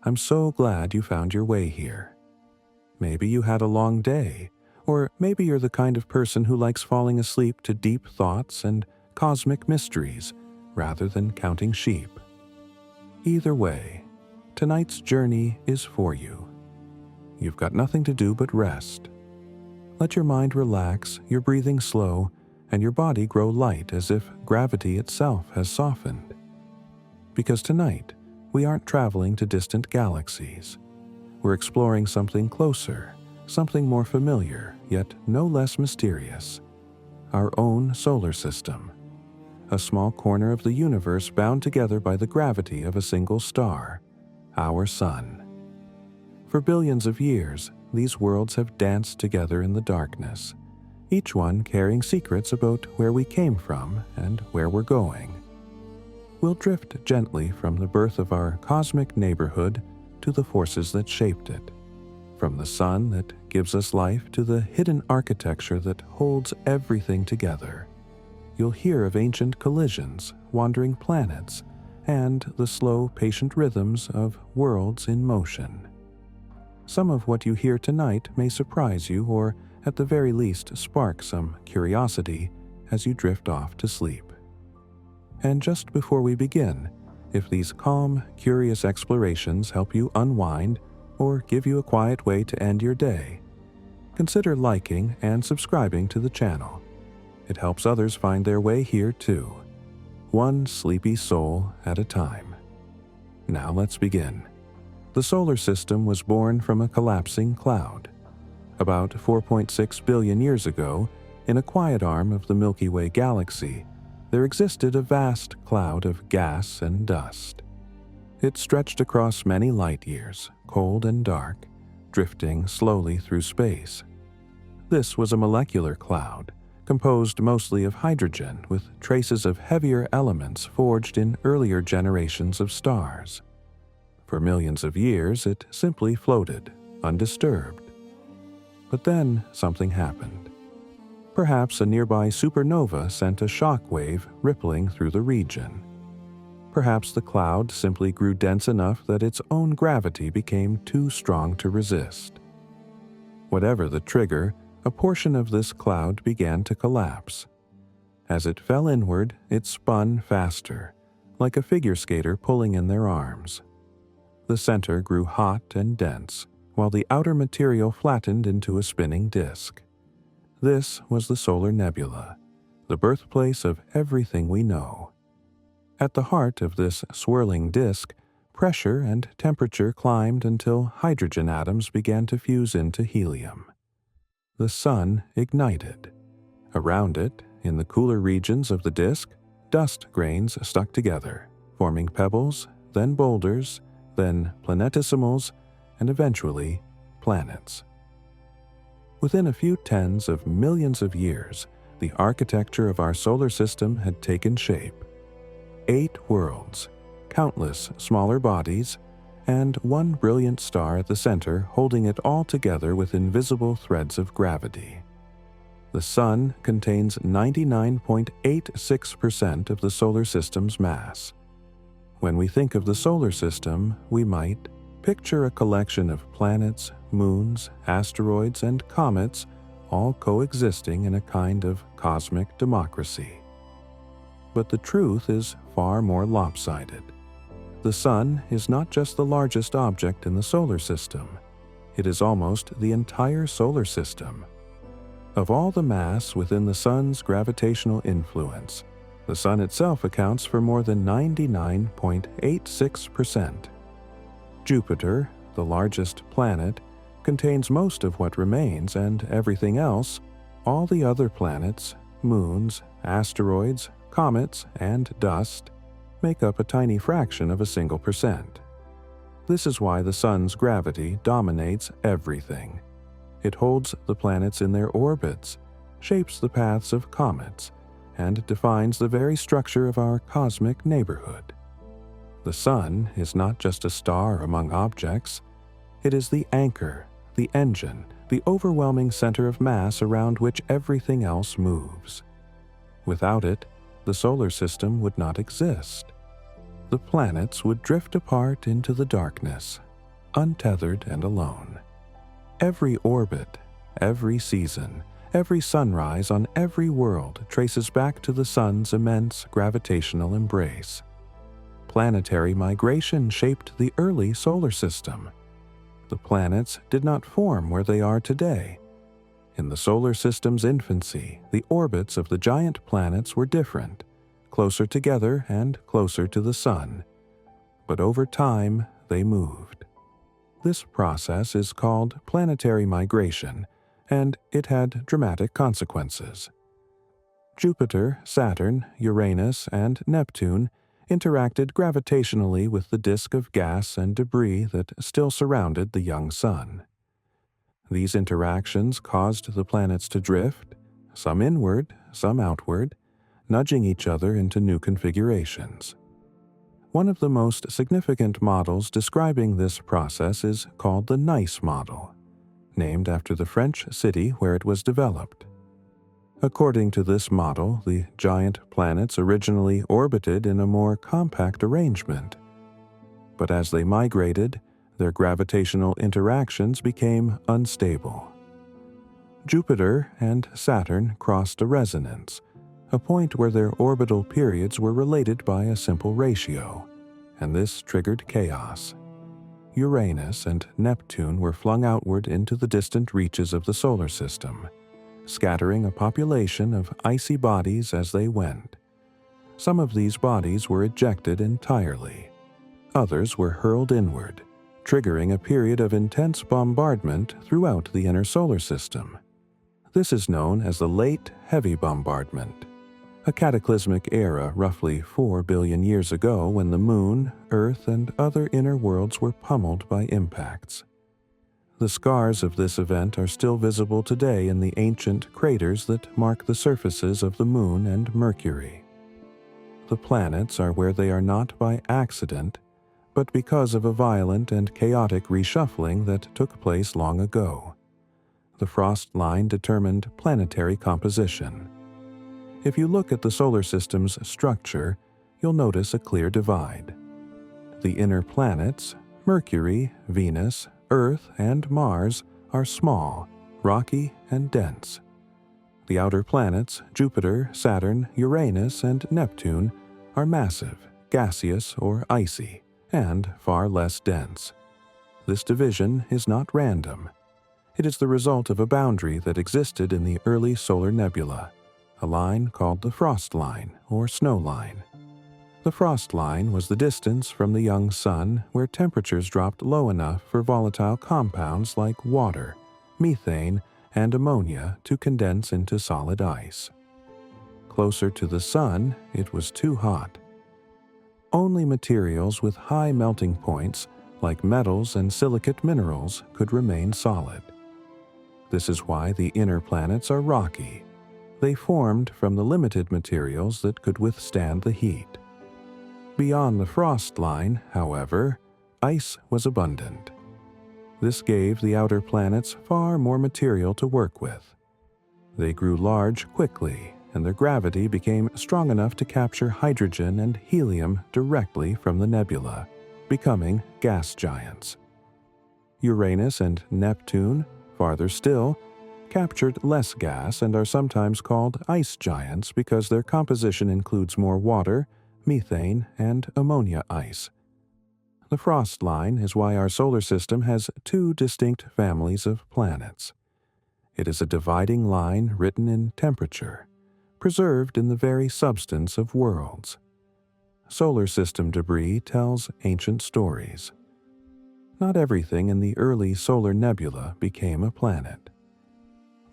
I'm so glad you found your way here. Maybe you had a long day, or maybe you're the kind of person who likes falling asleep to deep thoughts and cosmic mysteries rather than counting sheep. Either way, tonight's journey is for you. You've got nothing to do but rest. Let your mind relax, your breathing slow, and your body grow light as if gravity itself has softened. Because tonight, we aren't traveling to distant galaxies. We're exploring something closer, something more familiar, yet no less mysterious. Our own solar system. A small corner of the universe bound together by the gravity of a single star, our sun. For billions of years, these worlds have danced together in the darkness, each one carrying secrets about where we came from and where we're going. We'll drift gently from the birth of our cosmic neighborhood to the forces that shaped it, from the sun that gives us life to the hidden architecture that holds everything together. You'll hear of ancient collisions, wandering planets, and the slow, patient rhythms of worlds in motion. Some of what you hear tonight may surprise you or, at the very least, spark some curiosity as you drift off to sleep. And just before we begin, if these calm, curious explorations help you unwind or give you a quiet way to end your day, consider liking and subscribing to the channel. It helps others find their way here too, one sleepy soul at a time. Now let's begin. The solar system was born from a collapsing cloud. About 4.6 billion years ago, in a quiet arm of the Milky Way galaxy, there existed a vast cloud of gas and dust. It stretched across many light years, cold and dark, drifting slowly through space. This was a molecular cloud, composed mostly of hydrogen with traces of heavier elements forged in earlier generations of stars. For millions of years, it simply floated, undisturbed. But then something happened. Perhaps a nearby supernova sent a shock wave rippling through the region. Perhaps the cloud simply grew dense enough that its own gravity became too strong to resist. Whatever the trigger, a portion of this cloud began to collapse. As it fell inward, it spun faster, like a figure skater pulling in their arms. The center grew hot and dense, while the outer material flattened into a spinning disk. This was the solar nebula, the birthplace of everything we know. At the heart of this swirling disk, pressure and temperature climbed until hydrogen atoms began to fuse into helium. The sun ignited. Around it, in the cooler regions of the disk, dust grains stuck together, forming pebbles, then boulders, then planetesimals, and eventually planets. Within a few tens of millions of years, the architecture of our solar system had taken shape. 8 worlds, countless smaller bodies, and one brilliant star at the center holding it all together with invisible threads of gravity. The Sun contains 99.86% of the solar system's mass. When we think of the solar system, we might picture a collection of planets, moons, asteroids, and comets all coexisting in a kind of cosmic democracy. But the truth is far more lopsided. The Sun is not just the largest object in the solar system. It is almost the entire solar system. Of all the mass within the Sun's gravitational influence, the Sun itself accounts for more than 99.86%. Jupiter, the largest planet, contains most of what remains, and everything else, all the other planets, moons, asteroids, comets, and dust, make up a tiny fraction of a single percent. This is why the Sun's gravity dominates everything. It holds the planets in their orbits, shapes the paths of comets, and defines the very structure of our cosmic neighborhood. The Sun is not just a star among objects. It is the anchor, the engine, the overwhelming center of mass around which everything else moves. Without it, the solar system would not exist. The planets would drift apart into the darkness, untethered and alone. Every orbit, every season, every sunrise on every world traces back to the sun's immense gravitational embrace. Planetary migration shaped the early solar system. The planets did not form where they are today. In the solar system's infancy, the orbits of the giant planets were different, closer together and closer to the sun. But over time, they moved. This process is called planetary migration, and it had dramatic consequences. Jupiter, Saturn, Uranus, and Neptune interacted gravitationally with the disk of gas and debris that still surrounded the young sun. These interactions caused the planets to drift, some inward, some outward, nudging each other into new configurations. One of the most significant models describing this process is called the Nice model, named after the French city where it was developed. According to this model, the giant planets originally orbited in a more compact arrangement. But as they migrated, their gravitational interactions became unstable. Jupiter and Saturn crossed a resonance, a point where their orbital periods were related by a simple ratio, and this triggered chaos. Uranus and Neptune were flung outward into the distant reaches of the solar system, scattering a population of icy bodies as they went. Some of these bodies were ejected entirely. Others were hurled inward, triggering a period of intense bombardment throughout the inner solar system. This is known as the Late Heavy Bombardment, a cataclysmic era roughly 4 billion years ago when the Moon, Earth, and other inner worlds were pummeled by impacts. The scars of this event are still visible today in the ancient craters that mark the surfaces of the Moon and Mercury. The planets are where they are not by accident, but because of a violent and chaotic reshuffling that took place long ago. The frost line determined planetary composition. If you look at the solar system's structure, you'll notice a clear divide. The inner planets, Mercury, Venus, Earth, and Mars, are small, rocky, and dense. The outer planets, Jupiter, Saturn, Uranus, and Neptune, are massive, gaseous, or icy, and far less dense. This division is not random. It is the result of a boundary that existed in the early solar nebula, a line called the frost line or snow line. The frost line was the distance from the young sun where temperatures dropped low enough for volatile compounds like water, methane, and ammonia to condense into solid ice. Closer to the sun, it was too hot. Only materials with high melting points, like metals and silicate minerals, could remain solid. This is why the inner planets are rocky. They formed from the limited materials that could withstand the heat. Beyond the frost line, however, ice was abundant. This gave the outer planets far more material to work with. They grew large quickly, and their gravity became strong enough to capture hydrogen and helium directly from the nebula, becoming gas giants. Uranus and Neptune, farther still, captured less gas and are sometimes called ice giants because their composition includes more water, methane, and ammonia ice. The frost line is why our solar system has two distinct families of planets. It is a dividing line written in temperature, preserved in the very substance of worlds. Solar system debris tells ancient stories. Not everything in the early solar nebula became a planet.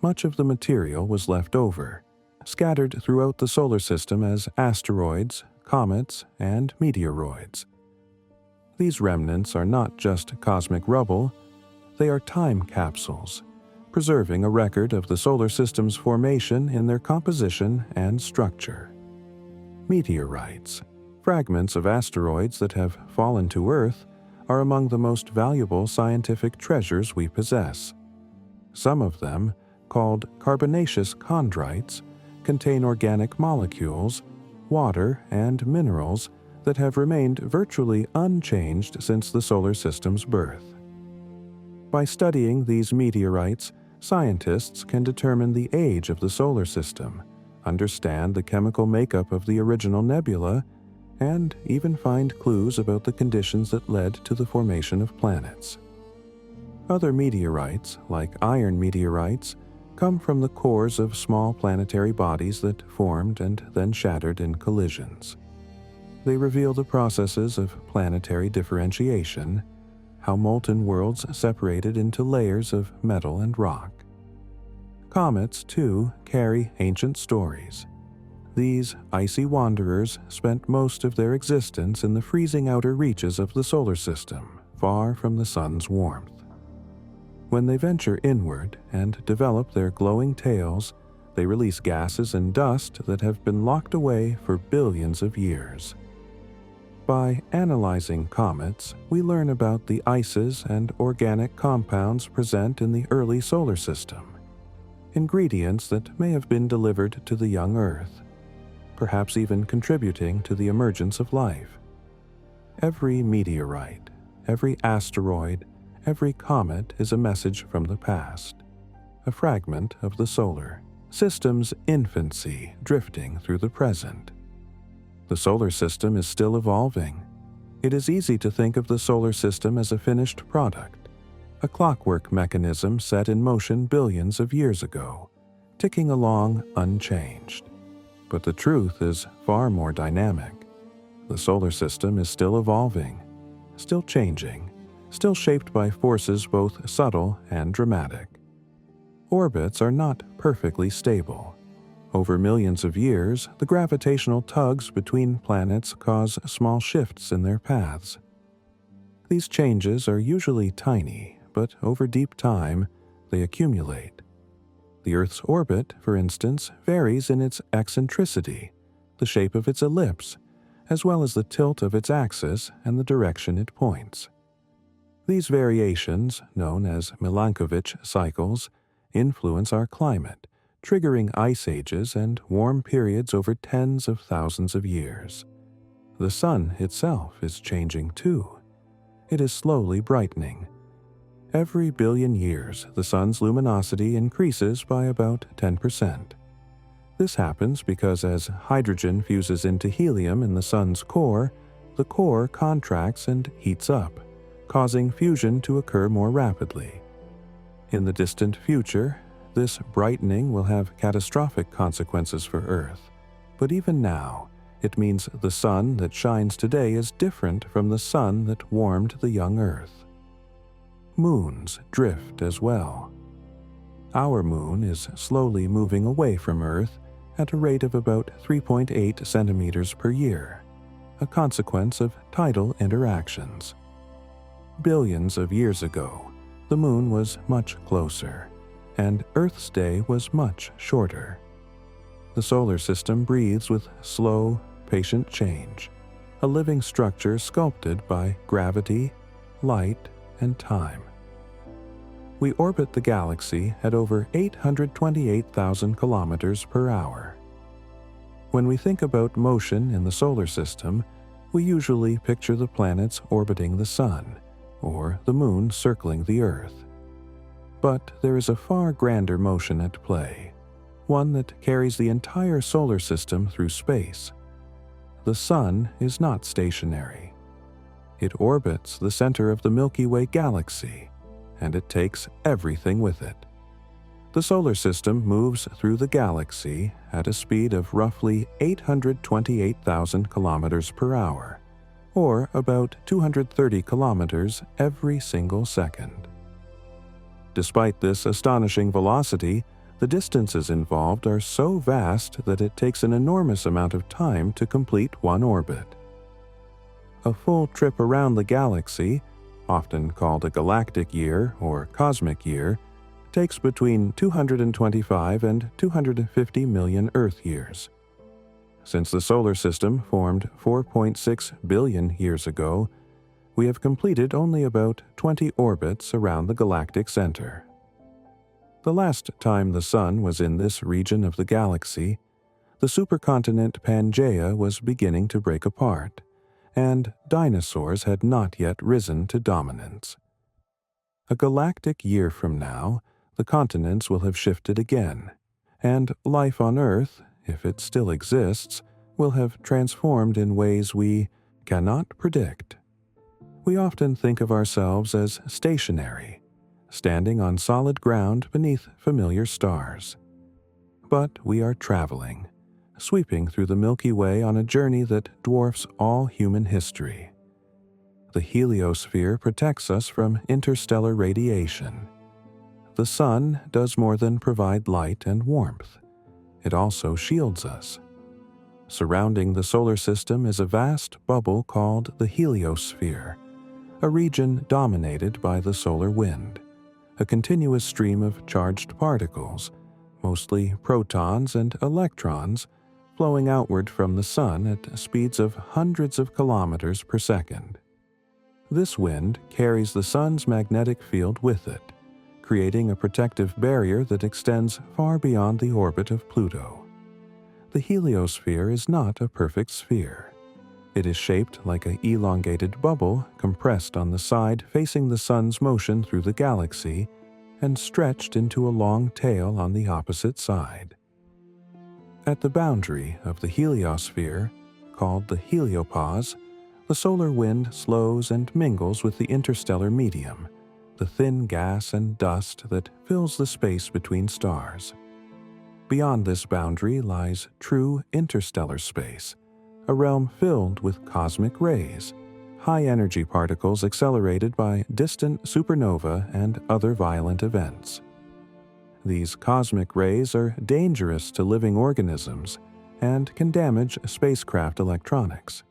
Much of the material was left over, scattered throughout the solar system as asteroids, comets, and meteoroids. These remnants are not just cosmic rubble, they are time capsules, preserving a record of the solar system's formation in their composition and structure. Meteorites, fragments of asteroids that have fallen to Earth, are among the most valuable scientific treasures we possess. Some of them, called carbonaceous chondrites, contain organic molecules, water, and minerals that have remained virtually unchanged since the solar system's birth. By studying these meteorites, scientists can determine the age of the solar system, understand the chemical makeup of the original nebula, and even find clues about the conditions that led to the formation of planets. Other meteorites, like iron meteorites, come from the cores of small planetary bodies that formed and then shattered in collisions. They reveal the processes of planetary differentiation, how molten worlds separated into layers of metal and rock. Comets, too, carry ancient stories. These icy wanderers spent most of their existence in the freezing outer reaches of the solar system, far from the sun's warmth. When they venture inward and develop their glowing tails, they release gases and dust that have been locked away for billions of years. By analyzing comets, we learn about the ices and organic compounds present in the early solar system, ingredients that may have been delivered to the young Earth, perhaps even contributing to the emergence of life. Every meteorite, every asteroid, every comet is a message from the past, a fragment of the solar system's infancy drifting through the present. The solar system is still evolving. It is easy to think of the solar system as a finished product, a clockwork mechanism set in motion billions of years ago, ticking along unchanged. But the truth is far more dynamic. The solar system is still evolving, still changing, still shaped by forces both subtle and dramatic. Orbits are not perfectly stable. Over millions of years, the gravitational tugs between planets cause small shifts in their paths. These changes are usually tiny, but over deep time, they accumulate. The Earth's orbit, for instance, varies in its eccentricity, the shape of its ellipse, as well as the tilt of its axis and the direction it points. These variations, known as Milankovitch cycles, influence our climate, triggering ice ages and warm periods over tens of thousands of years. The sun itself is changing too. It is slowly brightening. Every billion years, the sun's luminosity increases by about 10%. This happens because as hydrogen fuses into helium in the sun's core, the core contracts and heats up, causing fusion to occur more rapidly. In the distant future, this brightening will have catastrophic consequences for Earth. But even now, it means the sun that shines today is different from the sun that warmed the young Earth. Moons drift as well. Our moon is slowly moving away from Earth at a rate of about 3.8 centimeters per year, a consequence of tidal interactions. Billions of years ago, the moon was much closer, and Earth's day was much shorter. The solar system breathes with slow, patient change, a living structure sculpted by gravity, light, and time. We orbit the galaxy at over 828,000 kilometers per hour. When we think about motion in the solar system, we usually picture the planets orbiting the sun, or the moon circling the Earth. But there is a far grander motion at play, one that carries the entire solar system through space. The sun is not stationary. It orbits the center of the Milky Way galaxy, and it takes everything with it. The solar system moves through the galaxy at a speed of roughly 828,000 kilometers per hour, or about 230 kilometers every single second. Despite this astonishing velocity, the distances involved are so vast that it takes an enormous amount of time to complete one orbit. A full trip around the galaxy, often called a galactic year or cosmic year, takes between 225 and 250 million Earth years. Since the solar system formed 4.6 billion years ago, we have completed only about 20 orbits around the galactic center. The last time the Sun was in this region of the galaxy, the supercontinent Pangaea was beginning to break apart, and dinosaurs had not yet risen to dominance. A galactic year from now, the continents will have shifted again, and life on Earth, if it still exists, will have transformed in ways we cannot predict. We often think of ourselves as stationary, standing on solid ground beneath familiar stars. But we are traveling, sweeping through the Milky Way on a journey that dwarfs all human history. The heliosphere protects us from interstellar radiation. The sun does more than provide light and warmth. It also shields us. Surrounding the solar system is a vast bubble called the heliosphere, a region dominated by the solar wind, a continuous stream of charged particles, mostly protons and electrons, flowing outward from the sun at speeds of hundreds of kilometers per second. This wind carries the sun's magnetic field with it, creating a protective barrier that extends far beyond the orbit of Pluto. The heliosphere is not a perfect sphere. It is shaped like an elongated bubble compressed on the side facing the sun's motion through the galaxy and stretched into a long tail on the opposite side. At the boundary of the heliosphere, called the heliopause, the solar wind slows and mingles with the interstellar medium, the thin gas and dust that fills the space between stars. Beyond this boundary lies true interstellar space, a realm filled with cosmic rays, high-energy particles accelerated by distant supernova and other violent events. These cosmic rays are dangerous to living organisms and can damage spacecraft electronics.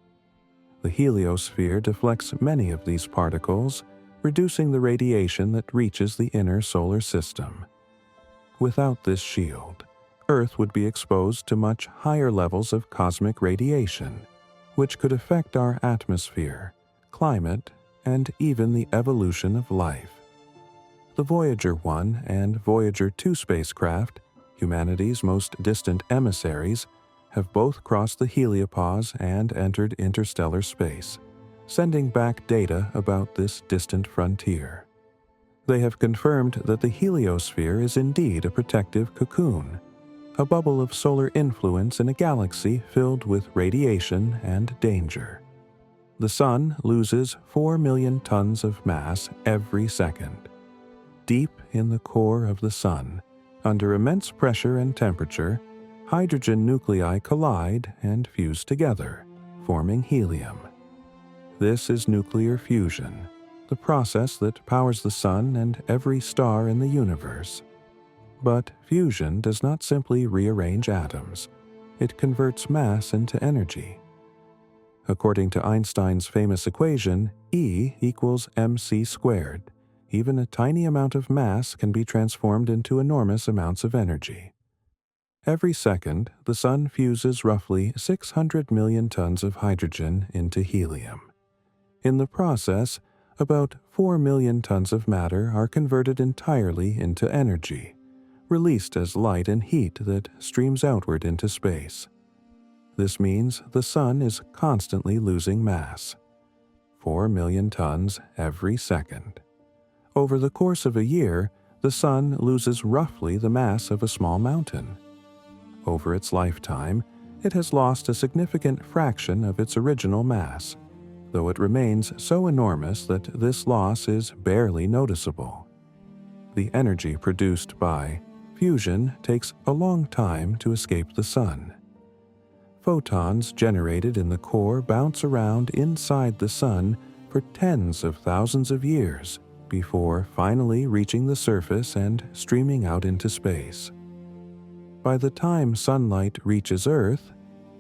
The heliosphere deflects many of these particles, reducing the radiation that reaches the inner solar system. Without this shield, Earth would be exposed to much higher levels of cosmic radiation, which could affect our atmosphere, climate, and even the evolution of life. The Voyager 1 and Voyager 2 spacecraft, humanity's most distant emissaries, have both crossed the heliopause and entered interstellar space, sending back data about this distant frontier. They have confirmed that the heliosphere is indeed a protective cocoon, a bubble of solar influence in a galaxy filled with radiation and danger. The Sun loses 4 million tons of mass every second. Deep in the core of the Sun, under immense pressure and temperature, hydrogen nuclei collide and fuse together, forming helium. This is nuclear fusion, the process that powers the Sun and every star in the universe. But fusion does not simply rearrange atoms. It converts mass into energy. According to Einstein's famous equation, E equals mc squared, even a tiny amount of mass can be transformed into enormous amounts of energy. Every second, the Sun fuses roughly 600 million tons of hydrogen into helium. In the process, about 4 million tons of matter are converted entirely into energy, released as light and heat that streams outward into space. This means the Sun is constantly losing mass. 4 million tons every second. Over the course of a year, the Sun loses roughly the mass of a small mountain. Over its lifetime, it has lost a significant fraction of its original mass, though it remains so enormous that this loss is barely noticeable. The energy produced by fusion takes a long time to escape the Sun. Photons generated in the core bounce around inside the Sun for tens of thousands of years before finally reaching the surface and streaming out into space. By the time sunlight reaches Earth,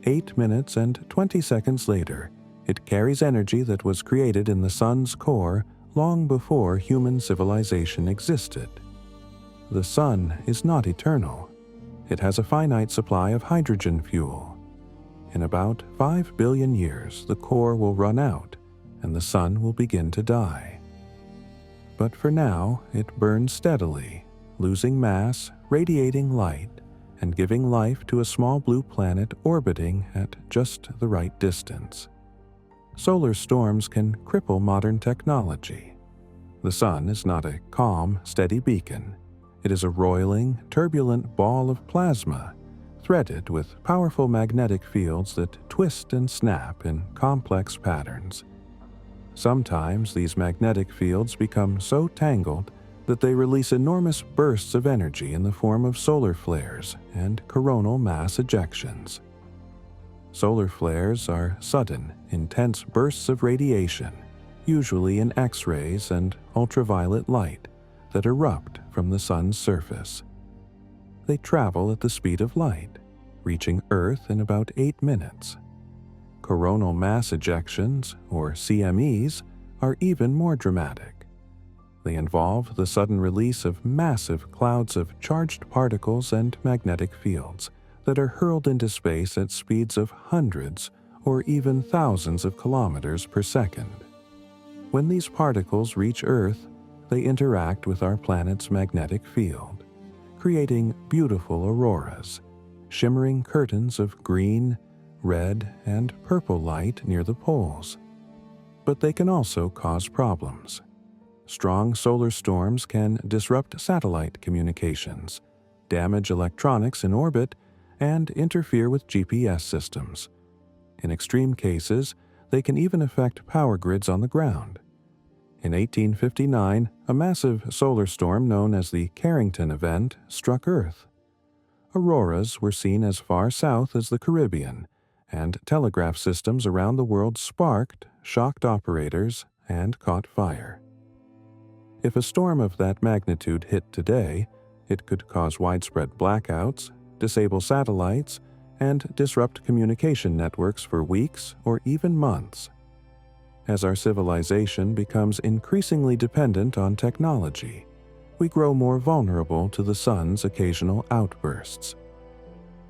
8 minutes and 20 seconds later, it carries energy that was created in the Sun's core long before human civilization existed. The Sun is not eternal. It has a finite supply of hydrogen fuel. In about 5 billion years, the core will run out, and the Sun will begin to die. But for now, it burns steadily, losing mass, radiating light, and giving life to a small blue planet orbiting at just the right distance. Solar storms can cripple modern technology. The Sun is not a calm, steady beacon. It is a roiling, turbulent ball of plasma, threaded with powerful magnetic fields that twist and snap in complex patterns. Sometimes these magnetic fields become so tangled that they release enormous bursts of energy in the form of solar flares and coronal mass ejections. Solar flares are sudden, intense bursts of radiation, usually in X-rays and ultraviolet light, that erupt from the Sun's surface. They travel at the speed of light, reaching Earth in about 8 minutes. Coronal mass ejections, or CMEs, are even more dramatic. They involve the sudden release of massive clouds of charged particles and magnetic fields that are hurled into space at speeds of hundreds or even thousands of kilometers per second. When these particles reach Earth, they interact with our planet's magnetic field, creating beautiful auroras, shimmering curtains of green, red, and purple light near the poles. But they can also cause problems. Strong solar storms can disrupt satellite communications, damage electronics in orbit, and interfere with GPS systems. In extreme cases, they can even affect power grids on the ground. In 1859, a massive solar storm known as the Carrington event struck Earth. Auroras were seen as far south as the Caribbean, and telegraph systems around the world sparked, shocked operators, and caught fire. If a storm of that magnitude hit today, it could cause widespread blackouts, disable satellites, and disrupt communication networks for weeks or even months. As our civilization becomes increasingly dependent on technology, we grow more vulnerable to the Sun's occasional outbursts.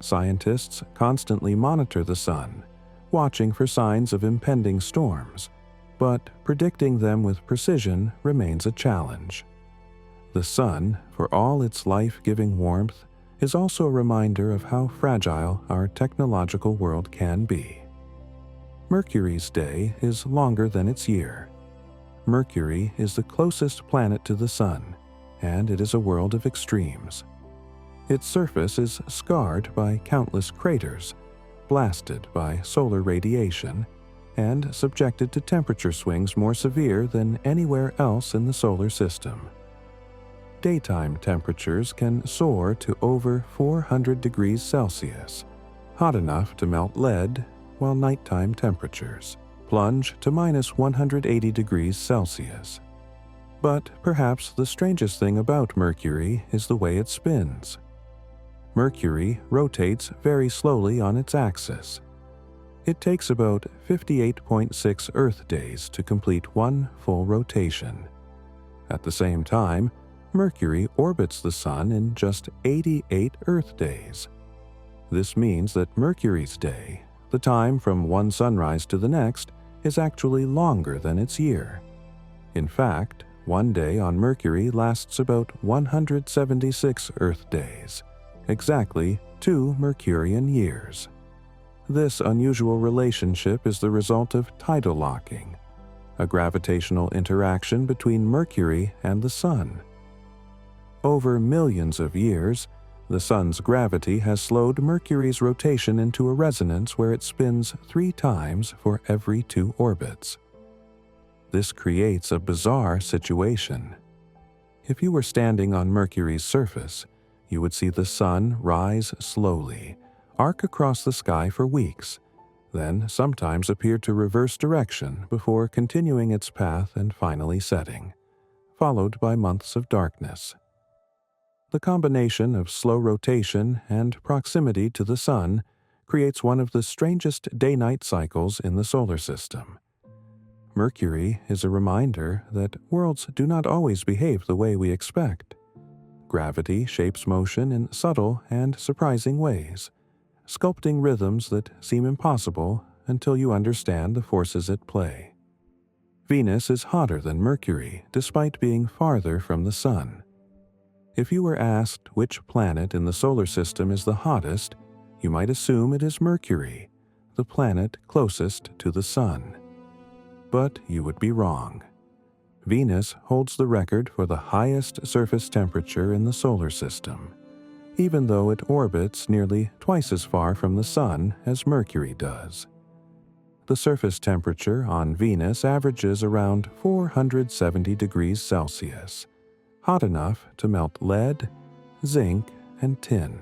Scientists constantly monitor the Sun, watching for signs of impending storms, but predicting them with precision remains a challenge. The Sun, for all its life-giving warmth, is also a reminder of how fragile our technological world can be. Mercury's day is longer than its year. Mercury is the closest planet to the Sun, and it is a world of extremes. Its surface is scarred by countless craters, blasted by solar radiation, and subjected to temperature swings more severe than anywhere else in the solar system. Daytime temperatures can soar to over 400 degrees Celsius, hot enough to melt lead, while nighttime temperatures plunge to minus 180 degrees Celsius. But perhaps the strangest thing about Mercury is the way it spins. Mercury rotates very slowly on its axis. It takes about 58.6 Earth days to complete one full rotation. At the same time, Mercury orbits the Sun in just 88 Earth days. This means that Mercury's day, the time from one sunrise to the next, is actually longer than its year. In fact, one day on Mercury lasts about 176 Earth days, exactly 2 Mercurian years. This unusual relationship is the result of tidal locking, a gravitational interaction between Mercury and the Sun. Over millions of years, the Sun's gravity has slowed Mercury's rotation into a resonance where it spins 3 times for every 2 orbits. This creates a bizarre situation. If you were standing on Mercury's surface, you would see the Sun rise slowly, arc across the sky for weeks, then sometimes appear to reverse direction before continuing its path and finally setting, followed by months of darkness. The combination of slow rotation and proximity to the Sun creates one of the strangest day-night cycles in the solar system. Mercury is a reminder that worlds do not always behave the way we expect. Gravity shapes motion in subtle and surprising ways, sculpting rhythms that seem impossible until you understand the forces at play. Venus is hotter than Mercury, despite being farther from the Sun. If you were asked which planet in the solar system is the hottest, you might assume it is Mercury, the planet closest to the Sun. But you would be wrong. Venus holds the record for the highest surface temperature in the solar system, even though it orbits nearly twice as far from the Sun as Mercury does. The surface temperature on Venus averages around 470 degrees Celsius, hot enough to melt lead, zinc, and tin.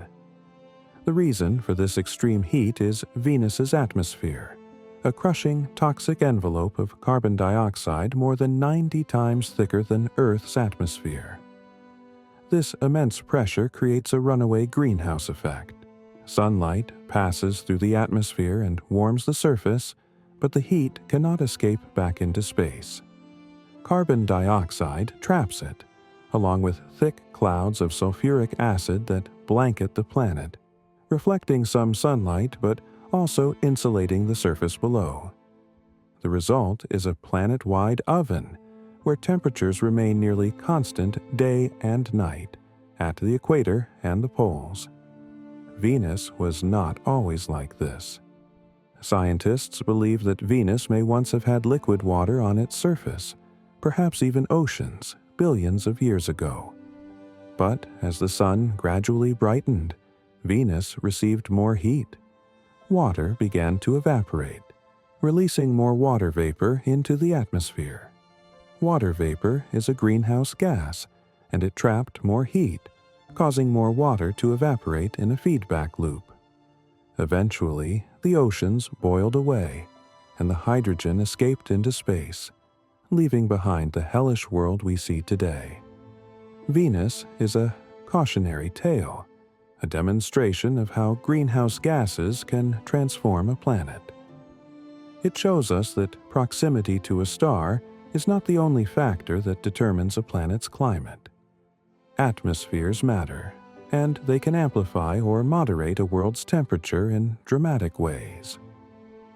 The reason for this extreme heat is Venus's atmosphere, a crushing toxic envelope of carbon dioxide more than 90 times thicker than Earth's atmosphere. This immense pressure creates a runaway greenhouse effect. Sunlight passes through the atmosphere and warms the surface, but the heat cannot escape back into space. Carbon dioxide traps it, along with thick clouds of sulfuric acid that blanket the planet, reflecting some sunlight but also insulating the surface below. The result is a planet-wide oven, where temperatures remain nearly constant day and night, at the equator and the poles. Venus was not always like this. Scientists believe that Venus may once have had liquid water on its surface, perhaps even oceans, billions of years ago. But as the sun gradually brightened, Venus received more heat. Water began to evaporate, releasing more water vapor into the atmosphere. Water vapor is a greenhouse gas, and it trapped more heat, causing more water to evaporate in a feedback loop. Eventually, the oceans boiled away, and the hydrogen escaped into space, leaving behind the hellish world we see today. Venus is a cautionary tale, a demonstration of how greenhouse gases can transform a planet. It shows us that proximity to a star is not the only factor that determines a planet's climate. Atmospheres matter, and they can amplify or moderate a world's temperature in dramatic ways.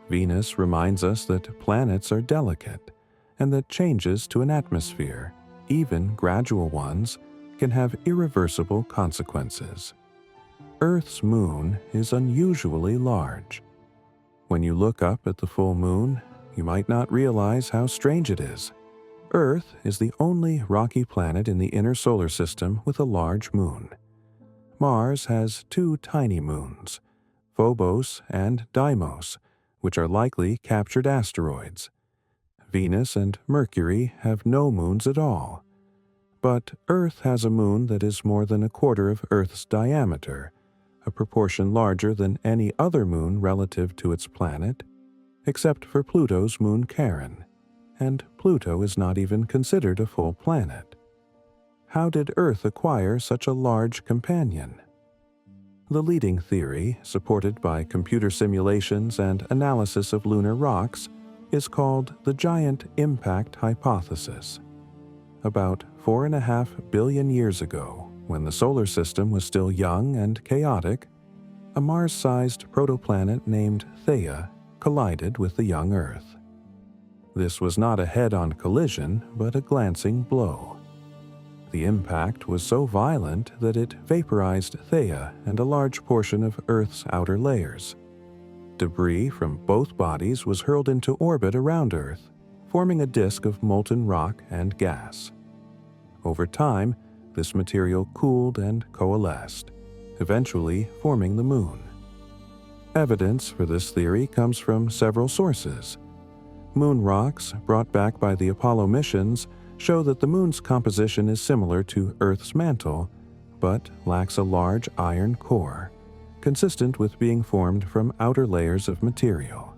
Venus reminds us that planets are delicate, and that changes to an atmosphere, even gradual ones, can have irreversible consequences. Earth's moon is unusually large. When you look up at the full moon, you might not realize how strange it is. Earth is the only rocky planet in the inner solar system with a large moon. Mars has two tiny moons, Phobos and Deimos, which are likely captured asteroids. Venus and Mercury have no moons at all. But Earth has a moon that is more than a quarter of Earth's diameter, a proportion larger than any other moon relative to its planet, except for Pluto's moon Charon, and Pluto is not even considered a full planet. How did Earth acquire such a large companion? The leading theory, supported by computer simulations and analysis of lunar rocks, is called the giant impact hypothesis. About 4.5 billion years ago, when the solar system was still young and chaotic, a Mars-sized protoplanet named Theia collided with the young Earth. This was not a head-on collision, but a glancing blow. The impact was so violent that it vaporized Theia and a large portion of Earth's outer layers. Debris from both bodies was hurled into orbit around Earth, forming a disk of molten rock and gas. Over time, this material cooled and coalesced, eventually forming the Moon. Evidence for this theory comes from several sources. Moon rocks brought back by the Apollo missions show that the Moon's composition is similar to Earth's mantle, but lacks a large iron core, consistent with being formed from outer layers of material.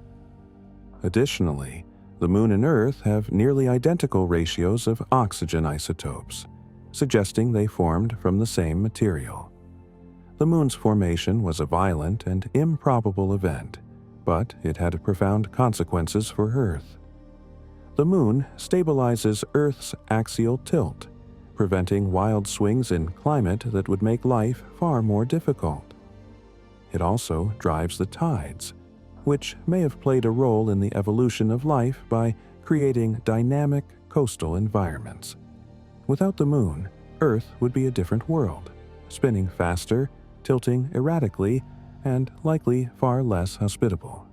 Additionally, the Moon and Earth have nearly identical ratios of oxygen isotopes, suggesting they formed from the same material. The Moon's formation was a violent and improbable event, but it had profound consequences for Earth. The Moon stabilizes Earth's axial tilt, preventing wild swings in climate that would make life far more difficult. It also drives the tides, which may have played a role in the evolution of life by creating dynamic coastal environments. Without the Moon, Earth would be a different world, spinning faster, tilting erratically, and likely far less hospitable.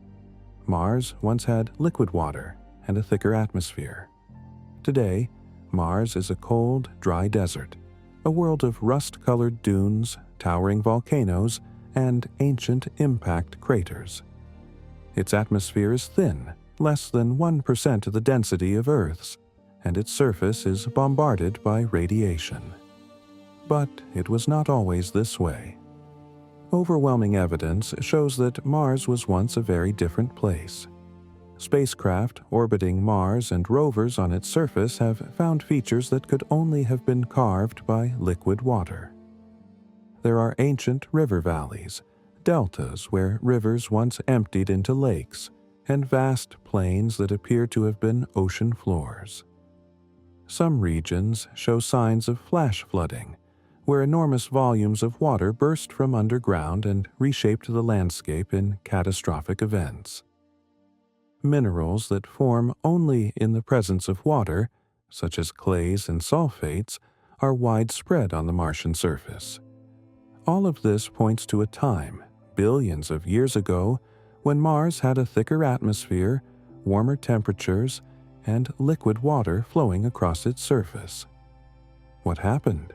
Mars once had liquid water and a thicker atmosphere. Today, Mars is a cold, dry desert, a world of rust-colored dunes, towering volcanoes, and ancient impact craters. Its atmosphere is thin, less than 1% of the density of Earth's, and its surface is bombarded by radiation. But it was not always this way. Overwhelming evidence shows that Mars was once a very different place. Spacecraft orbiting Mars and rovers on its surface have found features that could only have been carved by liquid water. There are ancient river valleys, deltas where rivers once emptied into lakes, and vast plains that appear to have been ocean floors. Some regions show signs of flash flooding, where enormous volumes of water burst from underground and reshaped the landscape in catastrophic events. Minerals that form only in the presence of water, such as clays and sulfates, are widespread on the Martian surface. All of this points to a time, billions of years ago, when Mars had a thicker atmosphere, warmer temperatures, and liquid water flowing across its surface. What happened?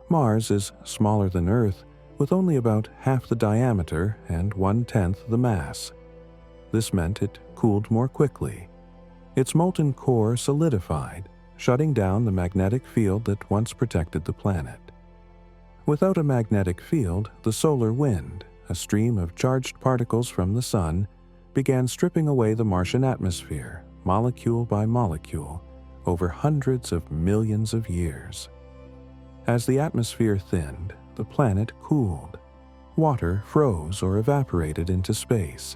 Mars is smaller than Earth, with only about half the diameter and 1/10 the mass. This meant it cooled more quickly. Its molten core solidified, shutting down the magnetic field that once protected the planet. Without a magnetic field, the solar wind, a stream of charged particles from the Sun, began stripping away the Martian atmosphere, molecule by molecule, over hundreds of millions of years. As the atmosphere thinned, the planet cooled. Water froze or evaporated into space.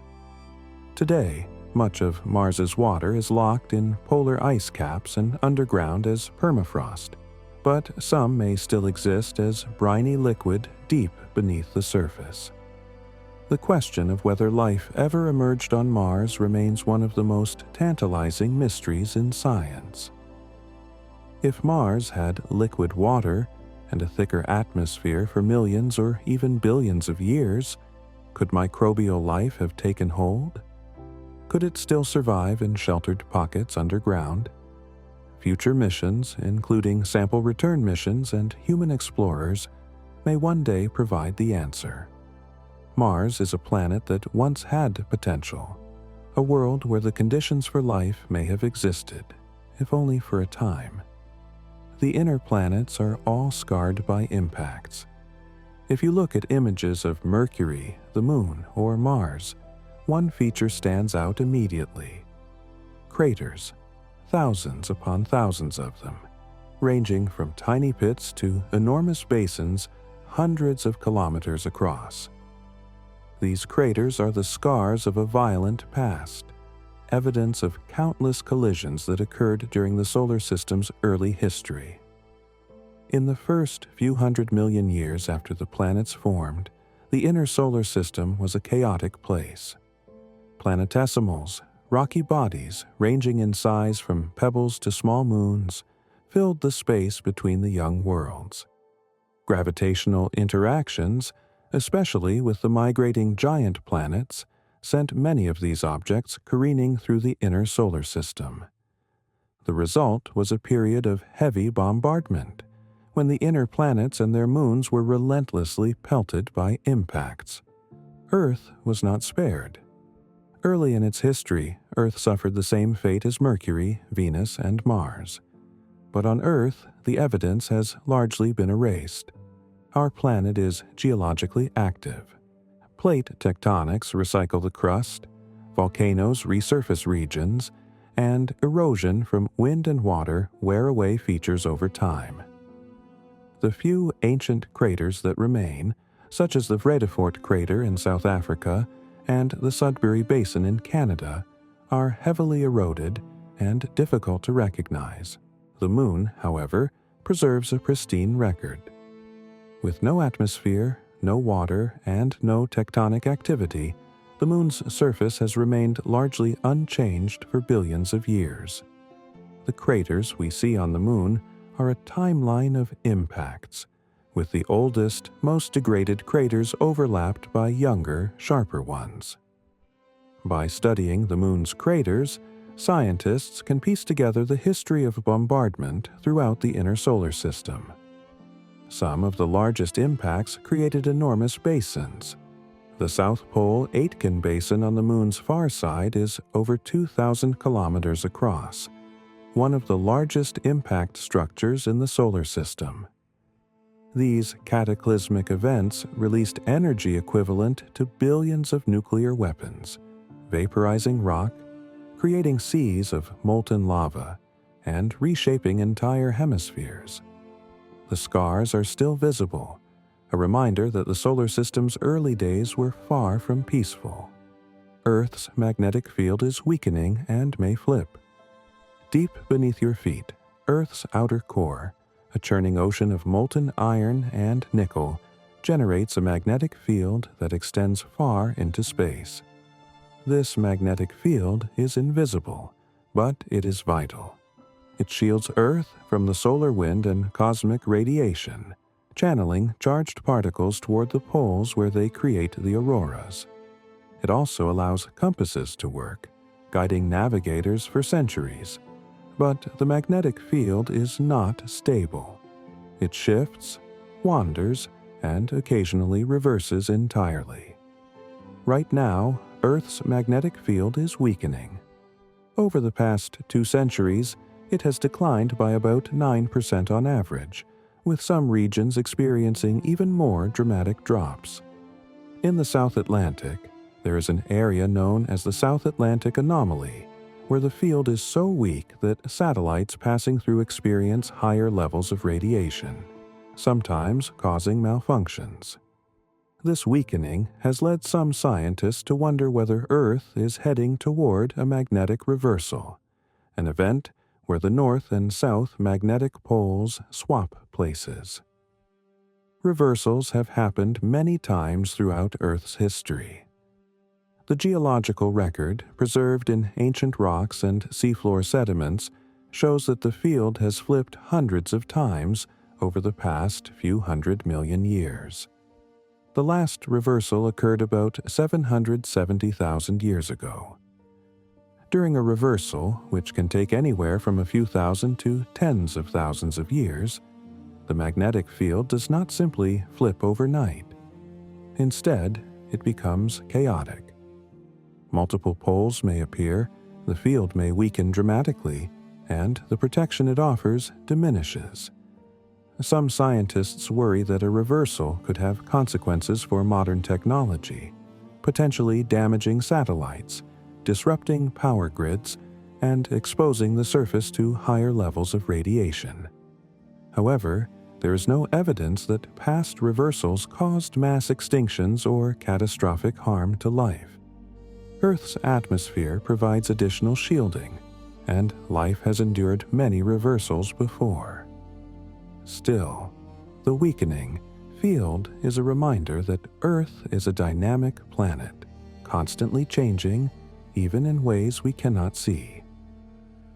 Today, much of Mars's water is locked in polar ice caps and underground as permafrost, but some may still exist as briny liquid deep beneath the surface. The question of whether life ever emerged on Mars remains one of the most tantalizing mysteries in science. If Mars had liquid water and a thicker atmosphere for millions or even billions of years, could microbial life have taken hold? Could it still survive in sheltered pockets underground? Future missions, including sample return missions and human explorers, may one day provide the answer. Mars is a planet that once had potential, a world where the conditions for life may have existed, if only for a time. The inner planets are all scarred by impacts. If you look at images of Mercury, the Moon, or Mars, one feature stands out immediately. Craters, thousands upon thousands of them, ranging from tiny pits to enormous basins hundreds of kilometers across. These craters are the scars of a violent past, evidence of countless collisions that occurred during the solar system's early history. In the first few 100 million years after the planets formed, the inner solar system was a chaotic place. Planetesimals, rocky bodies ranging in size from pebbles to small moons, filled the space between the young worlds. Gravitational interactions, especially with the migrating giant planets, sent many of these objects careening through the inner solar system. The result was a period of heavy bombardment, when the inner planets and their moons were relentlessly pelted by impacts. Earth was not spared. Early in its history, Earth suffered the same fate as Mercury, Venus, and Mars. But on Earth, the evidence has largely been erased. Our planet is geologically active. Plate tectonics recycle the crust, volcanoes resurface regions, and erosion from wind and water wear away features over time. The few ancient craters that remain, such as the Vredefort crater in South Africa and the Sudbury Basin in Canada, are heavily eroded and difficult to recognize. The Moon, however, preserves a pristine record. With no atmosphere, no water, and no tectonic activity, the Moon's surface has remained largely unchanged for billions of years. The craters we see on the Moon are a timeline of impacts, with the oldest, most degraded craters overlapped by younger, sharper ones. By studying the Moon's craters, scientists can piece together the history of bombardment throughout the inner solar system. Some of the largest impacts created enormous basins. The South Pole Aitken Basin on the Moon's far side is over 2,000 kilometers across, one of the largest impact structures in the solar system. These cataclysmic events released energy equivalent to billions of nuclear weapons, vaporizing rock, creating seas of molten lava, and reshaping entire hemispheres. The scars are still visible, a reminder that the solar system's early days were far from peaceful. Earth's magnetic field is weakening and may flip. Deep beneath your feet, Earth's outer core, a churning ocean of molten iron and nickel, generates a magnetic field that extends far into space. This magnetic field is invisible, but it is vital. It shields Earth from the solar wind and cosmic radiation, channeling charged particles toward the poles where they create the auroras. It also allows compasses to work, guiding navigators for centuries. But the magnetic field is not stable. It shifts, wanders, and occasionally reverses entirely. Right now, Earth's magnetic field is weakening. Over the past 2 centuries, it has declined by about 9% on average, with some regions experiencing even more dramatic drops. In the South Atlantic, there is an area known as the South Atlantic Anomaly, where the field is so weak that satellites passing through experience higher levels of radiation, sometimes causing malfunctions. This weakening has led some scientists to wonder whether Earth is heading toward a magnetic reversal, an event where the north and south magnetic poles swap places. Reversals have happened many times throughout Earth's history. The geological record, preserved in ancient rocks and seafloor sediments, shows that the field has flipped hundreds of times over the past few 100 million years. The last reversal occurred about 770,000 years ago. During a reversal, which can take anywhere from a few thousand to tens of thousands of years, the magnetic field does not simply flip overnight. Instead, it becomes chaotic. Multiple poles may appear, the field may weaken dramatically, and the protection it offers diminishes. Some scientists worry that a reversal could have consequences for modern technology, potentially damaging satellites, disrupting power grids, and exposing the surface to higher levels of radiation. However, there is no evidence that past reversals caused mass extinctions or catastrophic harm to life. Earth's atmosphere provides additional shielding, and life has endured many reversals before. Still, the weakening field is a reminder that Earth is a dynamic planet, constantly changing, even in ways we cannot see.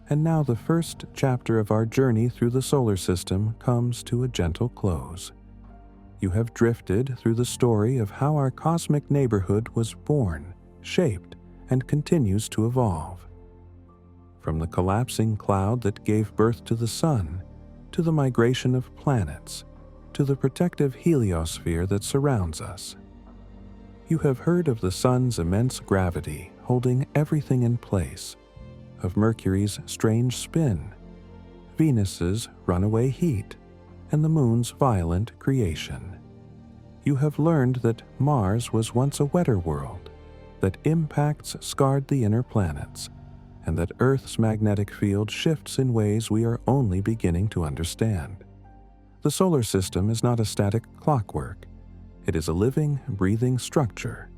And now the first chapter of our journey through the solar system comes to a gentle close. You have drifted through the story of how our cosmic neighborhood was born, shaped, and continues to evolve. From the collapsing cloud that gave birth to the sun, to the migration of planets, to the protective heliosphere that surrounds us. You have heard of the sun's immense gravity holding everything in place, of Mercury's strange spin, Venus's runaway heat, and the moon's violent creation. You have learned that Mars was once a wetter world, that impacts scarred the inner planets, and that Earth's magnetic field shifts in ways we are only beginning to understand. The solar system is not a static clockwork. It is a living, breathing structure,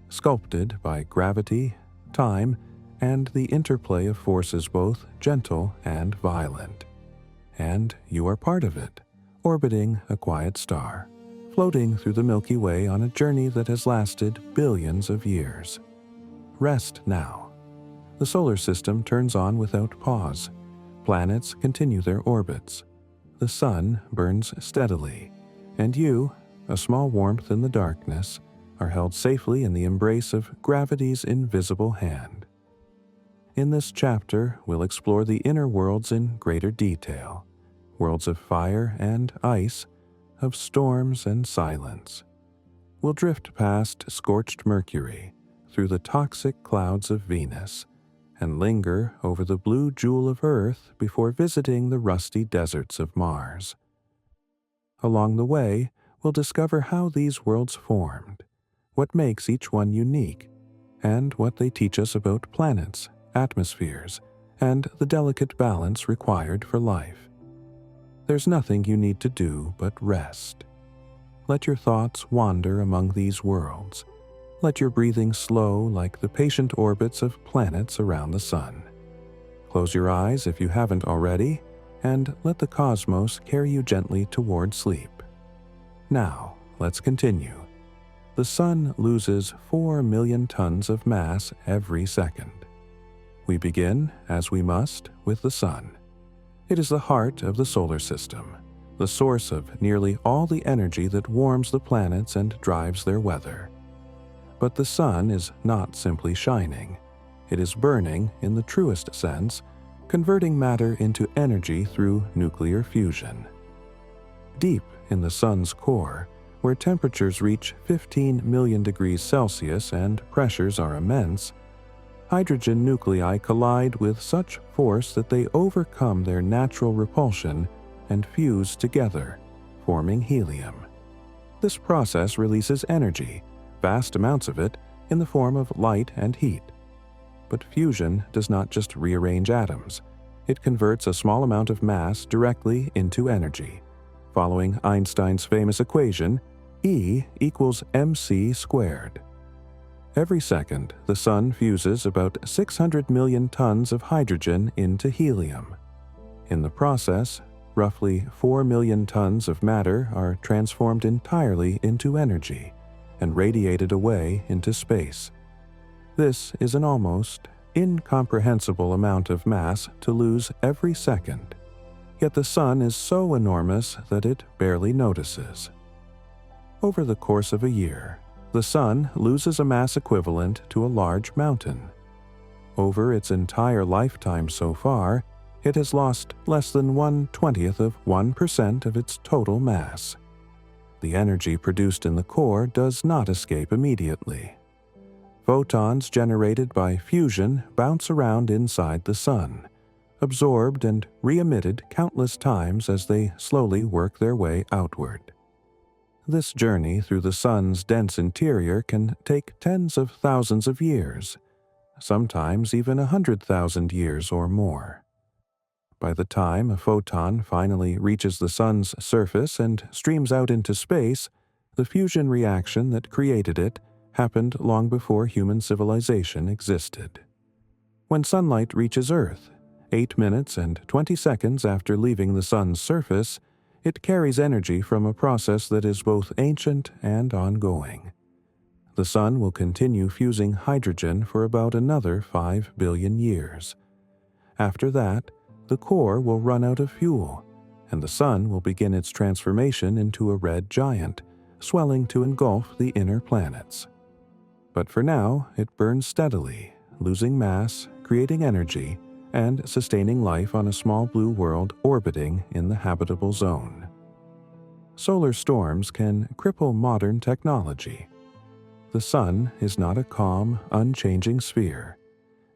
sculpted by gravity, time, and the interplay of forces both gentle and violent. And you are part of it, orbiting a quiet star, floating through the Milky Way on a journey that has lasted billions of years. Rest now. The solar system turns on without pause. Planets continue their orbits. The sun burns steadily, and you, a small warmth in the darkness, are held safely in the embrace of gravity's invisible hand. In this chapter, we'll explore the inner worlds in greater detail, worlds of fire and ice, of storms and silence. We'll drift past scorched Mercury, through the toxic clouds of Venus, and linger over the blue jewel of Earth before visiting the rusty deserts of Mars. Along the way, we'll discover how these worlds formed, what makes each one unique, and what they teach us about planets, atmospheres, and the delicate balance required for life. There's nothing you need to do but rest. Let your thoughts wander among these worlds. Let your breathing slow like the patient orbits of planets around the sun. Close your eyes if you haven't already, and let the cosmos carry you gently toward sleep. Now, let's continue. The sun loses 4 million tons of mass every second. We begin, as we must, with the sun. It is the heart of the solar system, the source of nearly all the energy that warms the planets and drives their weather. But the sun is not simply shining. It is burning in the truest sense, converting matter into energy through nuclear fusion. Deep in the sun's core, where temperatures reach 15 million degrees Celsius and pressures are immense, hydrogen nuclei collide with such force that they overcome their natural repulsion and fuse together, forming helium. This process releases energy, vast amounts of it, in the form of light and heat. But fusion does not just rearrange atoms. It converts a small amount of mass directly into energy. Following Einstein's famous equation, E equals mc squared. Every second, the sun fuses about 600 million tons of hydrogen into helium. In the process, roughly 4 million tons of matter are transformed entirely into energy and radiated away into space. This is an almost incomprehensible amount of mass to lose every second. Yet the sun is so enormous that it barely notices. Over the course of a year, the sun loses a mass equivalent to a large mountain. Over its entire lifetime so far, it has lost less than 1/20th of 1% of its total mass. The energy produced in the core does not escape immediately. Photons generated by fusion bounce around inside the sun, absorbed and re-emitted countless times as they slowly work their way outward. This journey through the sun's dense interior can take tens of thousands of years, sometimes even 100,000 years or more. By the time a photon finally reaches the sun's surface and streams out into space, the fusion reaction that created it happened long before human civilization existed. When sunlight reaches Earth, 8 minutes and 20 seconds after leaving the sun's surface, it carries energy from a process that is both ancient and ongoing. The sun will continue fusing hydrogen for about another 5 billion years. After that, the core will run out of fuel, and the sun will begin its transformation into a red giant, swelling to engulf the inner planets. But for now, it burns steadily, losing mass, creating energy, and sustaining life on a small blue world orbiting in the habitable zone. Solar storms can cripple modern technology. The sun is not a calm, unchanging sphere.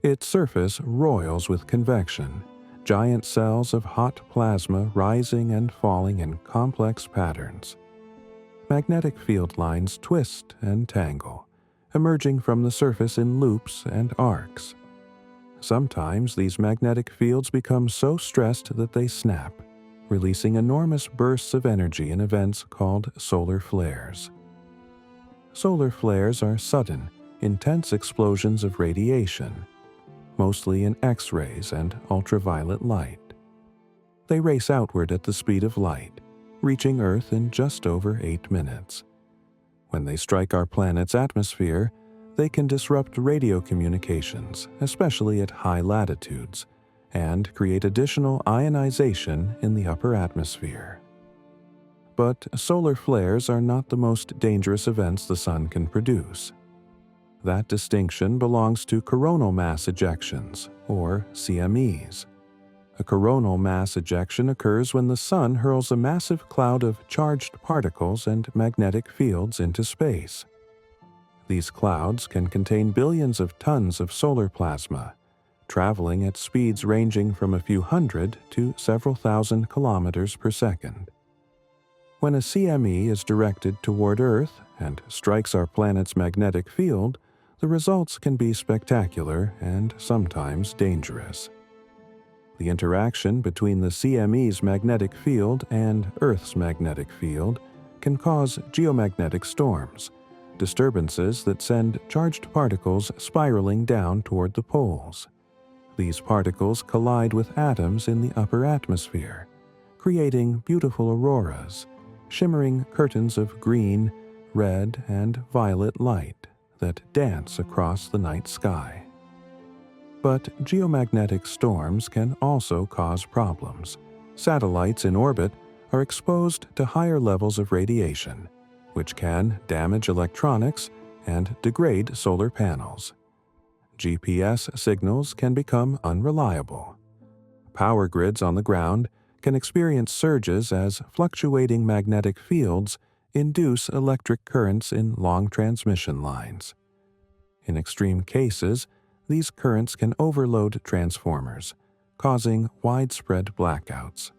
Its surface roils with convection, giant cells of hot plasma rising and falling in complex patterns. Magnetic field lines twist and tangle, emerging from the surface in loops and arcs. Sometimes these magnetic fields become so stressed that they snap, releasing enormous bursts of energy in events called solar flares. Solar flares are sudden, intense explosions of radiation, mostly in X-rays and ultraviolet light. They race outward at the speed of light, reaching Earth in just over 8 minutes. When they strike our planet's atmosphere, they can disrupt radio communications, especially at high latitudes, and create additional ionization in the upper atmosphere. But solar flares are not the most dangerous events the sun can produce. That distinction belongs to coronal mass ejections, or CMEs. A coronal mass ejection occurs when the Sun hurls a massive cloud of charged particles and magnetic fields into space. These clouds can contain billions of tons of solar plasma, traveling at speeds ranging from a few hundred to several thousand kilometers per second. When a CME is directed toward Earth and strikes our planet's magnetic field, the results can be spectacular and sometimes dangerous. The interaction between the CME's magnetic field and Earth's magnetic field can cause geomagnetic storms, disturbances that send charged particles spiraling down toward the poles. These particles collide with atoms in the upper atmosphere, creating beautiful auroras, shimmering curtains of green, red, and violet light that dance across the night sky. But geomagnetic storms can also cause problems. Satellites in orbit are exposed to higher levels of radiation, which can damage electronics and degrade solar panels. GPS signals can become unreliable. Power grids on the ground can experience surges as fluctuating magnetic fields induce electric currents in long transmission lines. In extreme cases, these currents can overload transformers, causing widespread blackouts.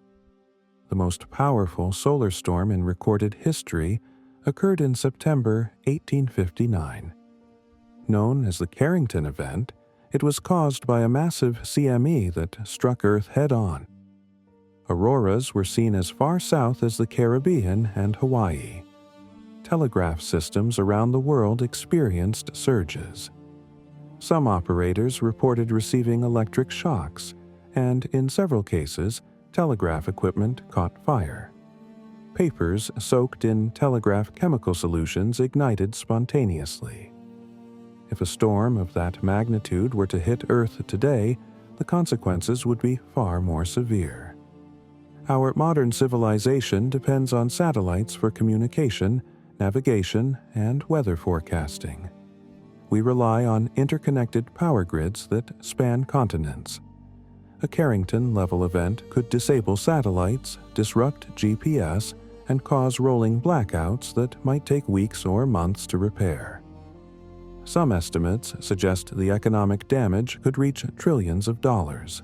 The most powerful solar storm in recorded history occurred in September 1859. Known as the Carrington event, it was caused by a massive CME that struck Earth head-on. Auroras were seen as far south as the Caribbean and Hawaii. Telegraph systems around the world experienced surges. Some operators reported receiving electric shocks, and in several cases, telegraph equipment caught fire. Papers soaked in telegraph chemical solutions ignited spontaneously. If a storm of that magnitude were to hit Earth today, the consequences would be far more severe. Our modern civilization depends on satellites for communication, navigation, and weather forecasting. We rely on interconnected power grids that span continents. A Carrington-level event could disable satellites, disrupt GPS, and cause rolling blackouts that might take weeks or months to repair. Some estimates suggest the economic damage could reach trillions of dollars.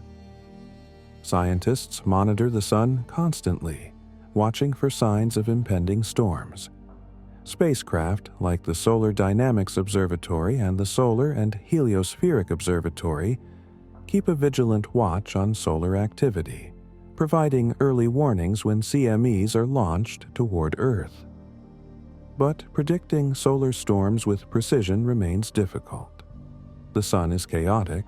Scientists monitor the Sun constantly, watching for signs of impending storms. Spacecraft like the Solar Dynamics Observatory and the Solar and Heliospheric Observatory keep a vigilant watch on solar activity, providing early warnings when CMEs are launched toward Earth. But predicting solar storms with precision remains difficult. The Sun is chaotic,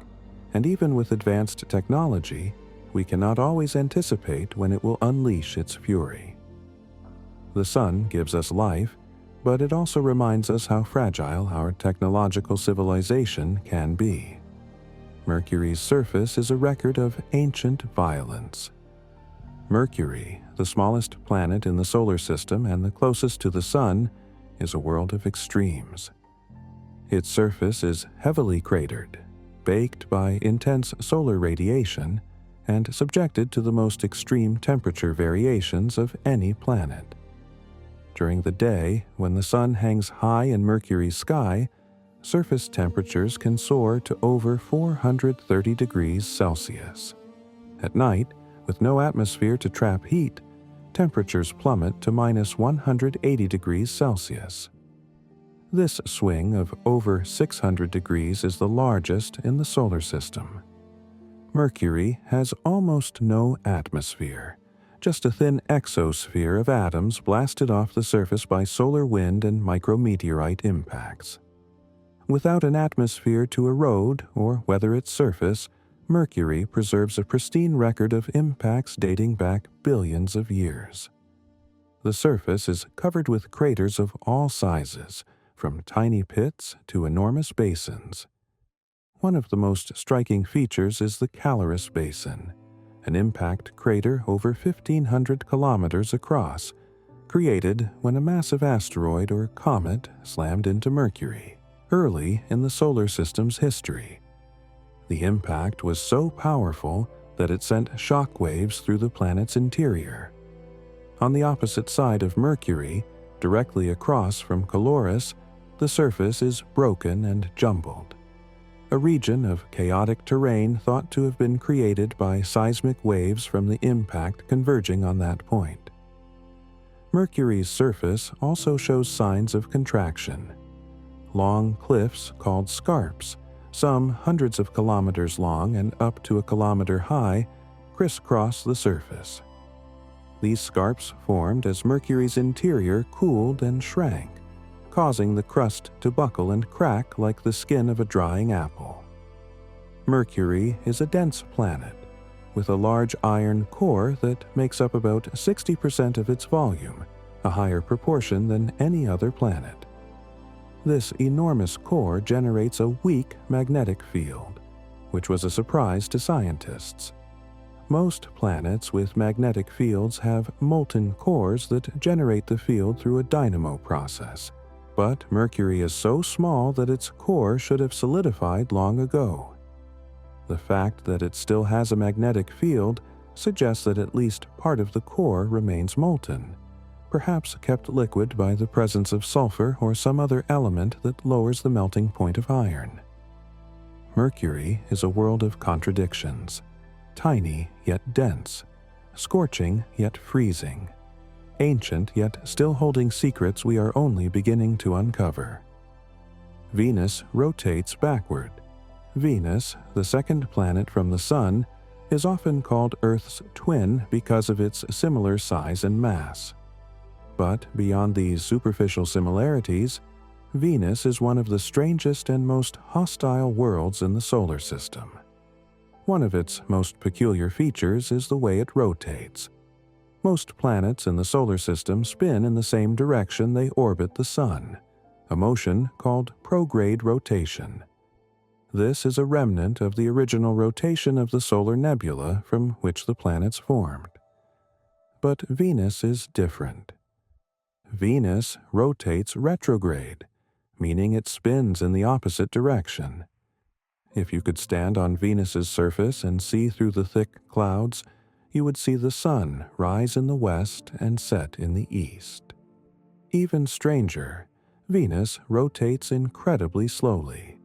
and even with advanced technology, we cannot always anticipate when it will unleash its fury. The Sun gives us life, but it also reminds us how fragile our technological civilization can be. Mercury's surface is a record of ancient violence. Mercury, the smallest planet in the solar system and the closest to the Sun, is a world of extremes. Its surface is heavily cratered, baked by intense solar radiation, and subjected to the most extreme temperature variations of any planet. During the day, when the Sun hangs high in Mercury's sky, surface temperatures can soar to over 430 degrees Celsius. At night, with no atmosphere to trap heat, temperatures plummet to minus 180 degrees Celsius. This swing of over 600 degrees is the largest in the solar system. Mercury has almost no atmosphere, just a thin exosphere of atoms blasted off the surface by solar wind and micrometeorite impacts. Without an atmosphere to erode or weather its surface, Mercury preserves a pristine record of impacts dating back billions of years. The surface is covered with craters of all sizes, from tiny pits to enormous basins. One of the most striking features is the Caloris Basin, an impact crater over 1,500 kilometers across, created when a massive asteroid or comet slammed into Mercury. early in the solar system's history. The impact was so powerful that it sent shock waves through the planet's interior. On the opposite side of Mercury, directly across from Calorus, the surface is broken and jumbled, a region of chaotic terrain thought to have been created by seismic waves from the impact converging on that point. Mercury's surface also shows signs of contraction. Long cliffs called scarps, some hundreds of kilometers long and up to a kilometer high, crisscross the surface. These scarps formed as Mercury's interior cooled and shrank, causing the crust to buckle and crack like the skin of a drying apple. Mercury is a dense planet, with a large iron core that makes up about 60% of its volume, a higher proportion than any other planet. This enormous core generates a weak magnetic field, which was a surprise to scientists. Most planets with magnetic fields have molten cores that generate the field through a dynamo process, but Mercury is so small that its core should have solidified long ago. The fact that it still has a magnetic field suggests that at least part of the core remains molten, perhaps kept liquid by the presence of sulfur or some other element that lowers the melting point of iron. Mercury is a world of contradictions. Tiny yet dense, scorching yet freezing, ancient yet still holding secrets we are only beginning to uncover. Venus rotates backward. Venus, the second planet from the Sun, is often called Earth's twin because of its similar size and mass. But beyond these superficial similarities, Venus is one of the strangest and most hostile worlds in the solar system. One of its most peculiar features is the way it rotates. Most planets in the solar system spin in the same direction they orbit the Sun, a motion called prograde rotation. This is a remnant of the original rotation of the solar nebula from which the planets formed. But Venus is different. Venus rotates retrograde, meaning it spins in the opposite direction. If you could stand on Venus's surface and see through the thick clouds, you would see the sun rise in the west and set in the east. Even stranger, Venus rotates incredibly slowly.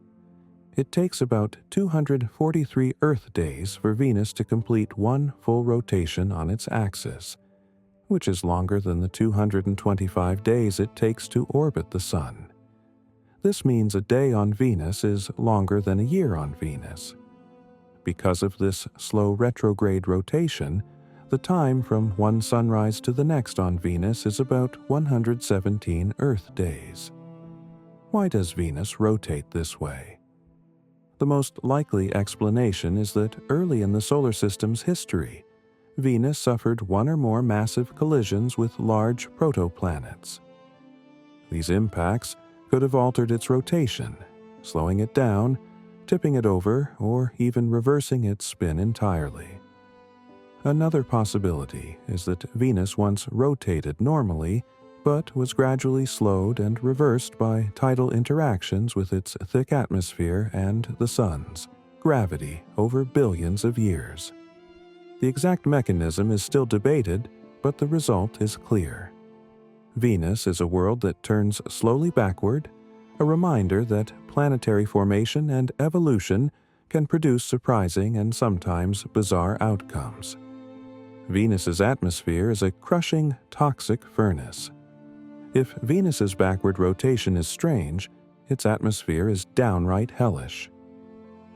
It takes about 243 Earth days for Venus to complete one full rotation on its axis, which is longer than the 225 days it takes to orbit the Sun. This means a day on Venus is longer than a year on Venus. Because of this slow retrograde rotation, the time from one sunrise to the next on Venus is about 117 Earth days. Why does Venus rotate this way? The most likely explanation is that early in the solar system's history, Venus suffered one or more massive collisions with large protoplanets. These impacts could have altered its rotation, slowing it down, tipping it over, or even reversing its spin entirely. Another possibility is that Venus once rotated normally, but was gradually slowed and reversed by tidal interactions with its thick atmosphere and the Sun's gravity over billions of years. The exact mechanism is still debated, but the result is clear. Venus is a world that turns slowly backward, a reminder that planetary formation and evolution can produce surprising and sometimes bizarre outcomes. Venus's atmosphere is a crushing, toxic furnace. If Venus's backward rotation is strange, its atmosphere is downright hellish.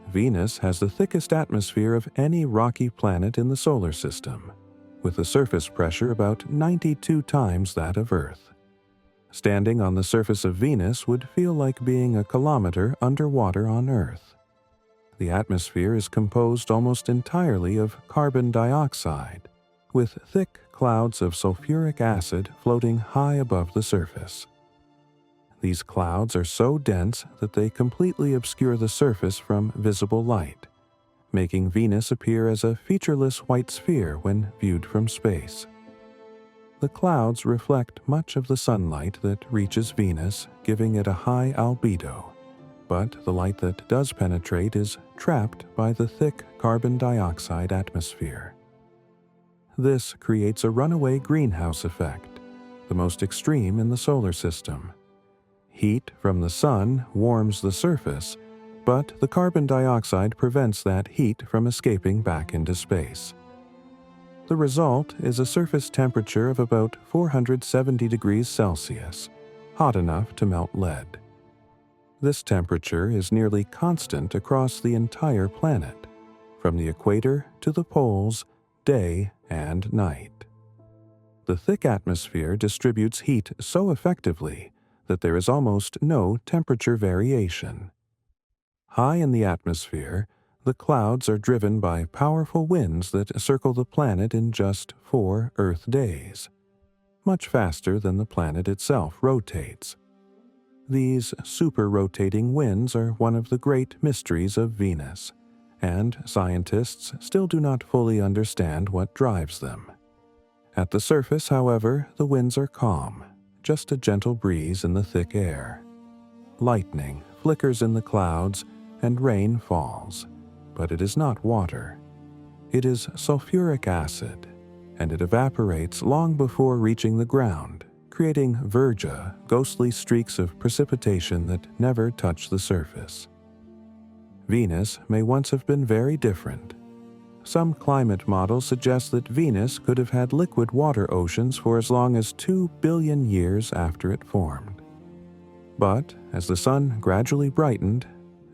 Venus has the thickest atmosphere of any rocky planet in the solar system, with a surface pressure about 92 times that of Earth. Standing on the surface of Venus would feel like being a kilometer underwater on Earth. The atmosphere is composed almost entirely of carbon dioxide, with thick clouds of sulfuric acid floating high above the surface. These clouds are so dense that they completely obscure the surface from visible light, making Venus appear as a featureless white sphere when viewed from space. The clouds reflect much of the sunlight that reaches Venus, giving it a high albedo, but the light that does penetrate is trapped by the thick carbon dioxide atmosphere. This creates a runaway greenhouse effect, the most extreme in the solar system. Heat from the sun warms the surface, but the carbon dioxide prevents that heat from escaping back into space. The result is a surface temperature of about 470 degrees Celsius, hot enough to melt lead. This temperature is nearly constant across the entire planet, from the equator to the poles, day and night. The thick atmosphere distributes heat so effectively that there is almost no temperature variation. High in the atmosphere, the clouds are driven by powerful winds that circle the planet in just 4 Earth days, much faster than the planet itself rotates. These super-rotating winds are one of the great mysteries of Venus, and scientists still do not fully understand what drives them. At the surface, however, the winds are calm, just a gentle breeze in the thick air. Lightning flickers in the clouds and rain falls, but it is not water. It is sulfuric acid, and it evaporates long before reaching the ground, creating virga, ghostly streaks of precipitation that never touch the surface. Venus may once have been very different. Some climate models suggest that Venus could have had liquid water oceans for as long as 2 billion years after it formed. But as the sun gradually brightened,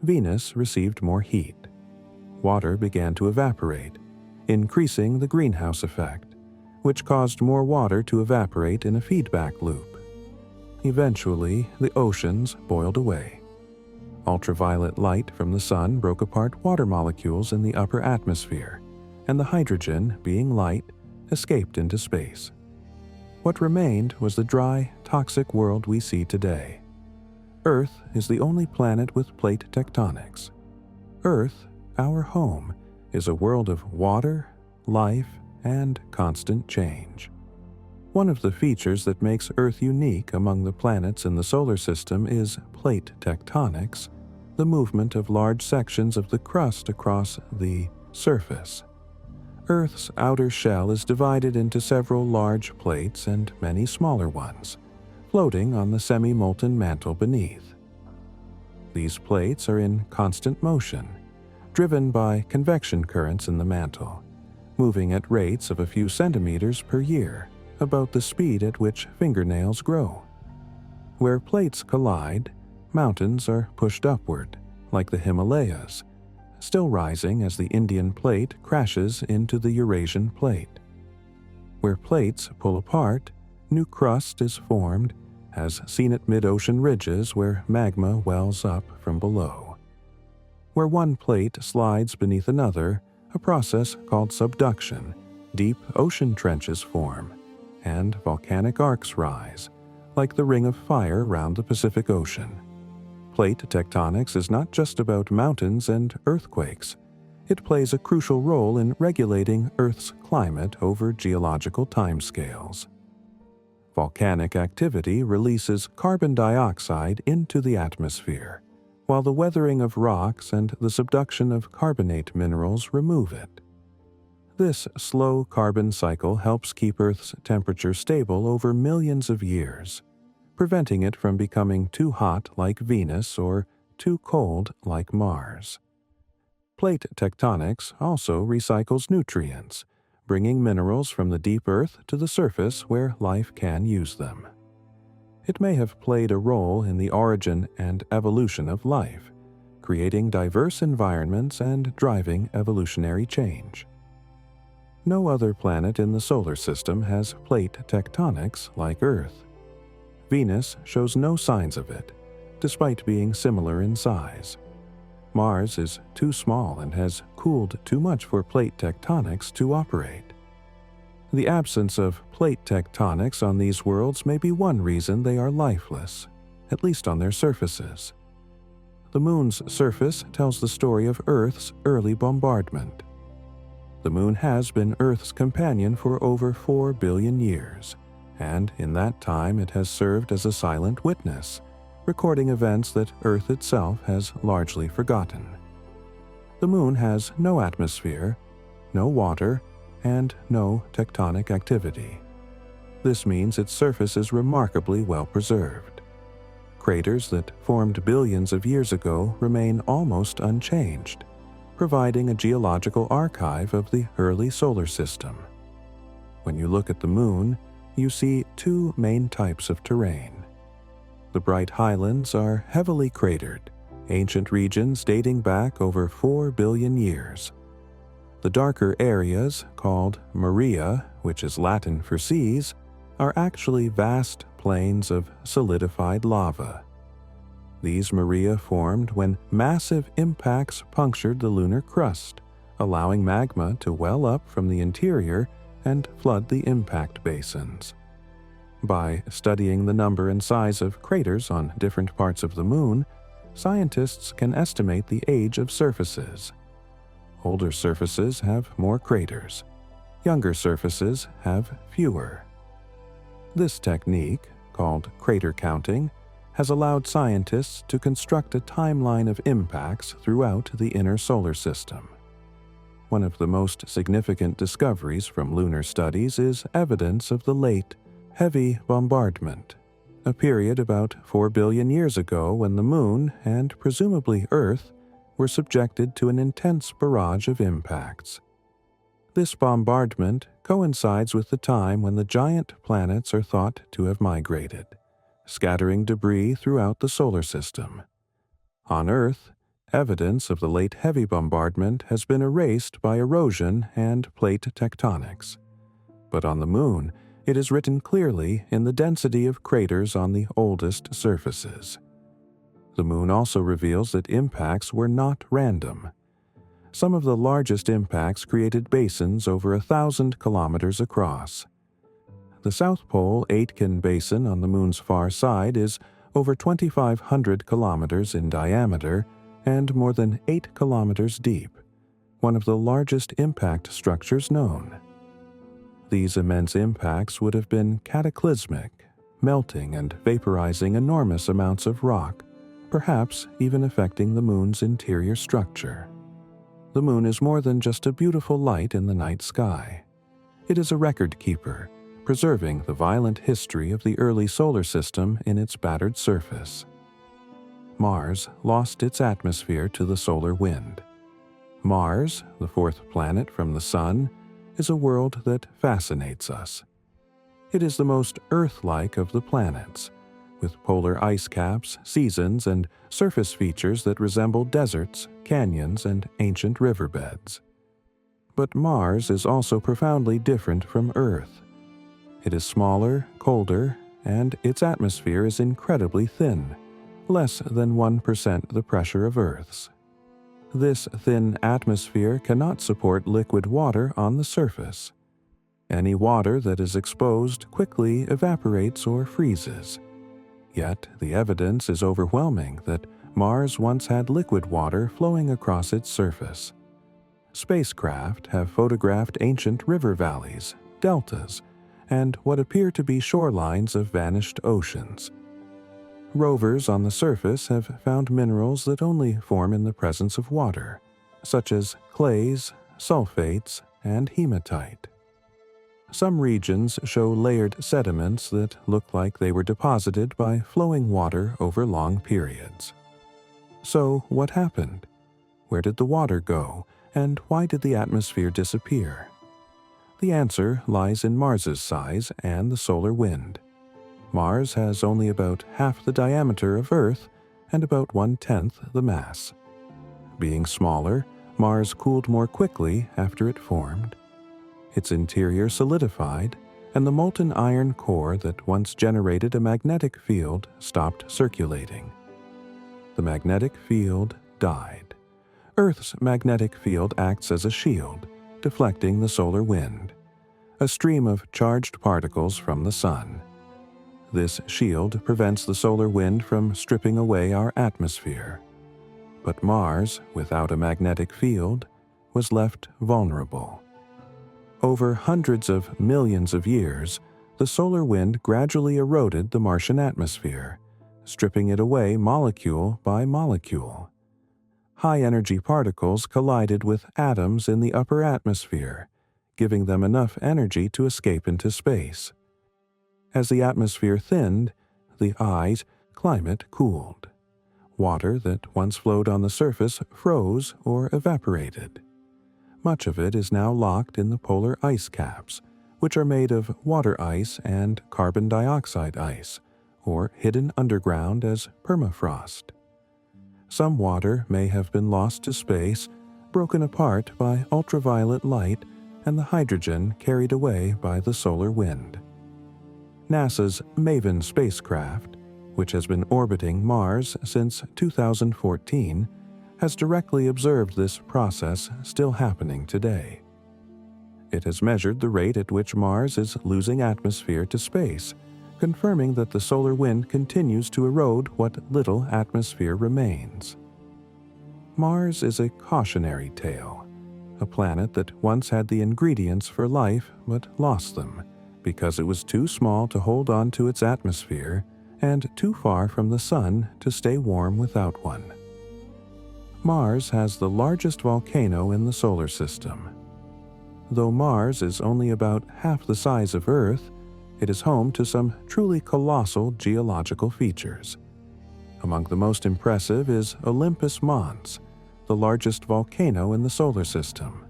Venus received more heat. Water began to evaporate, increasing the greenhouse effect, which caused more water to evaporate in a feedback loop. Eventually, the oceans boiled away. Ultraviolet light from the sun broke apart water molecules in the upper atmosphere, and the hydrogen, being light, escaped into space. What remained was the dry, toxic world we see today. Earth is the only planet with plate tectonics. Earth, our home, is a world of water, life, and constant change. One of the features that makes Earth unique among the planets in the solar system is plate tectonics, the movement of large sections of the crust across the surface. Earth's outer shell is divided into several large plates and many smaller ones, floating on the semi-molten mantle beneath. These plates are in constant motion, driven by convection currents in the mantle, moving at rates of a few centimeters per year, about the speed at which fingernails grow. Where plates collide, mountains are pushed upward, like the Himalayas, still rising as the Indian plate crashes into the Eurasian plate. Where plates pull apart, new crust is formed, as seen at mid-ocean ridges where magma wells up from below. Where one plate slides beneath another, a process called subduction, deep ocean trenches form, and volcanic arcs rise, like the ring of fire round the Pacific Ocean. Plate tectonics is not just about mountains and earthquakes. It plays a crucial role in regulating Earth's climate over geological timescales. Volcanic activity releases carbon dioxide into the atmosphere, while the weathering of rocks and the subduction of carbonate minerals remove it. This slow carbon cycle helps keep Earth's temperature stable over millions of years, preventing it from becoming too hot like Venus or too cold like Mars. Plate tectonics also recycles nutrients, bringing minerals from the deep Earth to the surface where life can use them. It may have played a role in the origin and evolution of life, creating diverse environments and driving evolutionary change. No other planet in the solar system has plate tectonics like Earth. Venus shows no signs of it, despite being similar in size. Mars is too small and has cooled too much for plate tectonics to operate. The absence of plate tectonics on these worlds may be one reason they are lifeless, at least on their surfaces. The Moon's surface tells the story of Earth's early bombardment. The Moon has been Earth's companion for over 4 billion years, and in that time it has served as a silent witness, recording events that Earth itself has largely forgotten. The Moon has no atmosphere, no water, and no tectonic activity. This means its surface is remarkably well preserved. Craters that formed billions of years ago remain almost unchanged, providing a geological archive of the early solar system. When you look at the Moon, you see two main types of terrain. The bright highlands are heavily cratered, ancient regions dating back over 4 billion years. The darker areas, called Maria, which is Latin for seas, are actually vast plains of solidified lava. These Maria formed when massive impacts punctured the lunar crust, allowing magma to well up from the interior and flood the impact basins. By studying the number and size of craters on different parts of the Moon, scientists can estimate the age of surfaces. Older surfaces have more craters. Younger surfaces have fewer. This technique, called crater counting, has allowed scientists to construct a timeline of impacts throughout the inner solar system. One of the most significant discoveries from lunar studies is evidence of the late, heavy bombardment, a period about 4 billion years ago when the Moon, and presumably Earth, were subjected to an intense barrage of impacts. This bombardment coincides with the time when the giant planets are thought to have migrated, scattering debris throughout the solar system. On Earth, evidence of the late heavy bombardment has been erased by erosion and plate tectonics. But on the Moon, it is written clearly in the density of craters on the oldest surfaces. The Moon also reveals that impacts were not random. Some of the largest impacts created basins over 1,000 kilometers across. The South Pole Aitken Basin on the Moon's far side is over 2,500 kilometers in diameter and more than 8 kilometers deep, one of the largest impact structures known. These immense impacts would have been cataclysmic, melting and vaporizing enormous amounts of rock, perhaps even affecting the Moon's interior structure. The Moon is more than just a beautiful light in the night sky. It is a record keeper, preserving the violent history of the early solar system in its battered surface. Mars lost its atmosphere to the solar wind. Mars, the fourth planet from the Sun, is a world that fascinates us. It is the most Earth-like of the planets, with polar ice caps, seasons, and surface features that resemble deserts, canyons, and ancient riverbeds. But Mars is also profoundly different from Earth. It is smaller, colder, and its atmosphere is incredibly thin, less than 1% the pressure of Earth's. This thin atmosphere cannot support liquid water on the surface. Any water that is exposed quickly evaporates or freezes. Yet the evidence is overwhelming that Mars once had liquid water flowing across its surface. Spacecraft have photographed ancient river valleys, deltas, and what appear to be shorelines of vanished oceans. Rovers on the surface have found minerals that only form in the presence of water, such as clays, sulfates, and hematite. Some regions show layered sediments that look like they were deposited by flowing water over long periods. So, what happened? Where did the water go, and why did the atmosphere disappear? The answer lies in Mars's size and the solar wind. Mars has only about half the diameter of Earth and about 1/10 the mass. Being smaller, Mars cooled more quickly after it formed. Its interior solidified, and the molten iron core that once generated a magnetic field stopped circulating. The magnetic field died. Earth's magnetic field acts as a shield, deflecting the solar wind, a stream of charged particles from the Sun. This shield prevents the solar wind from stripping away our atmosphere. But Mars, without a magnetic field, was left vulnerable. Over hundreds of millions of years, the solar wind gradually eroded the Martian atmosphere, stripping it away molecule by molecule. High-energy particles collided with atoms in the upper atmosphere, giving them enough energy to escape into space. As the atmosphere thinned, the ice climate cooled. Water that once flowed on the surface froze or evaporated. Much of it is now locked in the polar ice caps, which are made of water ice and carbon dioxide ice, or hidden underground as permafrost. Some water may have been lost to space, broken apart by ultraviolet light, and the hydrogen carried away by the solar wind. NASA's MAVEN spacecraft, which has been orbiting Mars since 2014, has directly observed this process still happening today. It has measured the rate at which Mars is losing atmosphere to space, confirming that the solar wind continues to erode what little atmosphere remains. Mars is a cautionary tale, a planet that once had the ingredients for life but lost them because it was too small to hold on to its atmosphere and too far from the sun to stay warm without one. Mars has the largest volcano in the solar system. Though Mars is only about half the size of Earth, it is home to some truly colossal geological features. Among the most impressive is Olympus Mons, the largest volcano in the solar system.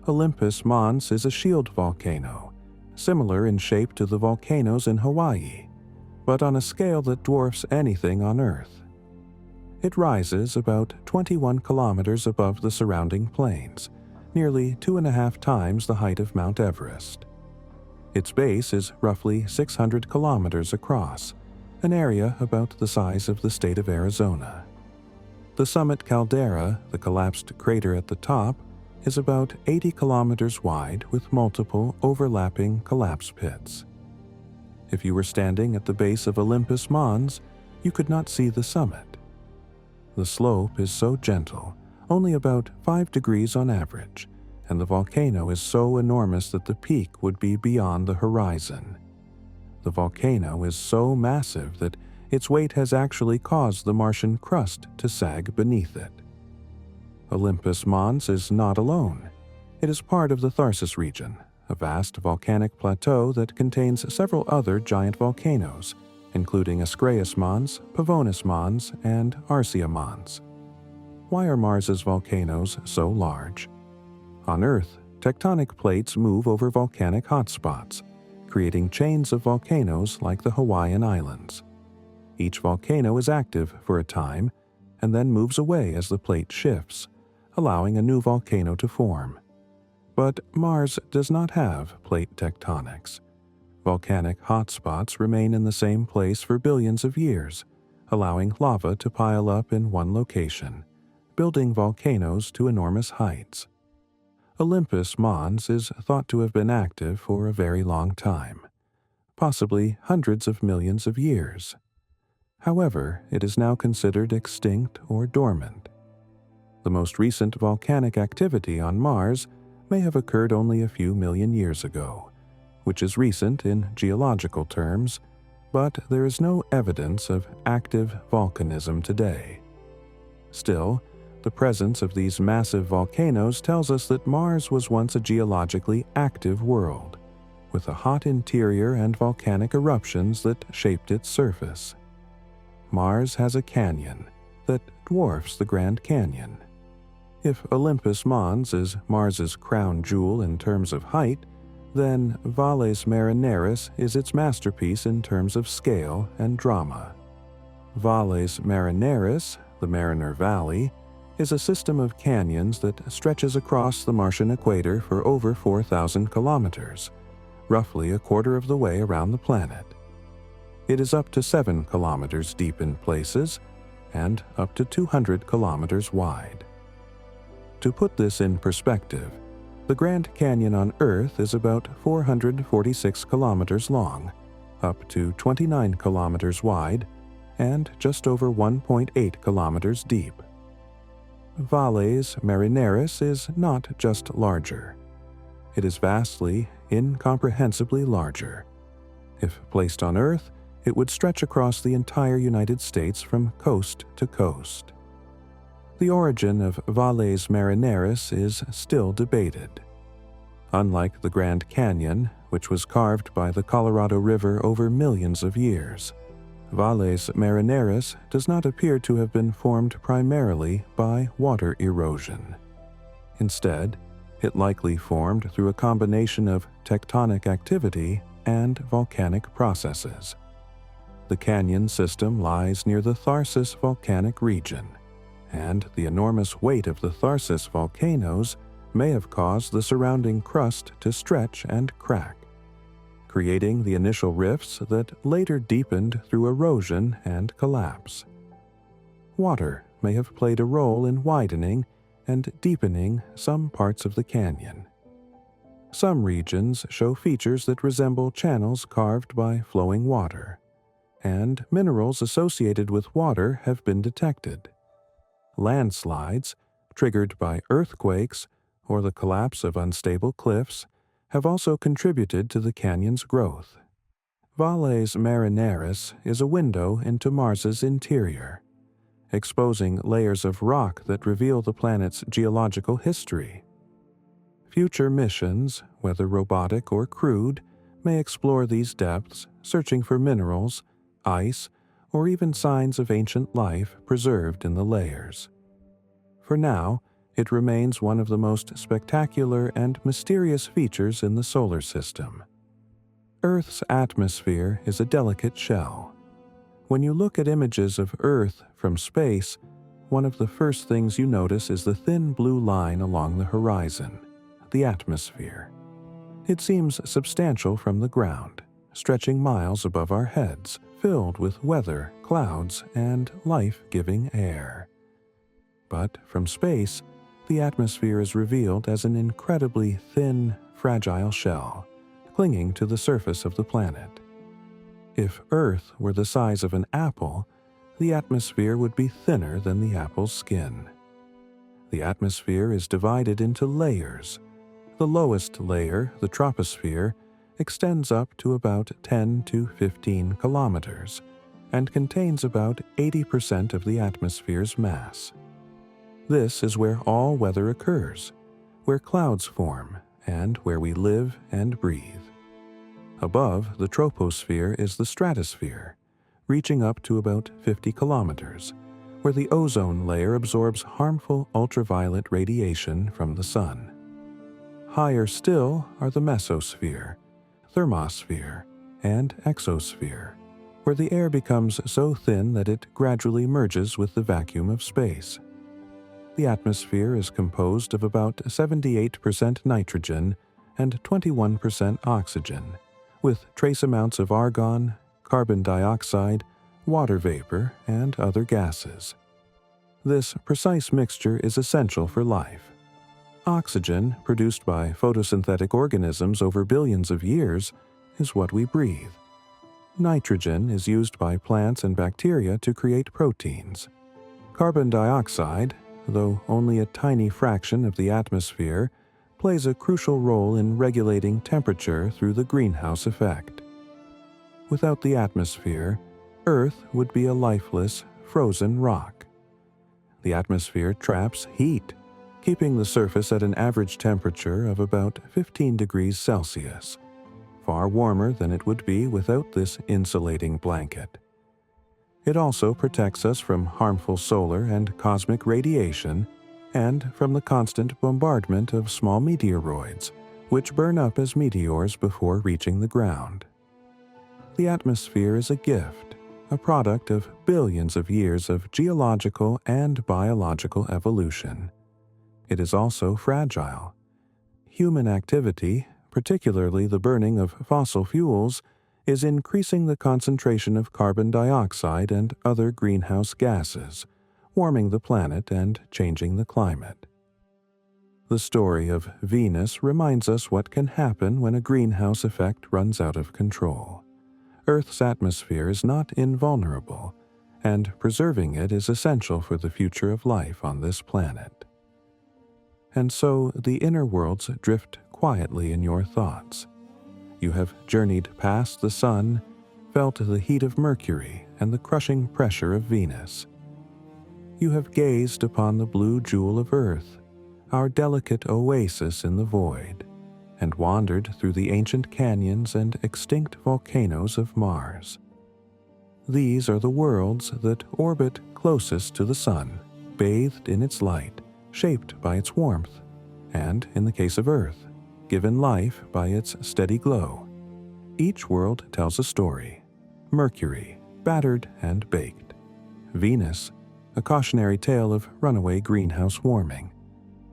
Olympus Mons is a shield volcano, similar in shape to the volcanoes in Hawaii, but on a scale that dwarfs anything on Earth. It rises about 21 kilometers above the surrounding plains, nearly 2.5 times the height of Mount Everest. Its base is roughly 600 kilometers across, an area about the size of the state of Arizona. The summit caldera, the collapsed crater at the top, is about 80 kilometers wide with multiple overlapping collapse pits. If you were standing at the base of Olympus Mons, you could not see the summit. The slope is so gentle, only about 5 degrees on average, and the volcano is so enormous that the peak would be beyond the horizon. The volcano is so massive that its weight has actually caused the Martian crust to sag beneath it. Olympus Mons is not alone. It is part of the Tharsis region, a vast volcanic plateau that contains several other giant volcanoes, including Ascraeus Mons, Pavonis Mons, and Arsia Mons. Why are Mars's volcanoes so large? On Earth, tectonic plates move over volcanic hotspots, creating chains of volcanoes like the Hawaiian Islands. Each volcano is active for a time and then moves away as the plate shifts, allowing a new volcano to form. But Mars does not have plate tectonics. Volcanic hotspots remain in the same place for billions of years, allowing lava to pile up in one location, building volcanoes to enormous heights. Olympus Mons is thought to have been active for a very long time, possibly hundreds of millions of years. However, it is now considered extinct or dormant. The most recent volcanic activity on Mars may have occurred only a few million years ago, which is recent in geological terms, but there is no evidence of active volcanism today. Still, the presence of these massive volcanoes tells us that Mars was once a geologically active world, with a hot interior and volcanic eruptions that shaped its surface. Mars has a canyon that dwarfs the Grand Canyon. If Olympus Mons is Mars's crown jewel in terms of height, then Valles Marineris is its masterpiece in terms of scale and drama. Valles Marineris, the Mariner Valley, is a system of canyons that stretches across the Martian equator for over 4,000 kilometers, roughly a quarter of the way around the planet. It is up to 7 kilometers deep in places and up to 200 kilometers wide. To put this in perspective, the Grand Canyon on Earth is about 446 kilometers long, up to 29 kilometers wide, and just over 1.8 kilometers deep. Valles Marineris is not just larger. It is vastly, incomprehensibly larger. If placed on Earth, it would stretch across the entire United States from coast to coast. The origin of Valles Marineris is still debated. Unlike the Grand Canyon, which was carved by the Colorado River over millions of years, Valles Marineris does not appear to have been formed primarily by water erosion. Instead, it likely formed through a combination of tectonic activity and volcanic processes. The canyon system lies near the Tharsis volcanic region, and the enormous weight of the Tharsis volcanoes may have caused the surrounding crust to stretch and crack, creating the initial rifts that later deepened through erosion and collapse. Water may have played a role in widening and deepening some parts of the canyon. Some regions show features that resemble channels carved by flowing water, and minerals associated with water have been detected. Landslides, triggered by earthquakes or the collapse of unstable cliffs, have also contributed to the canyon's growth. Valles Marineris is a window into Mars's interior, exposing layers of rock that reveal the planet's geological history. Future missions, whether robotic or crewed, may explore these depths, searching for minerals, ice, or even signs of ancient life preserved in the layers. For now, it remains one of the most spectacular and mysterious features in the solar system. Earth's atmosphere is a delicate shell. When you look at images of Earth from space, one of the first things you notice is the thin blue line along the horizon, the atmosphere. It seems substantial from the ground, stretching miles above our heads, filled with weather, clouds, and life-giving air. But from space, the atmosphere is revealed as an incredibly thin, fragile shell, clinging to the surface of the planet. If Earth were the size of an apple, the atmosphere would be thinner than the apple's skin. The atmosphere is divided into layers. The lowest layer, the troposphere, extends up to about 10 to 15 kilometers and contains about 80% of the atmosphere's mass. This is where all weather occurs, where clouds form, and where we live and breathe. Above the troposphere is the stratosphere, reaching up to about 50 kilometers, where the ozone layer absorbs harmful ultraviolet radiation from the sun. Higher still are the mesosphere, thermosphere, and exosphere, where the air becomes so thin that it gradually merges with the vacuum of space. The atmosphere is composed of about 78% nitrogen and 21% oxygen, with trace amounts of argon, carbon dioxide, water vapor, and other gases. This precise mixture is essential for life. Oxygen, produced by photosynthetic organisms over billions of years, is what we breathe. Nitrogen is used by plants and bacteria to create proteins. Carbon dioxide, though only a tiny fraction of the atmosphere, plays a crucial role in regulating temperature through the greenhouse effect. Without the atmosphere, Earth would be a lifeless, frozen rock. The atmosphere traps heat, keeping the surface at an average temperature of about 15 degrees Celsius, far warmer than it would be without this insulating blanket. It also protects us from harmful solar and cosmic radiation and from the constant bombardment of small meteoroids, which burn up as meteors before reaching the ground. The atmosphere is a gift, a product of billions of years of geological and biological evolution. It is also fragile. Human activity, particularly the burning of fossil fuels, is increasing the concentration of carbon dioxide and other greenhouse gases, warming the planet and changing the climate. The story of Venus reminds us what can happen when a greenhouse effect runs out of control. Earth's atmosphere is not invulnerable, and preserving it is essential for the future of life on this planet. And so the inner worlds drift quietly in your thoughts. You have journeyed past the sun, felt the heat of Mercury and the crushing pressure of Venus. You have gazed upon the blue jewel of Earth, our delicate oasis in the void, and wandered through the ancient canyons and extinct volcanoes of Mars. These are the worlds that orbit closest to the Sun, bathed in its light, shaped by its warmth, and, in the case of Earth, given life by its steady glow. Each world tells a story. Mercury, battered and baked. Venus, a cautionary tale of runaway greenhouse warming.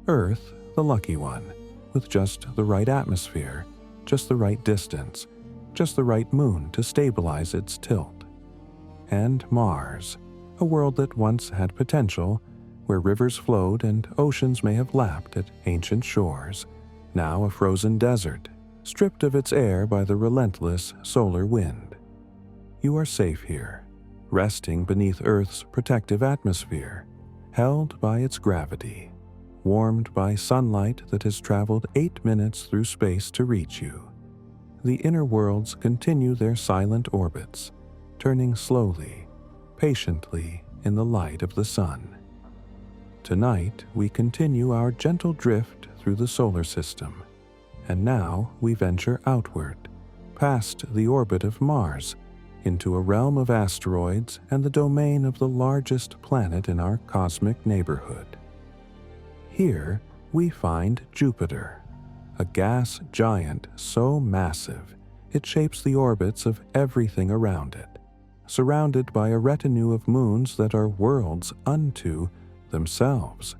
Earth, the lucky one, with just the right atmosphere, just the right distance, just the right moon to stabilize its tilt. And Mars, a world that once had potential, where rivers flowed and oceans may have lapped at ancient shores, now a frozen desert, stripped of its air by the relentless solar wind. You are safe here, resting beneath Earth's protective atmosphere, held by its gravity, warmed by sunlight that has traveled 8 minutes through space to reach you. The inner worlds continue their silent orbits, turning slowly, patiently in the light of the sun. Tonight, we continue our gentle drift through the solar system, and now we venture outward, past the orbit of Mars, into a realm of asteroids and the domain of the largest planet in our cosmic neighborhood. Here, we find Jupiter, a gas giant so massive it shapes the orbits of everything around it, surrounded by a retinue of moons that are worlds unto themselves.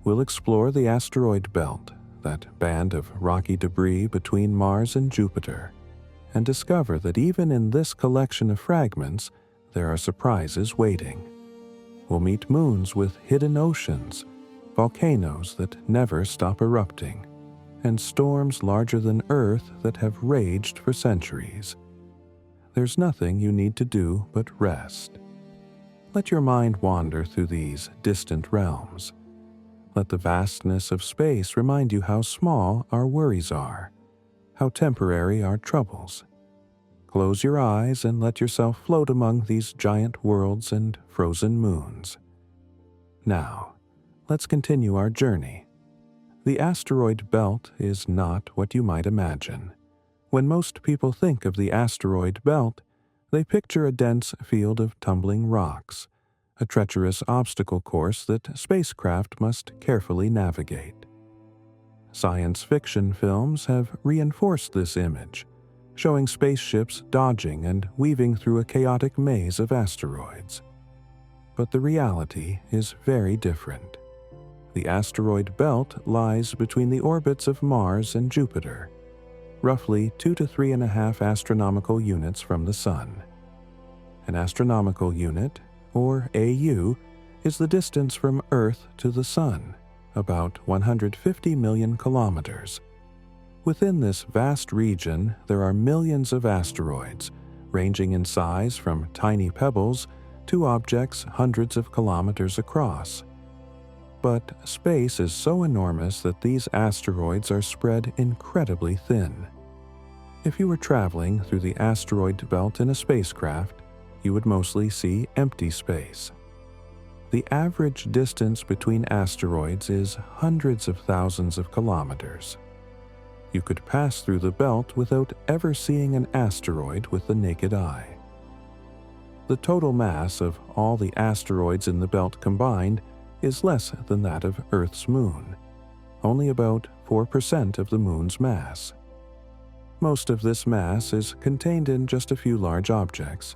We'll explore the asteroid belt, that band of rocky debris between Mars and Jupiter, and discover that even in this collection of fragments, there are surprises waiting. We'll meet moons with hidden oceans, volcanoes that never stop erupting, and storms larger than Earth that have raged for centuries. There's nothing you need to do but rest. Let your mind wander through these distant realms. Let the vastness of space remind you how small our worries are, how temporary our troubles. Close your eyes and let yourself float among these giant worlds and frozen moons. Now, let's continue our journey. The asteroid belt is not what you might imagine. When most people think of the asteroid belt, they picture a dense field of tumbling rocks, a treacherous obstacle course that spacecraft must carefully navigate. Science fiction films have reinforced this image, showing spaceships dodging and weaving through a chaotic maze of asteroids. But the reality is very different. The asteroid belt lies between the orbits of Mars and Jupiter, roughly 2 to 3.5 astronomical units from the Sun. An astronomical unit, or AU, is the distance from Earth to the Sun, about 150 million kilometers. Within this vast region, there are millions of asteroids, ranging in size from tiny pebbles to objects hundreds of kilometers across. But space is so enormous that these asteroids are spread incredibly thin. If you were traveling through the asteroid belt in a spacecraft, you would mostly see empty space. The average distance between asteroids is hundreds of thousands of kilometers. You could pass through the belt without ever seeing an asteroid with the naked eye. The total mass of all the asteroids in the belt combined is less than that of Earth's moon, only about 4% of the moon's mass. Most of this mass is contained in just a few large objects.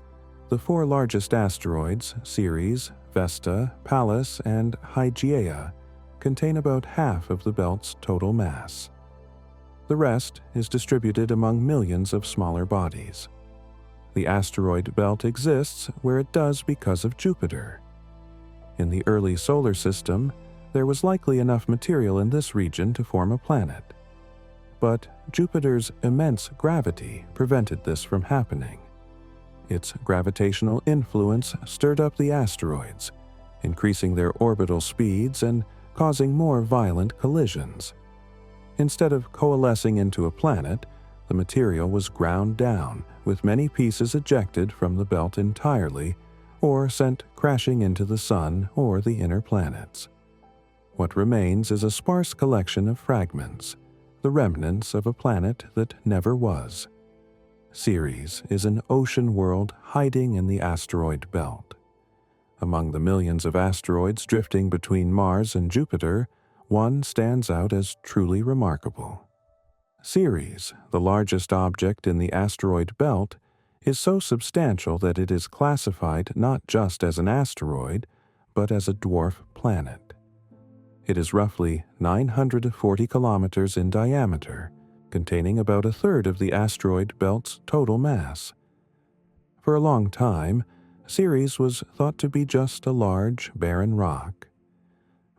The 4 largest asteroids, Ceres, Vesta, Pallas, and Hygiea, contain about half of the belt's total mass. The rest is distributed among millions of smaller bodies. The asteroid belt exists where it does because of Jupiter. In the early solar system, there was likely enough material in this region to form a planet. But Jupiter's immense gravity prevented this from happening. Its gravitational influence stirred up the asteroids, increasing their orbital speeds and causing more violent collisions. Instead of coalescing into a planet, The material was ground down, with many pieces ejected from the belt entirely, or sent crashing into the Sun or the inner planets. What remains is a sparse collection of fragments, the remnants of a planet that never was. Ceres is an ocean world hiding in the asteroid belt. Among the millions of asteroids drifting between Mars and Jupiter, one stands out as truly remarkable. Ceres, the largest object in the asteroid belt, is so substantial that it is classified not just as an asteroid, but as a dwarf planet. It is roughly 940 kilometers in diameter, containing about a third of the asteroid belt's total mass. For a long time, Ceres was thought to be just a large, barren rock.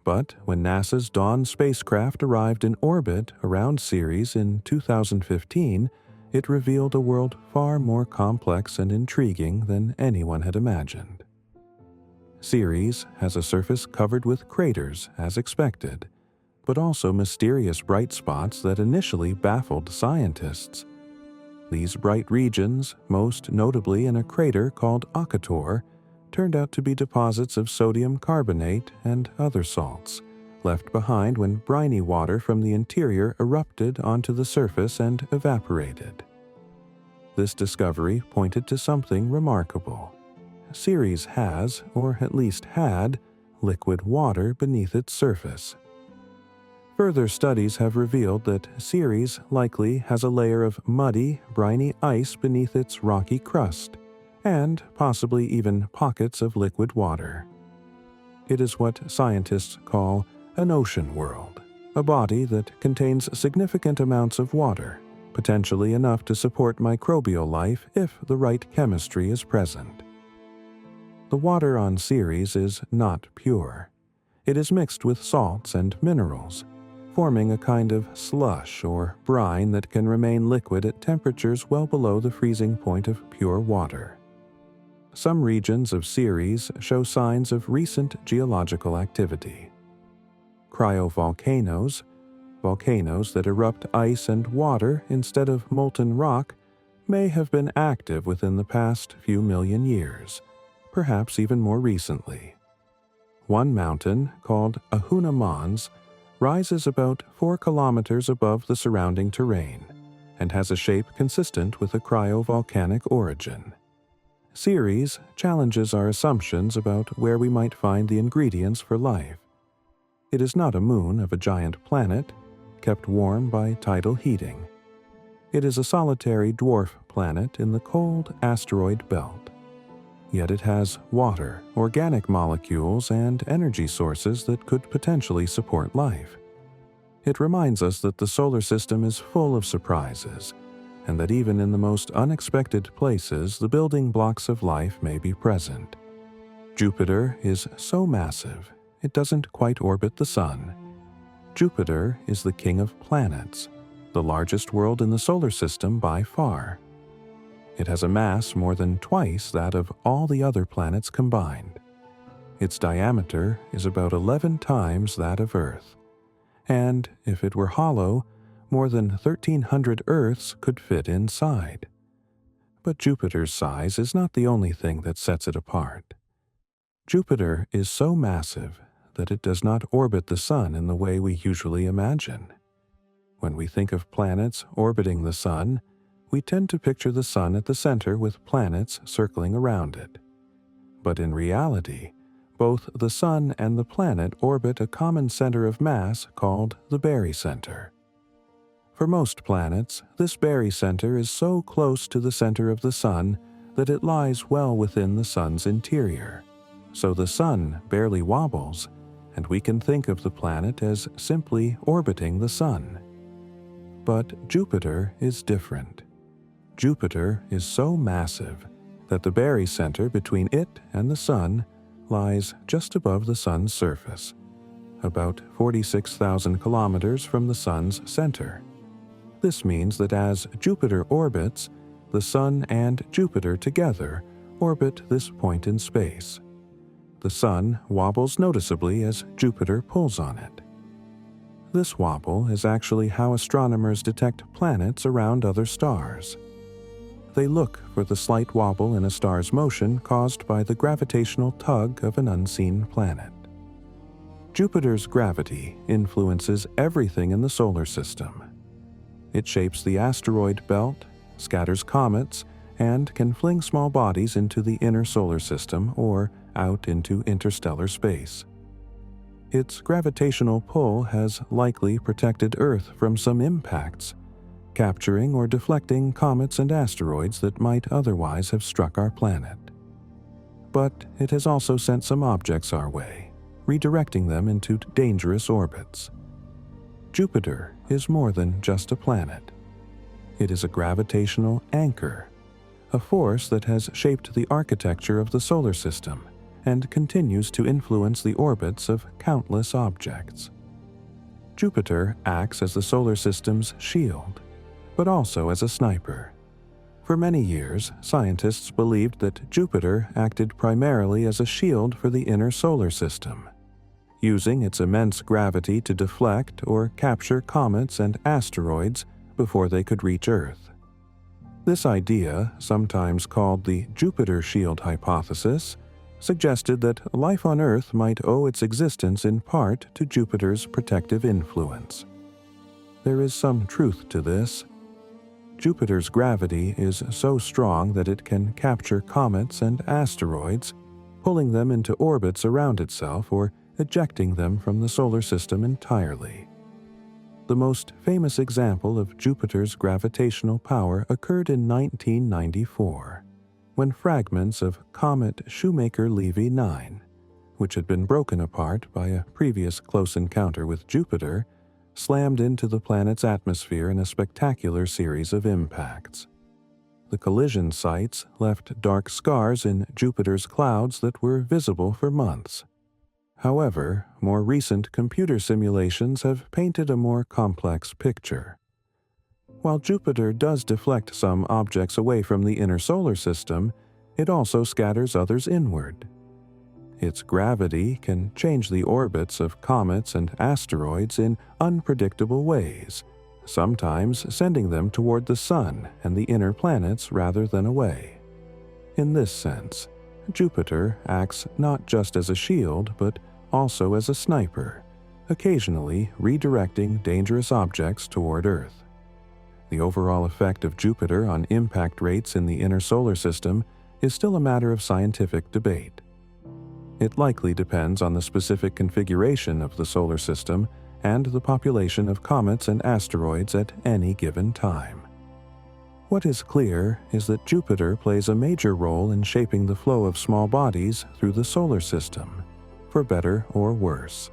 But when NASA's Dawn spacecraft arrived in orbit around Ceres in 2015, it revealed a world far more complex and intriguing than anyone had imagined. Ceres has a surface covered with craters, as expected, but also mysterious bright spots that initially baffled scientists. These bright regions, most notably in a crater called Akator, turned out to be deposits of sodium carbonate and other salts, left behind when briny water from the interior erupted onto the surface and evaporated. This discovery pointed to something remarkable. Ceres has, or at least had, liquid water beneath its surface. Further studies have revealed that Ceres likely has a layer of muddy, briny ice beneath its rocky crust, and possibly even pockets of liquid water. It is what scientists call an ocean world, a body that contains significant amounts of water, potentially enough to support microbial life if the right chemistry is present. The water on Ceres is not pure. It is mixed with salts and minerals, forming a kind of slush or brine that can remain liquid at temperatures well below the freezing point of pure water. Some regions of Ceres show signs of recent geological activity. Cryovolcanoes, volcanoes that erupt ice and water instead of molten rock, may have been active within the past few million years, perhaps even more recently. One mountain, called Ahuna Mons, rises about 4 kilometers above the surrounding terrain and has a shape consistent with a cryovolcanic origin. Ceres challenges our assumptions about where we might find the ingredients for life. It is not a moon of a giant planet, kept warm by tidal heating. It is a solitary dwarf planet in the cold asteroid belt. Yet it has water, organic molecules, and energy sources that could potentially support life. It reminds us that the solar system is full of surprises, and that even in the most unexpected places, the building blocks of life may be present. Jupiter is so massive, it doesn't quite orbit the Sun. Jupiter is the king of planets, the largest world in the solar system by far. It has a mass more than twice that of all the other planets combined. Its diameter is about 11 times that of Earth. And if it were hollow, more than 1,300 Earths could fit inside. But Jupiter's size is not the only thing that sets it apart. Jupiter is so massive that it does not orbit the Sun in the way we usually imagine. When we think of planets orbiting the Sun, we tend to picture the Sun at the center with planets circling around it. But in reality, both the Sun and the planet orbit a common center of mass called the barycenter. For most planets, this barycenter is so close to the center of the Sun that it lies well within the Sun's interior. So the Sun barely wobbles, and we can think of the planet as simply orbiting the Sun. But Jupiter is different. Jupiter is so massive that the barycenter between it and the Sun lies just above the Sun's surface, about 46,000 kilometers from the Sun's center. This means that as Jupiter orbits, the Sun and Jupiter together orbit this point in space. The Sun wobbles noticeably as Jupiter pulls on it. This wobble is actually how astronomers detect planets around other stars. They look for the slight wobble in a star's motion caused by the gravitational tug of an unseen planet. Jupiter's gravity influences everything in the solar system. It shapes the asteroid belt, scatters comets, and can fling small bodies into the inner solar system or out into interstellar space. Its gravitational pull has likely protected Earth from some impacts, capturing or deflecting comets and asteroids that might otherwise have struck our planet. But it has also sent some objects our way, redirecting them into dangerous orbits. Jupiter is more than just a planet. It is a gravitational anchor, a force that has shaped the architecture of the solar system and continues to influence the orbits of countless objects. Jupiter acts as the solar system's shield, but also as a sniper. For many years, scientists believed that Jupiter acted primarily as a shield for the inner solar system, using its immense gravity to deflect or capture comets and asteroids before they could reach Earth. This idea, sometimes called the Jupiter shield hypothesis, suggested that life on Earth might owe its existence in part to Jupiter's protective influence. There is some truth to this. Jupiter's gravity is so strong that it can capture comets and asteroids, pulling them into orbits around itself or ejecting them from the solar system entirely. The most famous example of Jupiter's gravitational power occurred in 1994, when fragments of comet Shoemaker-Levy 9, which had been broken apart by a previous close encounter with Jupiter, slammed into the planet's atmosphere in a spectacular series of impacts. The collision sites left dark scars in Jupiter's clouds that were visible for months. However, more recent computer simulations have painted a more complex picture. While Jupiter does deflect some objects away from the inner solar system, it also scatters others inward. Its gravity can change the orbits of comets and asteroids in unpredictable ways, sometimes sending them toward the Sun and the inner planets rather than away. In this sense, Jupiter acts not just as a shield but also as a sniper, occasionally redirecting dangerous objects toward Earth. The overall effect of Jupiter on impact rates in the inner solar system is still a matter of scientific debate. It likely depends on the specific configuration of the solar system and the population of comets and asteroids at any given time. What is clear is that Jupiter plays a major role in shaping the flow of small bodies through the solar system, for better or worse.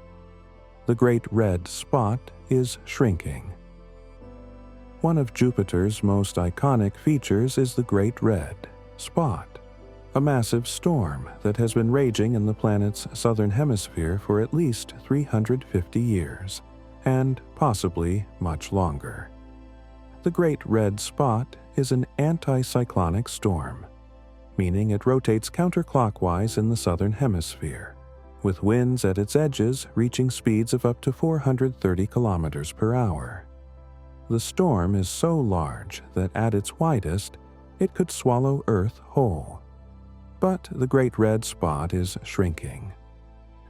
The Great Red Spot is shrinking. One of Jupiter's most iconic features is the Great Red Spot, a massive storm that has been raging in the planet's southern hemisphere for at least 350 years, and possibly much longer. The Great Red Spot is an anticyclonic storm, meaning it rotates counterclockwise in the southern hemisphere, with winds at its edges reaching speeds of up to 430 kilometers per hour. The storm is so large that at its widest, it could swallow Earth whole. But the Great Red Spot is shrinking.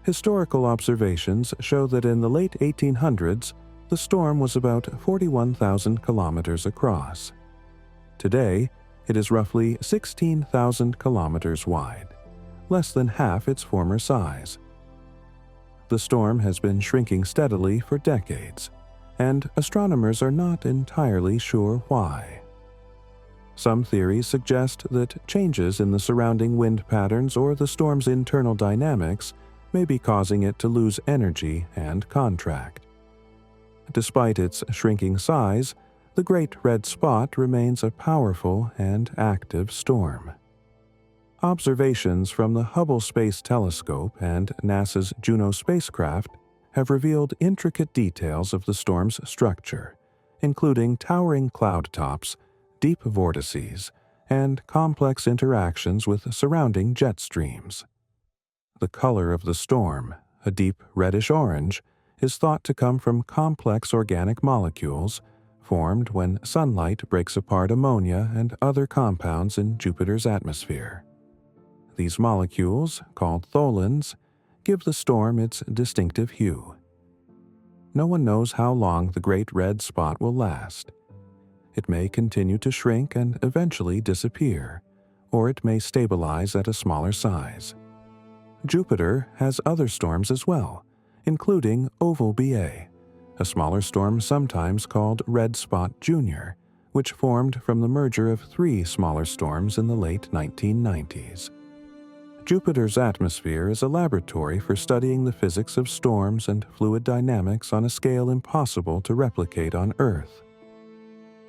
Historical observations show that in the late 1800s, the storm was about 41,000 kilometers across. Today, it is roughly 16,000 kilometers wide, less than half its former size. The storm has been shrinking steadily for decades, and astronomers are not entirely sure why. Some theories suggest that changes in the surrounding wind patterns or the storm's internal dynamics may be causing it to lose energy and contract. Despite its shrinking size, the Great Red Spot remains a powerful and active storm. Observations from the Hubble Space Telescope and NASA's Juno spacecraft have revealed intricate details of the storm's structure, including towering cloud tops, deep vortices, and complex interactions with surrounding jet streams. The color of the storm, a deep reddish-orange, is thought to come from complex organic molecules formed when sunlight breaks apart ammonia and other compounds in Jupiter's atmosphere. These molecules, called tholins, give the storm its distinctive hue. No one knows how long the Great Red Spot will last. It may continue to shrink and eventually disappear, or it may stabilize at a smaller size. Jupiter has other storms as well, including Oval Ba, a smaller storm sometimes called Red Spot Jr., which formed from the merger of 3 smaller storms in the late 1990s. Jupiter's atmosphere is a laboratory for studying the physics of storms and fluid dynamics on a scale impossible to replicate on Earth.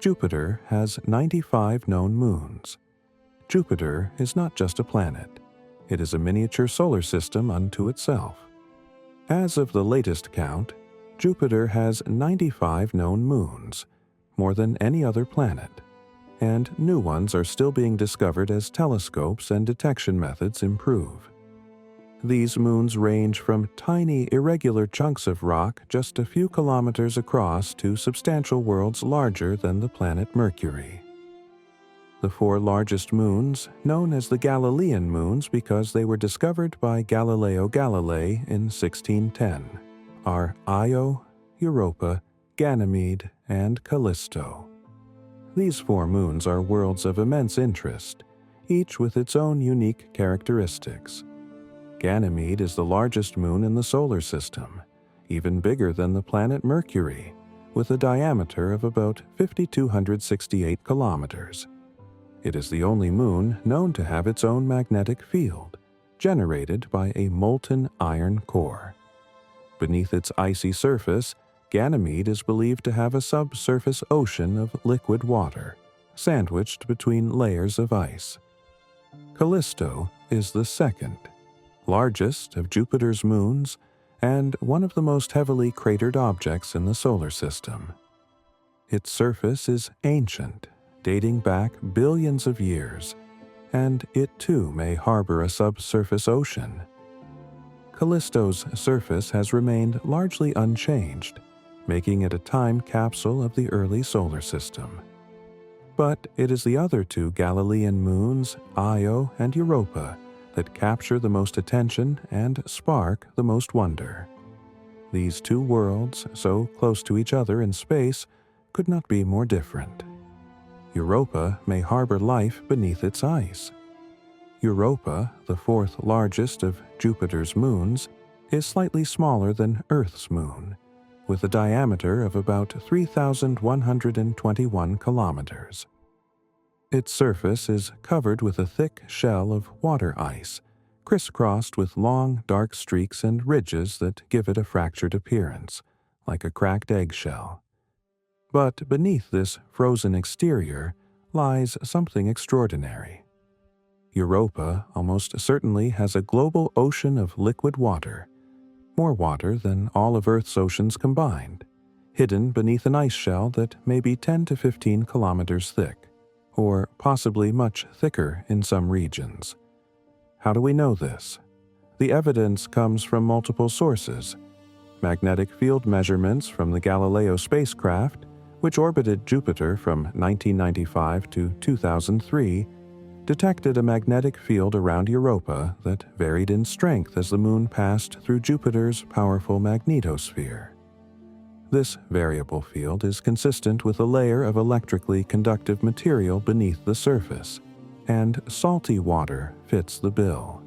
Jupiter has 95 known moons. Jupiter is not just a planet. It is a miniature solar system unto itself. As of the latest count, Jupiter has 95 known moons, more than any other planet, and new ones are still being discovered as telescopes and detection methods improve. These moons range from tiny, irregular chunks of rock just a few kilometers across to substantial worlds larger than the planet Mercury. The 4 largest moons, known as the Galilean moons because they were discovered by Galileo Galilei in 1610, are Io, Europa, Ganymede, and Callisto. These 4 moons are worlds of immense interest, each with its own unique characteristics. Ganymede is the largest moon in the solar system, even bigger than the planet Mercury, with a diameter of about 5,268 kilometers. It is the only moon known to have its own magnetic field, generated by a molten iron core. Beneath its icy surface, Ganymede is believed to have a subsurface ocean of liquid water, sandwiched between layers of ice. Callisto is the second, largest of Jupiter's moons and one of the most heavily cratered objects in the solar system. Its surface is ancient, dating back billions of years, and it too may harbor a subsurface ocean. Callisto's surface has remained largely unchanged, making it a time capsule of the early solar system. But it is the other 2 Galilean moons, Io and Europa, that capture the most attention and spark the most wonder. These 2 worlds, so close to each other in space, could not be more different. Europa may harbor life beneath its ice. Europa, the 4th largest of Jupiter's moons, is slightly smaller than Earth's moon, with a diameter of about 3,121 kilometers. Its surface is covered with a thick shell of water ice, crisscrossed with long, dark streaks and ridges that give it a fractured appearance, like a cracked eggshell. But beneath this frozen exterior lies something extraordinary. Europa almost certainly has a global ocean of liquid water, more water than all of Earth's oceans combined, hidden beneath an ice shell that may be 10 to 15 kilometers thick, or possibly much thicker in some regions. How do we know this? The evidence comes from multiple sources. Magnetic field measurements from the Galileo spacecraft, which orbited Jupiter from 1995 to 2003, detected a magnetic field around Europa that varied in strength as the moon passed through Jupiter's powerful magnetosphere. This variable field is consistent with a layer of electrically conductive material beneath the surface, and salty water fits the bill.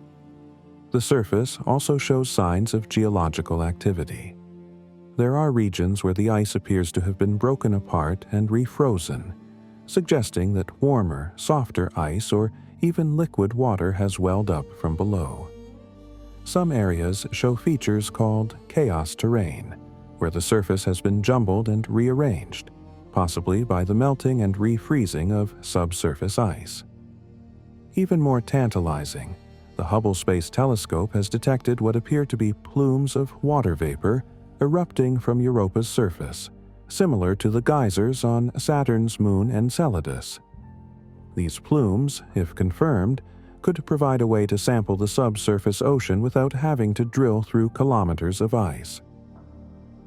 The surface also shows signs of geological activity. There are regions where the ice appears to have been broken apart and refrozen, suggesting that warmer, softer ice or even liquid water has welled up from below. Some areas show features called chaos terrain, where the surface has been jumbled and rearranged, possibly by the melting and refreezing of subsurface ice. Even more tantalizing, the Hubble Space Telescope has detected what appear to be plumes of water vapor erupting from Europa's surface, similar to the geysers on Saturn's moon Enceladus. These plumes, if confirmed, could provide a way to sample the subsurface ocean without having to drill through kilometers of ice.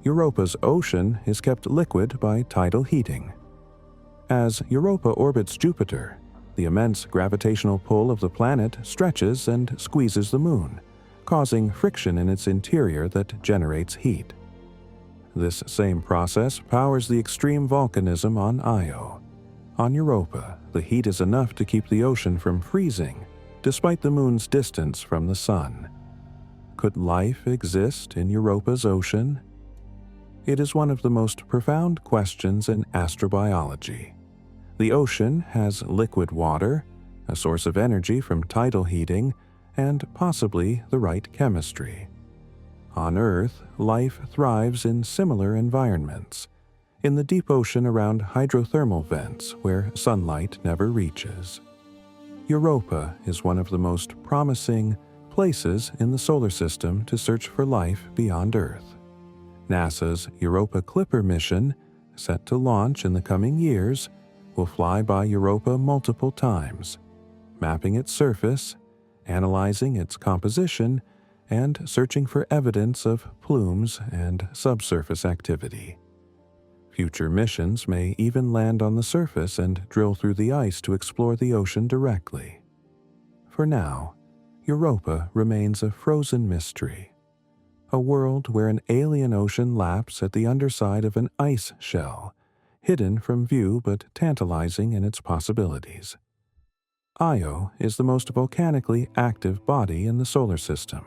Europa's ocean is kept liquid by tidal heating. As Europa orbits Jupiter, the immense gravitational pull of the planet stretches and squeezes the Moon, causing friction in its interior that generates heat. This same process powers the extreme volcanism on Io. On Europa, the heat is enough to keep the ocean from freezing, despite the Moon's distance from the Sun. Could life exist in Europa's ocean? It is one of the most profound questions in astrobiology. The ocean has liquid water, a source of energy from tidal heating, and possibly the right chemistry. On Earth, life thrives in similar environments, in the deep ocean around hydrothermal vents where sunlight never reaches. Europa is one of the most promising places in the solar system to search for life beyond Earth. NASA's Europa Clipper mission, set to launch in the coming years, will fly by Europa multiple times, mapping its surface, analyzing its composition, and searching for evidence of plumes and subsurface activity. Future missions may even land on the surface and drill through the ice to explore the ocean directly. For now, Europa remains a frozen mystery, a world where an alien ocean laps at the underside of an ice shell, hidden from view but tantalizing in its possibilities. Io is the most volcanically active body in the solar system.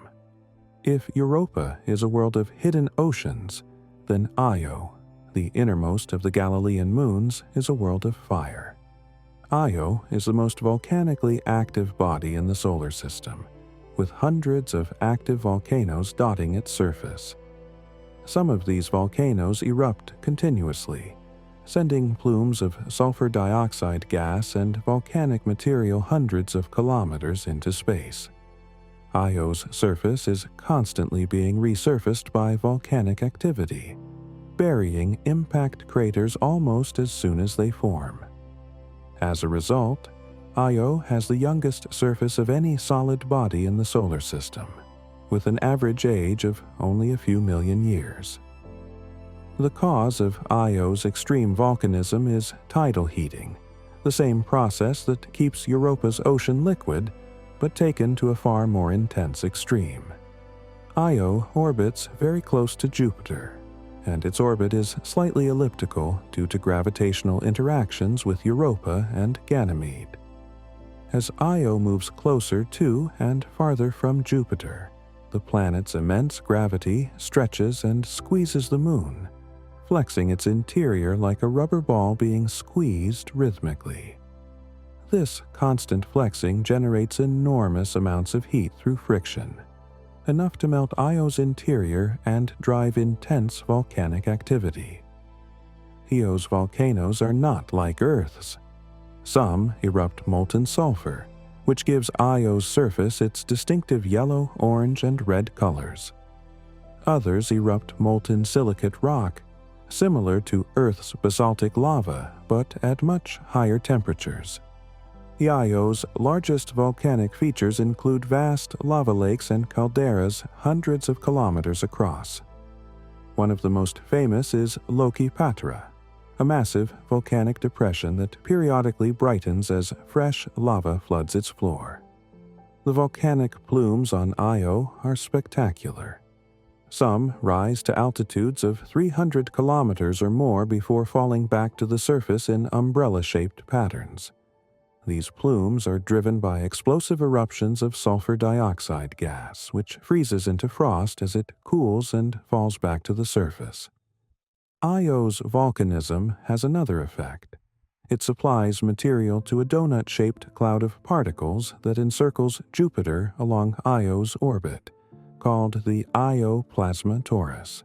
If Europa is a world of hidden oceans, then Io, the innermost of the Galilean moons, is a world of fire. Io is the most volcanically active body in the solar system, with hundreds of active volcanoes dotting its surface. Some of these volcanoes erupt continuously, sending plumes of sulfur dioxide gas and volcanic material hundreds of kilometers into space. Io's surface is constantly being resurfaced by volcanic activity, burying impact craters almost as soon as they form. As a result, Io has the youngest surface of any solid body in the solar system, with an average age of only a few million years. The cause of Io's extreme volcanism is tidal heating, the same process that keeps Europa's ocean liquid, but taken to a far more intense extreme. Io orbits very close to Jupiter, and its orbit is slightly elliptical due to gravitational interactions with Europa and Ganymede. As Io moves closer to and farther from Jupiter, the planet's immense gravity stretches and squeezes the Moon, flexing its interior like a rubber ball being squeezed rhythmically. This constant flexing generates enormous amounts of heat through friction, enough to melt Io's interior and drive intense volcanic activity. Io's volcanoes are not like Earth's. Some erupt molten sulfur, which gives Io's surface its distinctive yellow, orange, and red colors. Others erupt molten silicate rock, similar to Earth's basaltic lava, but at much higher temperatures. Io's largest volcanic features include vast lava lakes and calderas hundreds of kilometers across. One of the most famous is Loki Patera, a massive volcanic depression that periodically brightens as fresh lava floods its floor. The volcanic plumes on Io are spectacular. Some rise to altitudes of 300 kilometers or more before falling back to the surface in umbrella-shaped patterns. These plumes are driven by explosive eruptions of sulfur dioxide gas, which freezes into frost as it cools and falls back to the surface. Io's volcanism has another effect. It supplies material to a donut-shaped cloud of particles that encircles Jupiter along Io's orbit, called the Io plasma torus.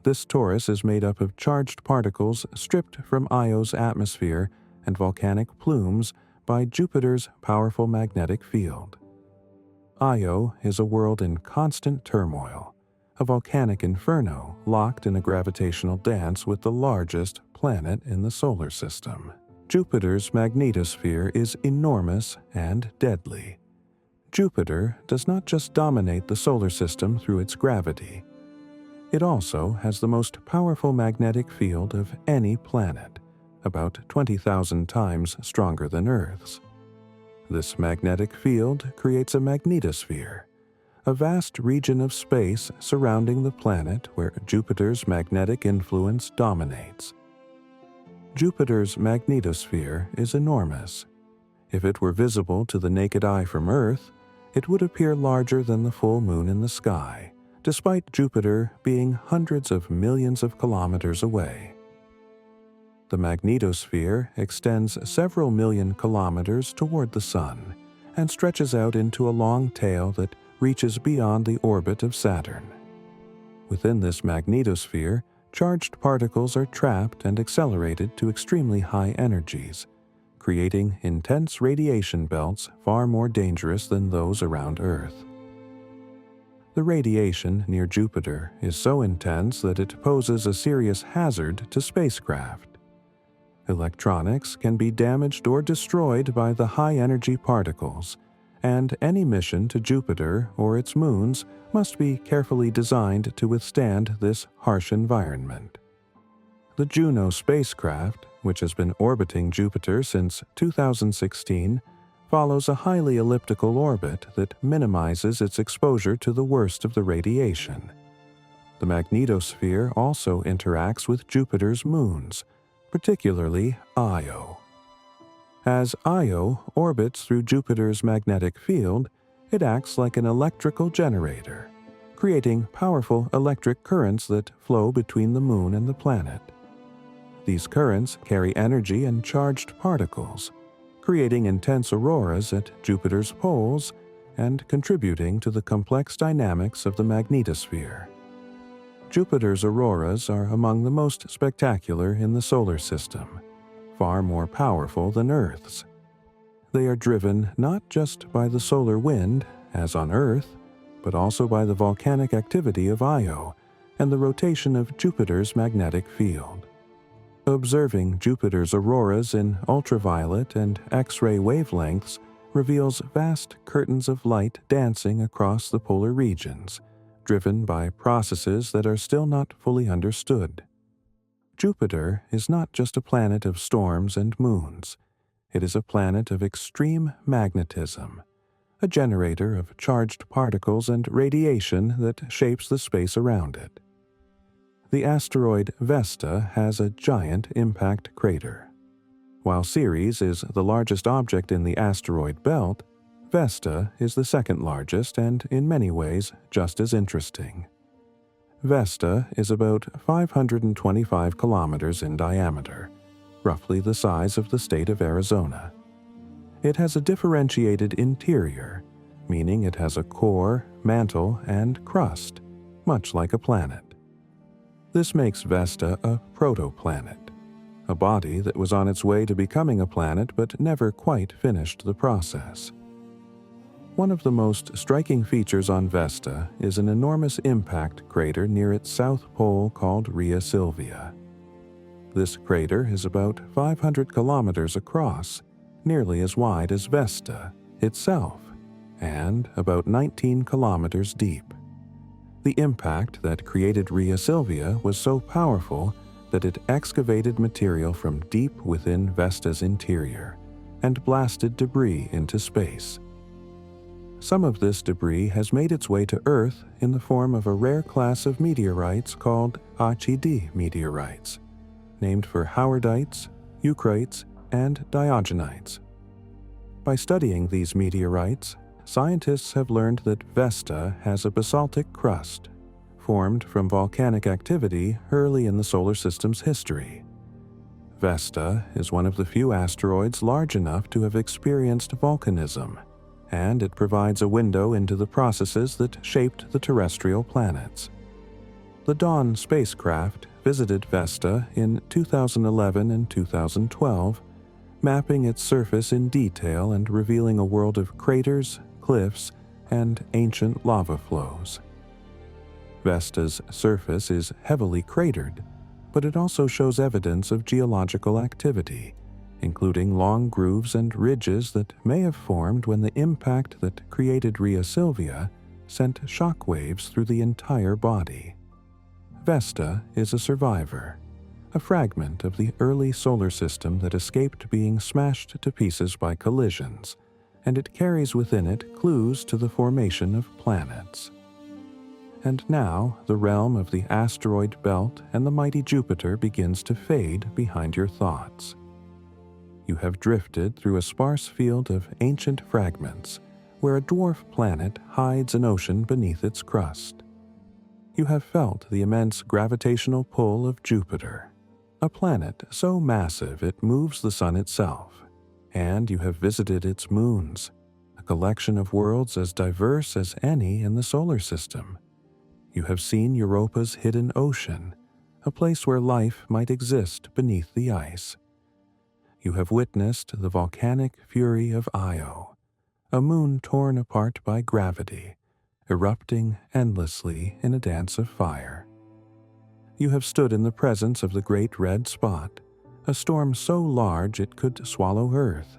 This torus is made up of charged particles stripped from Io's atmosphere and volcanic plumes by Jupiter's powerful magnetic field. Io is a world in constant turmoil, a volcanic inferno locked in a gravitational dance with the largest planet in the solar system. Jupiter's magnetosphere is enormous and deadly. Jupiter does not just dominate the solar system through its gravity. It also has the most powerful magnetic field of any planet, about 20,000 times stronger than Earth's. This magnetic field creates a magnetosphere, a vast region of space surrounding the planet where Jupiter's magnetic influence dominates. Jupiter's magnetosphere is enormous. If it were visible to the naked eye from Earth, it would appear larger than the full moon in the sky, despite Jupiter being hundreds of millions of kilometers away. The magnetosphere extends several million kilometers toward the Sun and stretches out into a long tail that reaches beyond the orbit of Saturn. Within this magnetosphere, charged particles are trapped and accelerated to extremely high energies, creating intense radiation belts far more dangerous than those around Earth. The radiation near Jupiter is so intense that it poses a serious hazard to spacecraft. Electronics can be damaged or destroyed by the high-energy particles, and any mission to Jupiter or its moons must be carefully designed to withstand this harsh environment. The Juno spacecraft, which has been orbiting Jupiter since 2016, follows a highly elliptical orbit that minimizes its exposure to the worst of the radiation. The magnetosphere also interacts with Jupiter's moons, particularly Io. As Io orbits through Jupiter's magnetic field, it acts like an electrical generator, creating powerful electric currents that flow between the moon and the planet. These currents carry energy and charged particles, creating intense auroras at Jupiter's poles and contributing to the complex dynamics of the magnetosphere. Jupiter's auroras are among the most spectacular in the solar system, far more powerful than Earth's. They are driven not just by the solar wind, as on Earth, but also by the volcanic activity of Io and the rotation of Jupiter's magnetic field. Observing Jupiter's auroras in ultraviolet and X-ray wavelengths reveals vast curtains of light dancing across the polar regions, driven by processes that are still not fully understood. Jupiter is not just a planet of storms and moons. It is a planet of extreme magnetism, a generator of charged particles and radiation that shapes the space around it. The asteroid Vesta has a giant impact crater. While Ceres is the largest object in the asteroid belt, Vesta is the second largest and, in many ways, just as interesting. Vesta is about 525 kilometers in diameter, roughly the size of the state of Arizona. It has a differentiated interior, meaning it has a core, mantle, and crust, much like a planet. This makes Vesta a protoplanet, a body that was on its way to becoming a planet but never quite finished the process. One of the most striking features on Vesta is an enormous impact crater near its south pole called Rhea Silvia. This crater is about 500 kilometers across, nearly as wide as Vesta itself, and about 19 kilometers deep. The impact that created Rhea Silvia was so powerful that it excavated material from deep within Vesta's interior and blasted debris into space. Some of this debris has made its way to Earth in the form of a rare class of meteorites called HED meteorites, named for howardites, eucrites, and diogenites. By studying these meteorites, scientists have learned that Vesta has a basaltic crust, formed from volcanic activity early in the solar system's history. Vesta is one of the few asteroids large enough to have experienced volcanism, and it provides a window into the processes that shaped the terrestrial planets. The Dawn spacecraft visited Vesta in 2011 and 2012, mapping its surface in detail and revealing a world of craters, cliffs, and ancient lava flows. Vesta's surface is heavily cratered, but it also shows evidence of geological activity, including long grooves and ridges that may have formed when the impact that created Rhea Silvia sent shock waves through the entire body. Vesta is a survivor, a fragment of the early solar system that escaped being smashed to pieces by collisions, and it carries within it clues to the formation of planets. And now the realm of the asteroid belt and the mighty Jupiter begins to fade behind your thoughts. You have drifted through a sparse field of ancient fragments where a dwarf planet hides an ocean beneath its crust. You have felt the immense gravitational pull of Jupiter, a planet so massive it moves the sun itself, and you have visited its moons, a collection of worlds as diverse as any in the solar system. You have seen Europa's hidden ocean, a place where life might exist beneath the ice. You have witnessed the volcanic fury of Io, a moon torn apart by gravity, erupting endlessly in a dance of fire. You have stood in the presence of the Great Red Spot, a storm so large it could swallow Earth,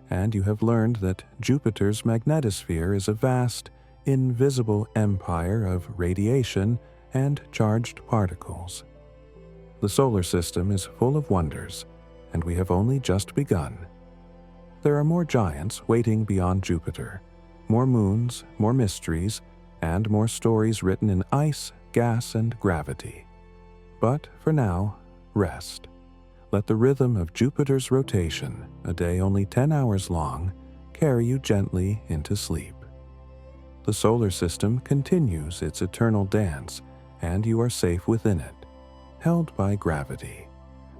and you have learned that Jupiter's magnetosphere is a vast, invisible empire of radiation and charged particles. The solar system is full of wonders, and we have only just begun. There are more giants waiting beyond Jupiter, more moons, more mysteries, and more stories written in ice, gas, and gravity. But for now, rest. Let the rhythm of Jupiter's rotation, a day only 10 hours long, carry you gently into sleep. The solar system continues its eternal dance, and you are safe within it, held by gravity,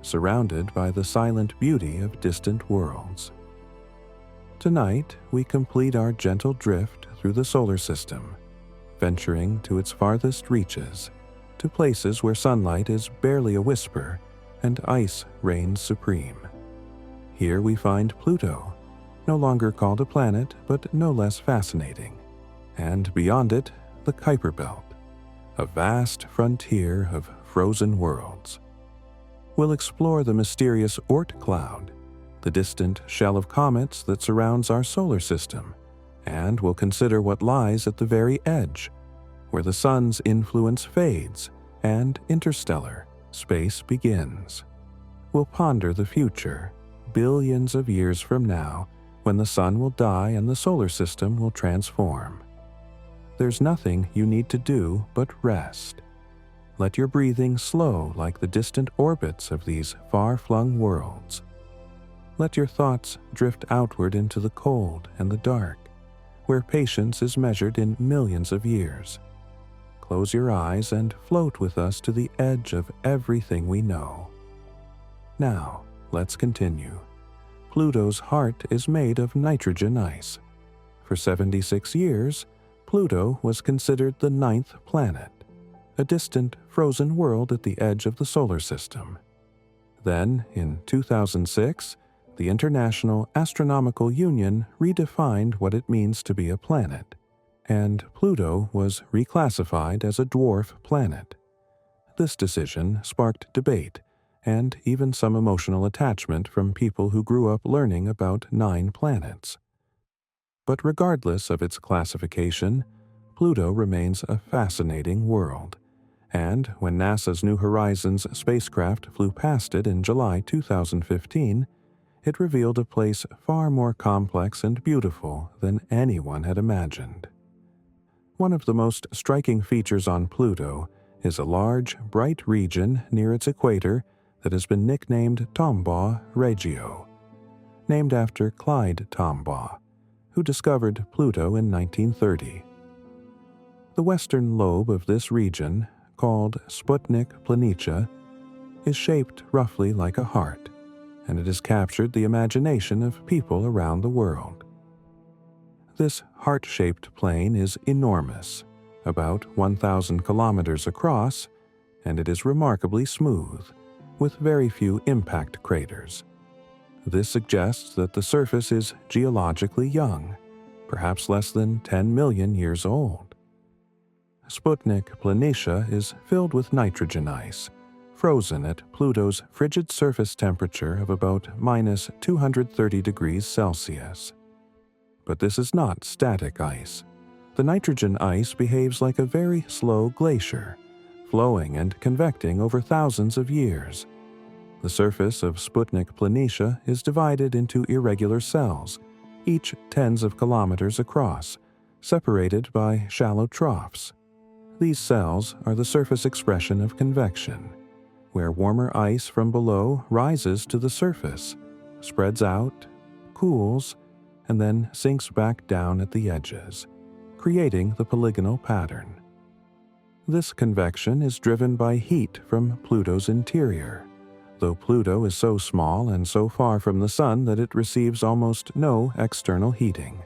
surrounded by the silent beauty of distant worlds. Tonight, we complete our gentle drift through the solar system, venturing to its farthest reaches, to places where sunlight is barely a whisper and ice reigns supreme. Here we find Pluto, no longer called a planet, but no less fascinating. And beyond it, the Kuiper Belt, a vast frontier of frozen worlds. We'll explore the mysterious Oort cloud, the distant shell of comets that surrounds our solar system, and we'll consider what lies at the very edge, where the sun's influence fades and interstellar space begins. We'll ponder the future, billions of years from now, when the sun will die and the solar system will transform. There's nothing you need to do but rest. Let your breathing slow like the distant orbits of these far-flung worlds. Let your thoughts drift outward into the cold and the dark, where patience is measured in millions of years. Close your eyes and float with us to the edge of everything we know. Now, let's continue. Pluto's heart is made of nitrogen ice. For 76 years, Pluto was considered the 9th planet, a distant, frozen world at the edge of the solar system. Then, in 2006, the International Astronomical Union redefined what it means to be a planet, and Pluto was reclassified as a dwarf planet. This decision sparked debate and even some emotional attachment from people who grew up learning about 9 planets. But regardless of its classification, Pluto remains a fascinating world, and when NASA's New Horizons spacecraft flew past it in July 2015, it revealed a place far more complex and beautiful than anyone had imagined. One of the most striking features on Pluto is a large, bright region near its equator that has been nicknamed Tombaugh Regio, named after Clyde Tombaugh, who discovered Pluto in 1930. The western lobe of this region, called Sputnik Planitia, is shaped roughly like a heart, and it has captured the imagination of people around the world. This heart-shaped plain is enormous, about 1,000 kilometers across, and it is remarkably smooth, with very few impact craters. This suggests that the surface is geologically young, perhaps less than 10 million years old. Sputnik Planitia is filled with nitrogen ice, frozen at Pluto's frigid surface temperature of about minus 230 degrees Celsius. But this is not static ice. The nitrogen ice behaves like a very slow glacier, flowing and convecting over thousands of years. The surface of Sputnik Planitia is divided into irregular cells, each tens of kilometers across, separated by shallow troughs. These cells are the surface expression of convection, where warmer ice from below rises to the surface, spreads out, cools, and then sinks back down at the edges, creating the polygonal pattern. This convection is driven by heat from Pluto's interior, though Pluto is so small and so far from the Sun that it receives almost no external heating.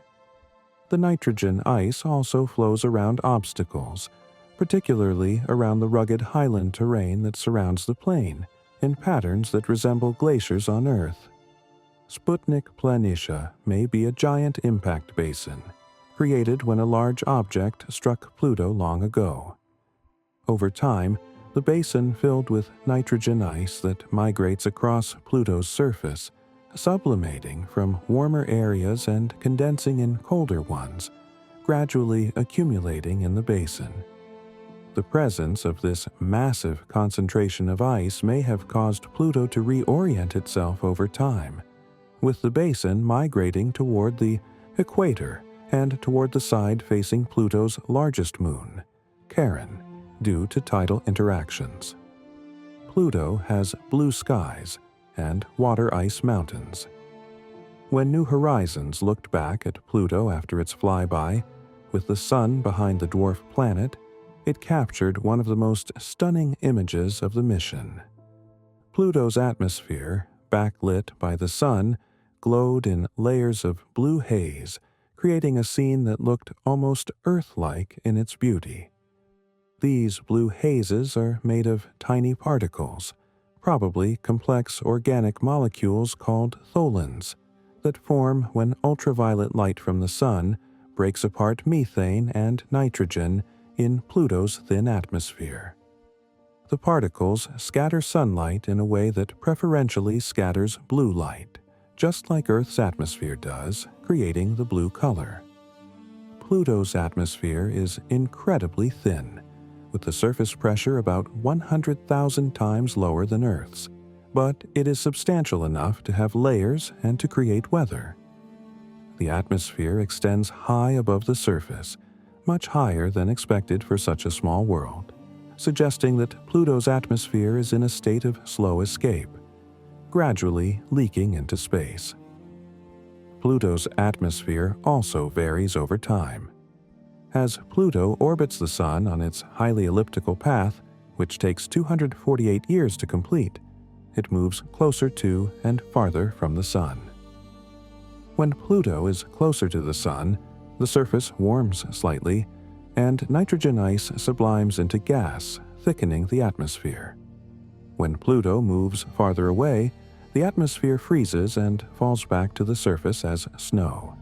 The nitrogen ice also flows around obstacles, particularly around the rugged highland terrain that surrounds the plain, in patterns that resemble glaciers on Earth. Sputnik Planitia may be a giant impact basin, created when a large object struck Pluto long ago. Over time, the basin filled with nitrogen ice that migrates across Pluto's surface, sublimating from warmer areas and condensing in colder ones, gradually accumulating in the basin. The presence of this massive concentration of ice may have caused Pluto to reorient itself over time, with the basin migrating toward the equator and toward the side facing Pluto's largest moon, Charon, due to tidal interactions. Pluto has blue skies and water-ice mountains. When New Horizons looked back at Pluto after its flyby, with the Sun behind the dwarf planet, it captured one of the most stunning images of the mission. Pluto's atmosphere, backlit by the Sun, glowed in layers of blue haze, creating a scene that looked almost Earth-like in its beauty. These blue hazes are made of tiny particles, probably complex organic molecules called tholins, that form when ultraviolet light from the Sun breaks apart methane and nitrogen in Pluto's thin atmosphere. The particles scatter sunlight in a way that preferentially scatters blue light, just like Earth's atmosphere does, creating the blue color. Pluto's atmosphere is incredibly thin, with the surface pressure about 100,000 times lower than Earth's, but it is substantial enough to have layers and to create weather. The atmosphere extends high above the surface, much higher than expected for such a small world, suggesting that Pluto's atmosphere is in a state of slow escape, gradually leaking into space. Pluto's atmosphere also varies over time. As Pluto orbits the Sun on its highly elliptical path, which takes 248 years to complete, it moves closer to and farther from the Sun. When Pluto is closer to the Sun, the surface warms slightly, and nitrogen ice sublimes into gas, thickening the atmosphere. When Pluto moves farther away, the atmosphere freezes and falls back to the surface as snow.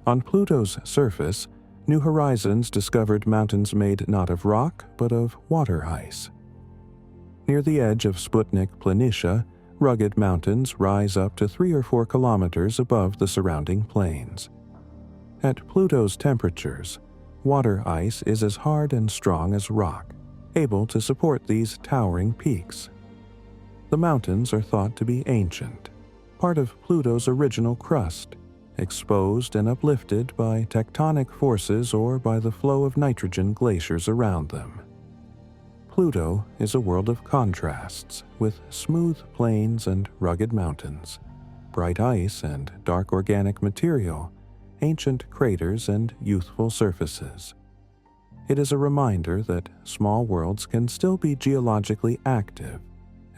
On Pluto's surface, New Horizons discovered mountains made not of rock but of water ice. Near the edge of Sputnik Planitia, rugged mountains rise up to 3 or 4 kilometers above the surrounding plains. At Pluto's temperatures, water ice is as hard and strong as rock, able to support these towering peaks. The mountains are thought to be ancient, part of Pluto's original crust, exposed and uplifted by tectonic forces or by the flow of nitrogen glaciers around them. Pluto is a world of contrasts, with smooth plains and rugged mountains, bright ice and dark organic material, ancient craters and youthful surfaces. It is a reminder that small worlds can still be geologically active,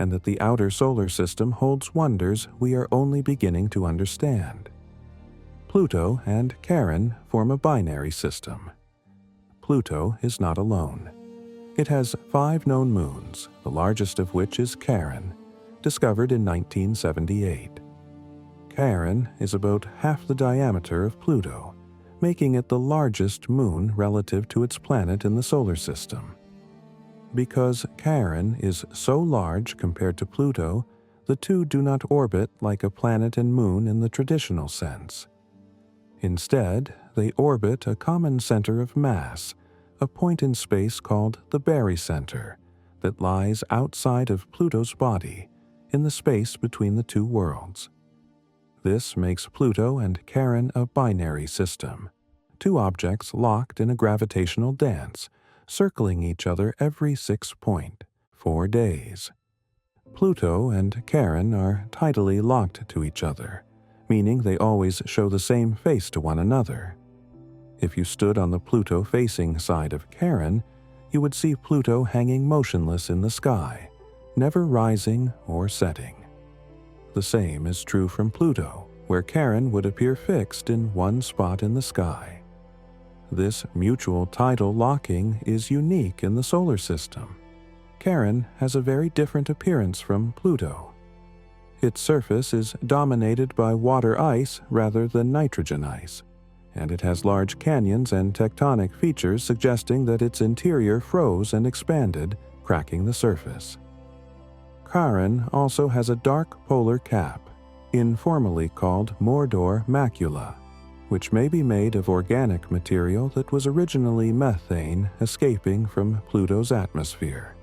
and that the outer solar system holds wonders we are only beginning to understand. Pluto and Charon form a binary system. Pluto is not alone. It has 5 known moons, the largest of which is Charon, discovered in 1978. Charon is about half the diameter of Pluto, making it the largest moon relative to its planet in the solar system. Because Charon is so large compared to Pluto, the two do not orbit like a planet and moon in the traditional sense. Instead, they orbit a common center of mass, a point in space called the barycenter that lies outside of Pluto's body in the space between the two worlds. This makes Pluto and Charon a binary system, two objects locked in a gravitational dance, circling each other every 6.4 days. Pluto and Charon are tidally locked to each other, meaning they always show the same face to one another. If you stood on the Pluto-facing side of Charon, you would see Pluto hanging motionless in the sky, never rising or setting. The same is true from Pluto, where Charon would appear fixed in one spot in the sky. This mutual tidal locking is unique in the solar system. Charon has a very different appearance from Pluto. Its surface is dominated by water ice rather than nitrogen ice, and it has large canyons and tectonic features suggesting that its interior froze and expanded, cracking the surface. Charon also has a dark polar cap, informally called Mordor macula, which may be made of organic material that was originally methane escaping from Pluto's atmosphere.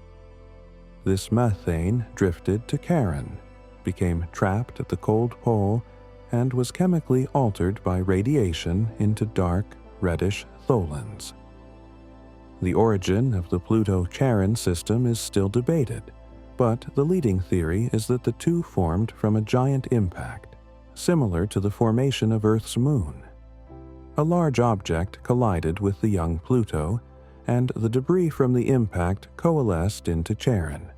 This methane drifted to Charon, became trapped at the cold pole, and was chemically altered by radiation into dark, reddish tholins. The origin of the Pluto-Charon system is still debated, but the leading theory is that the two formed from a giant impact, similar to the formation of Earth's moon. A large object collided with the young Pluto, and the debris from the impact coalesced into Charon.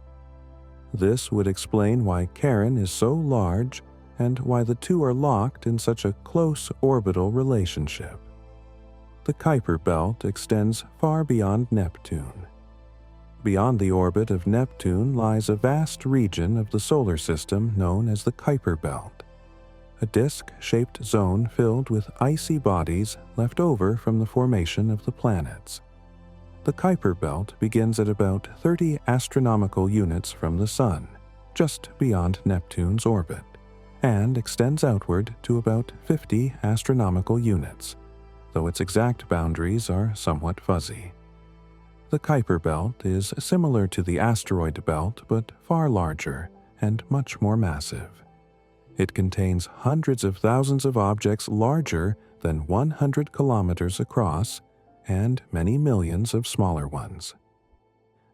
This would explain why Charon is so large and why the two are locked in such a close orbital relationship. The Kuiper belt extends far beyond Neptune. Beyond the orbit of Neptune lies a vast region of the solar system known as the Kuiper belt, a disk-shaped zone filled with icy bodies left over from the formation of the planets. The Kuiper belt begins at about 30 astronomical units from the Sun, just beyond Neptune's orbit, and extends outward to about 50 astronomical units, though its exact boundaries are somewhat fuzzy. The Kuiper belt is similar to the asteroid belt but far larger and much more massive. It contains hundreds of thousands of objects larger than 100 kilometers across and many millions of smaller ones.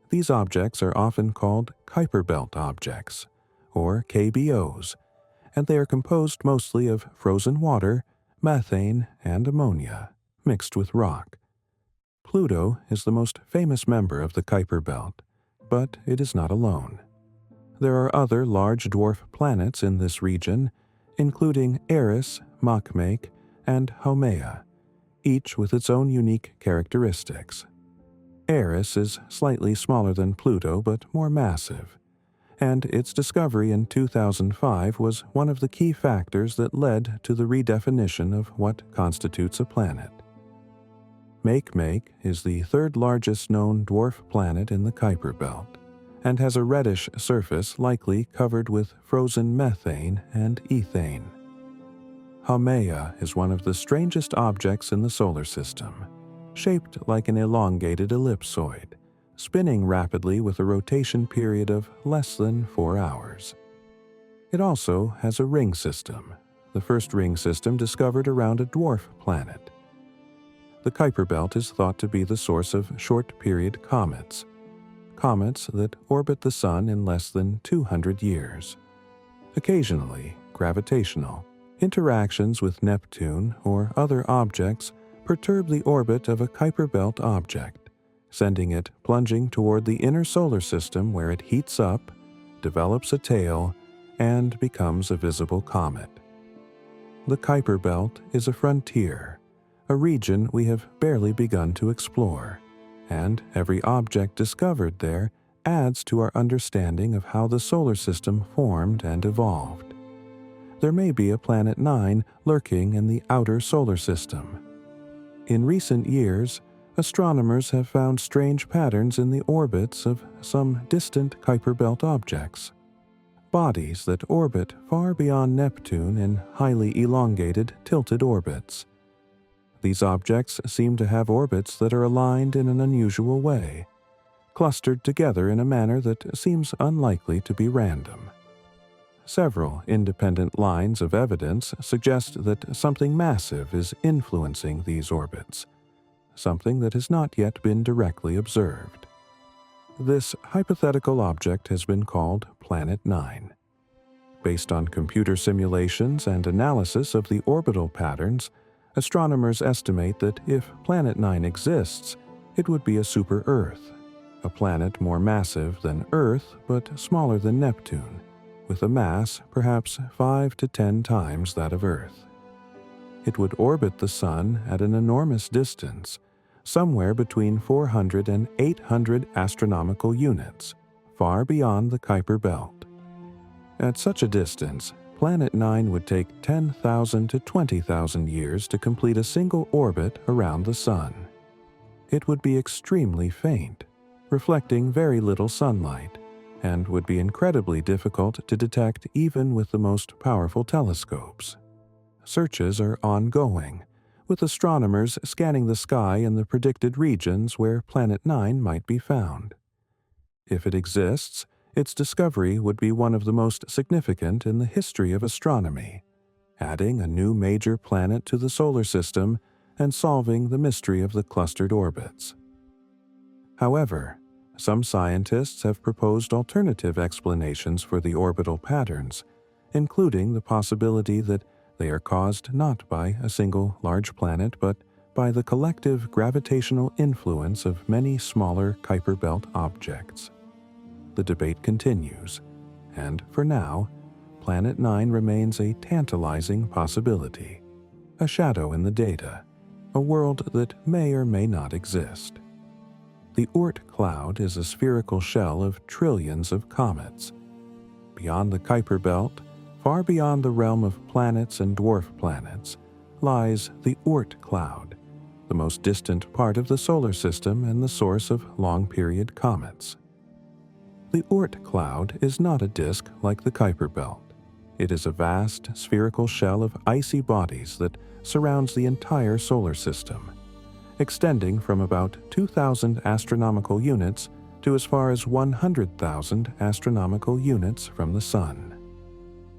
These objects are often called Kuiper belt objects, or KBOs, and they are composed mostly of frozen water, methane, and ammonia, mixed with rock. Pluto is the most famous member of the Kuiper belt, but it is not alone. There are other large dwarf planets in this region, including Eris, Makemake, and Haumea, each with its own unique characteristics. Eris is slightly smaller than Pluto but more massive, and its discovery in 2005 was one of the key factors that led to the redefinition of what constitutes a planet. Makemake is the third largest known dwarf planet in the Kuiper belt, and has a reddish surface likely covered with frozen methane and ethane. Haumea is one of the strangest objects in the solar system, shaped like an elongated ellipsoid, spinning rapidly with a rotation period of less than 4 hours. It also has a ring system, the first ring system discovered around a dwarf planet. The Kuiper belt is thought to be the source of short-period comets that orbit the Sun in less than 200 years. Occasionally, gravitational interactions with Neptune or other objects perturb the orbit of a Kuiper belt object, sending it plunging toward the inner solar system where it heats up, develops a tail, and becomes a visible comet. The Kuiper belt is a frontier, a region we have barely begun to explore, and every object discovered there adds to our understanding of how the solar system formed and evolved. There may be a Planet 9 lurking in the outer solar system. In recent years, astronomers have found strange patterns in the orbits of some distant Kuiper belt objects, bodies that orbit far beyond Neptune in highly elongated, tilted orbits. These objects seem to have orbits that are aligned in an unusual way, clustered together in a manner that seems unlikely to be random. Several independent lines of evidence suggest that something massive is influencing these orbits, something that has not yet been directly observed. This hypothetical object has been called Planet 9. Based on computer simulations and analysis of the orbital patterns, astronomers estimate that if Planet 9 exists, it would be a super-Earth, a planet more massive than Earth but smaller than Neptune, with a mass perhaps 5 to 10 times that of Earth. It would orbit the Sun at an enormous distance, somewhere between 400 and 800 astronomical units, far beyond the Kuiper Belt. At such a distance, Planet 9 would take 10,000 to 20,000 years to complete a single orbit around the Sun. It would be extremely faint, reflecting very little sunlight, and would be incredibly difficult to detect even with the most powerful telescopes. Searches are ongoing, with astronomers scanning the sky in the predicted regions where Planet 9 might be found. If it exists, its discovery would be one of the most significant in the history of astronomy, adding a new major planet to the solar system and solving the mystery of the clustered orbits. However, some scientists have proposed alternative explanations for the orbital patterns, including the possibility that they are caused not by a single large planet but by the collective gravitational influence of many smaller Kuiper Belt objects. The debate continues, and for now, Planet 9 remains a tantalizing possibility, a shadow in the data, a world that may or may not exist. The Oort cloud is a spherical shell of trillions of comets. Beyond the Kuiper Belt, far beyond the realm of planets and dwarf planets, lies the Oort cloud, the most distant part of the solar system and the source of long-period comets. The Oort cloud is not a disk like the Kuiper Belt. It is a vast spherical shell of icy bodies that surrounds the entire solar system, extending from about 2,000 astronomical units to as far as 100,000 astronomical units from the Sun.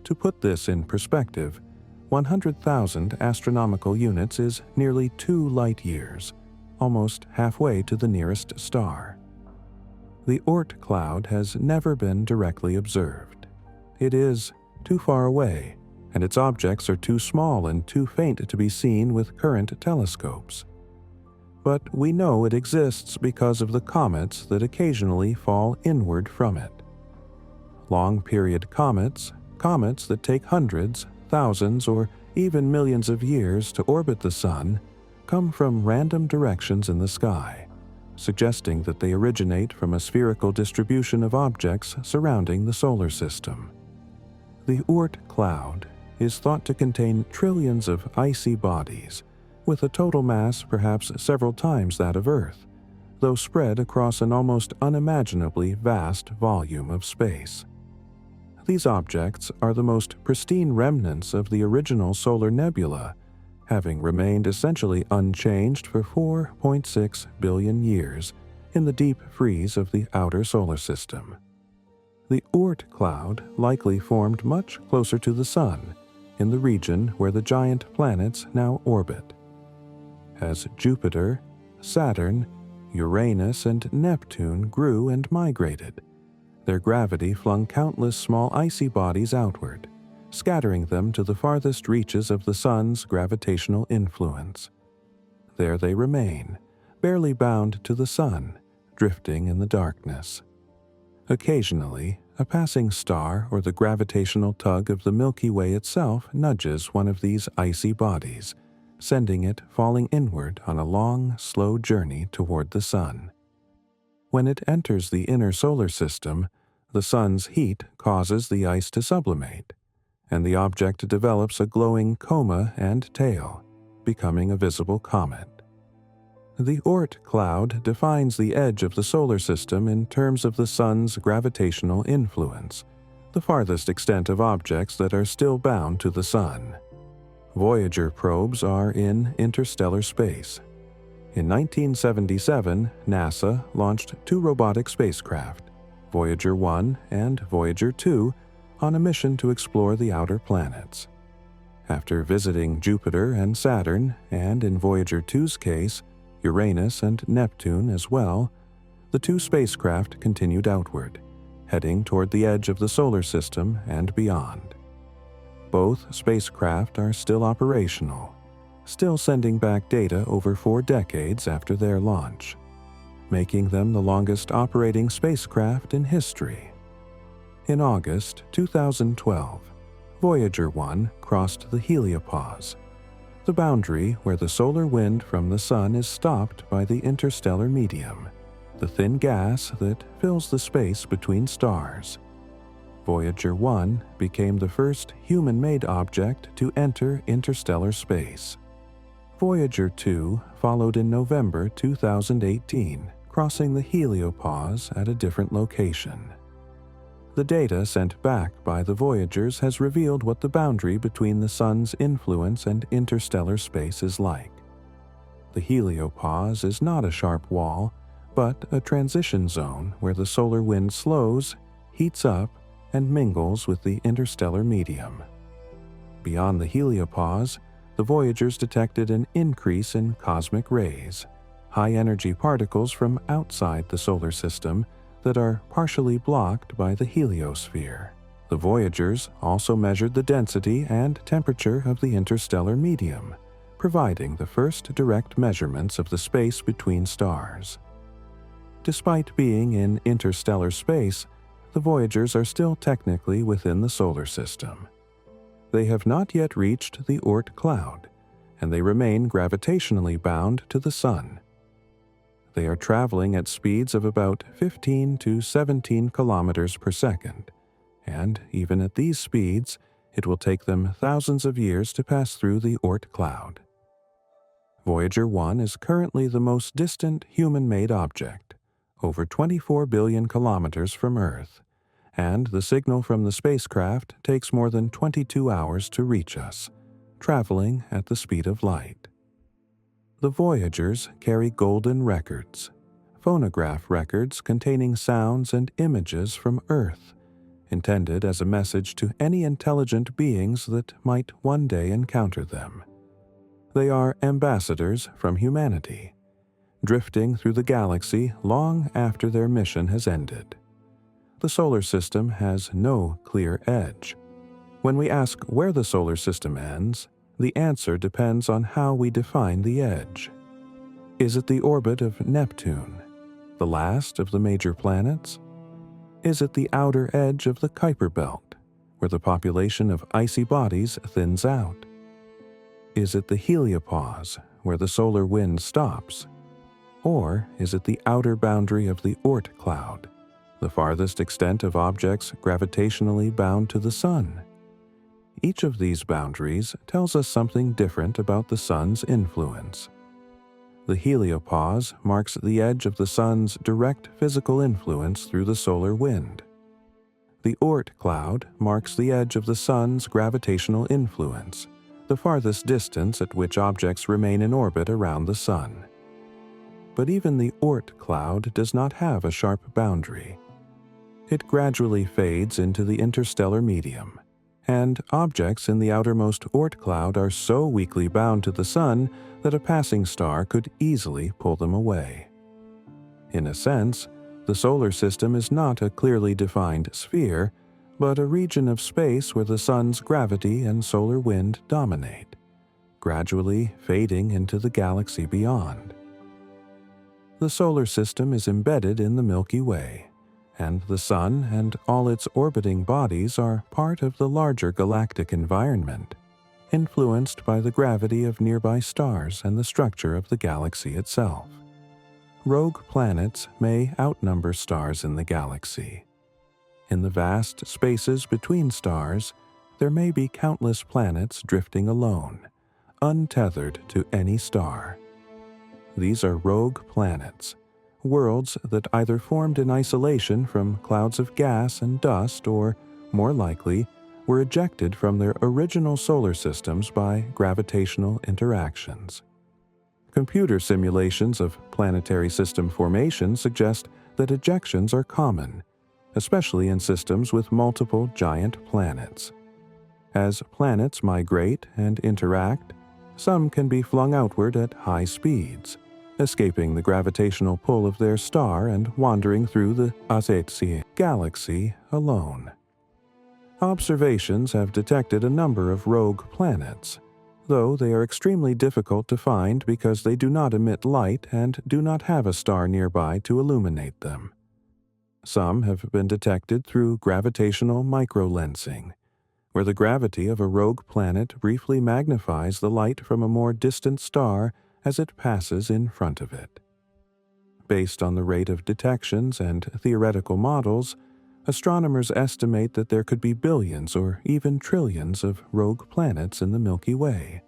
To put this in perspective, 100,000 astronomical units is nearly 2 light-years, almost halfway to the nearest star. The Oort cloud has never been directly observed. It is too far away, and its objects are too small and too faint to be seen with current telescopes. But we know it exists because of the comets that occasionally fall inward from it. Long-period comets, comets that take hundreds, thousands, or even millions of years to orbit the Sun, come from random directions in the sky, suggesting that they originate from a spherical distribution of objects surrounding the solar system. The Oort cloud is thought to contain trillions of icy bodies, with a total mass perhaps several times that of Earth, though spread across an almost unimaginably vast volume of space. These objects are the most pristine remnants of the original solar nebula, having remained essentially unchanged for 4.6 billion years in the deep freeze of the outer solar system. The Oort cloud likely formed much closer to the Sun, in the region where the giant planets now orbit. As Jupiter, Saturn, Uranus, and Neptune grew and migrated, their gravity flung countless small icy bodies outward, scattering them to the farthest reaches of the Sun's gravitational influence. There they remain, barely bound to the Sun, drifting in the darkness. Occasionally, a passing star or the gravitational tug of the Milky Way itself nudges one of these icy bodies, sending it falling inward on a long, slow journey toward the Sun. When it enters the inner solar system, the Sun's heat causes the ice to sublimate, and the object develops a glowing coma and tail, becoming a visible comet. The Oort cloud defines the edge of the solar system in terms of the Sun's gravitational influence, the farthest extent of objects that are still bound to the Sun. Voyager probes are in interstellar space. In 1977, NASA launched two robotic spacecraft, Voyager 1 and Voyager 2, on a mission to explore the outer planets. After visiting Jupiter and Saturn, and in Voyager 2's case, Uranus and Neptune as well, the two spacecraft continued outward, heading toward the edge of the solar system and beyond. Both spacecraft are still operational, still sending back data over 4 decades after their launch, making them the longest operating spacecraft in history. In August 2012, Voyager 1 crossed the heliopause, the boundary where the solar wind from the Sun is stopped by the interstellar medium, the thin gas that fills the space between stars. Voyager 1 became the first human-made object to enter interstellar space. Voyager 2 followed in November 2018, crossing the heliopause at a different location. The data sent back by the Voyagers has revealed what the boundary between the Sun's influence and interstellar space is like. The heliopause is not a sharp wall, but a transition zone where the solar wind slows, heats up, and mingles with the interstellar medium. Beyond the heliopause, the Voyagers detected an increase in cosmic rays, high-energy particles from outside the solar system that are partially blocked by the heliosphere. The Voyagers also measured the density and temperature of the interstellar medium, providing the first direct measurements of the space between stars. Despite being in interstellar space, the Voyagers are still technically within the solar system. They have not yet reached the Oort cloud, and they remain gravitationally bound to the Sun. They are traveling at speeds of about 15 to 17 kilometers per second, and even at these speeds, it will take them thousands of years to pass through the Oort cloud. Voyager 1 is currently the most distant human-made object, over 24 billion kilometers from Earth, and the signal from the spacecraft takes more than 22 hours to reach us, traveling at the speed of light. The Voyagers carry golden records, phonograph records containing sounds and images from Earth, intended as a message to any intelligent beings that might one day encounter them. They are ambassadors from humanity, drifting through the galaxy long after their mission has ended. The solar system has no clear edge. When we ask where the solar system ends, the answer depends on how we define the edge. Is it the orbit of Neptune, the last of the major planets? Is it the outer edge of the Kuiper Belt, where the population of icy bodies thins out? Is it the heliopause, where the solar wind stops? Or is it the outer boundary of the Oort cloud, the farthest extent of objects gravitationally bound to the Sun? Each of these boundaries tells us something different about the Sun's influence. The heliopause marks the edge of the Sun's direct physical influence through the solar wind. The Oort cloud marks the edge of the Sun's gravitational influence, the farthest distance at which objects remain in orbit around the Sun. But even the Oort cloud does not have a sharp boundary. It gradually fades into the interstellar medium, and objects in the outermost Oort cloud are so weakly bound to the Sun that a passing star could easily pull them away. In a sense, the solar system is not a clearly defined sphere, but a region of space where the Sun's gravity and solar wind dominate, gradually fading into the galaxy beyond. The solar system is embedded in the Milky Way, and the Sun and all its orbiting bodies are part of the larger galactic environment, influenced by the gravity of nearby stars and the structure of the galaxy itself. Rogue planets may outnumber stars in the galaxy. In the vast spaces between stars, there may be countless planets drifting alone, untethered to any star. These are rogue planets, worlds that either formed in isolation from clouds of gas and dust or, more likely, were ejected from their original solar systems by gravitational interactions. Computer simulations of planetary system formation suggest that ejections are common, especially in systems with multiple giant planets. As planets migrate and interact, some can be flung outward at high speeds, escaping the gravitational pull of their star and wandering through the Azetsi galaxy alone. Observations have detected a number of rogue planets, though they are extremely difficult to find because they do not emit light and do not have a star nearby to illuminate them. Some have been detected through gravitational microlensing, where the gravity of a rogue planet briefly magnifies the light from a more distant star as it passes in front of it. Based on the rate of detections and theoretical models, astronomers estimate that there could be billions or even trillions of rogue planets in the Milky Way,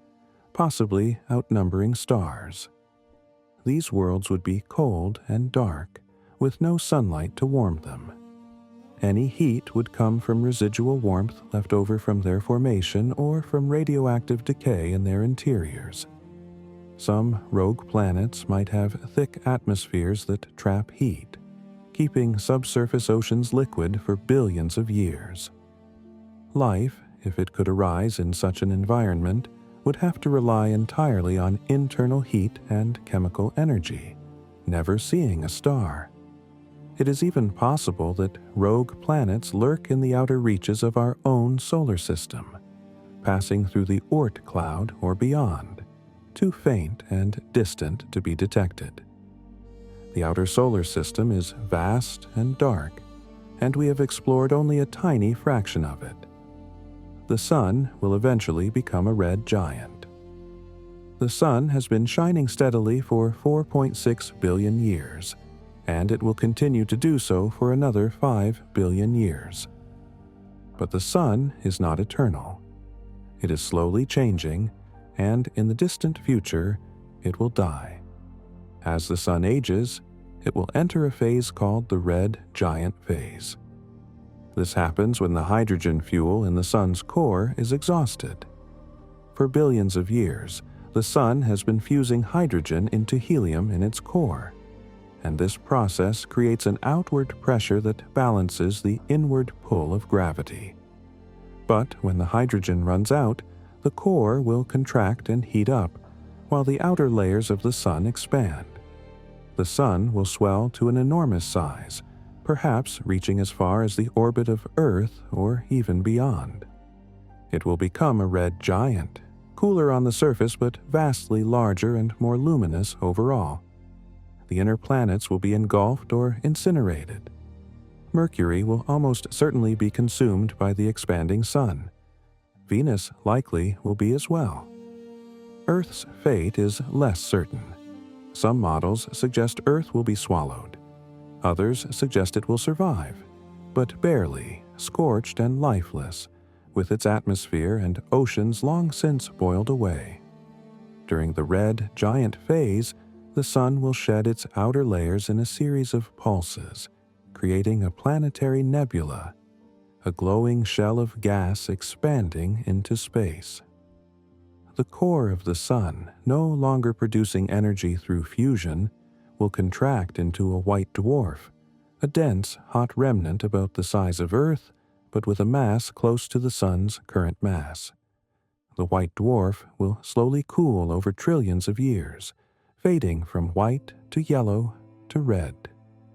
possibly outnumbering stars. These worlds would be cold and dark, with no sunlight to warm them. Any heat would come from residual warmth left over from their formation or from radioactive decay in their interiors. Some rogue planets might have thick atmospheres that trap heat, keeping subsurface oceans liquid for billions of years. Life, if it could arise in such an environment, would have to rely entirely on internal heat and chemical energy, never seeing a star. It is even possible that rogue planets lurk in the outer reaches of our own solar system, passing through the Oort cloud or beyond, too faint and distant to be detected. The outer solar system is vast and dark, and we have explored only a tiny fraction of it. The Sun will eventually become a red giant. The Sun has been shining steadily for 4.6 billion years, and it will continue to do so for another 5 billion years. But the Sun is not eternal. It is slowly changing, and in the distant future, it will die. As the Sun ages, it will enter a phase called the red giant phase. This happens when the hydrogen fuel in the Sun's core is exhausted. For billions of years, the Sun has been fusing hydrogen into helium in its core, and this process creates an outward pressure that balances the inward pull of gravity. But when the hydrogen runs out, the core will contract and heat up, while the outer layers of the Sun expand. The Sun will swell to an enormous size, perhaps reaching as far as the orbit of Earth or even beyond. It will become a red giant, cooler on the surface but vastly larger and more luminous overall. The inner planets will be engulfed or incinerated. Mercury will almost certainly be consumed by the expanding Sun. Venus likely will be as well. Earth's fate is less certain. Some models suggest Earth will be swallowed. Others suggest it will survive, but barely, scorched and lifeless, with its atmosphere and oceans long since boiled away. During the red giant phase, the Sun will shed its outer layers in a series of pulses, creating a planetary nebula, a glowing shell of gas expanding into space. The core of the Sun, no longer producing energy through fusion, will contract into a white dwarf, a dense, hot remnant about the size of Earth, but with a mass close to the Sun's current mass. The white dwarf will slowly cool over trillions of years, fading from white to yellow to red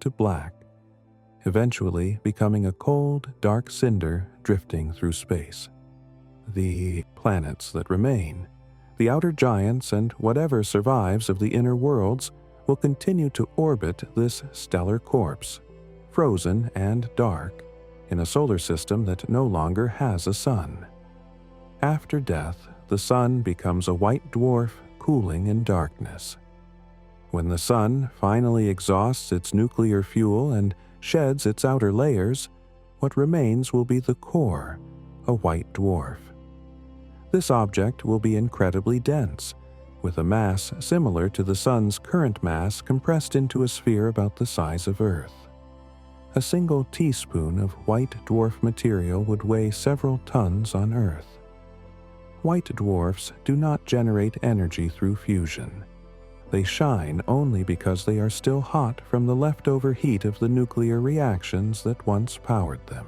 to black, eventually becoming a cold, dark cinder drifting through space. The planets that remain, the outer giants and whatever survives of the inner worlds, will continue to orbit this stellar corpse, frozen and dark, in a solar system that no longer has a sun. After death, the Sun becomes a white dwarf cooling in darkness. When the Sun finally exhausts its nuclear fuel and sheds its outer layers, what remains will be the core, a white dwarf. This object will be incredibly dense, with a mass similar to the Sun's current mass compressed into a sphere about the size of Earth. A single teaspoon of white dwarf material would weigh several tons on Earth. White dwarfs do not generate energy through fusion. They shine only because they are still hot from the leftover heat of the nuclear reactions that once powered them.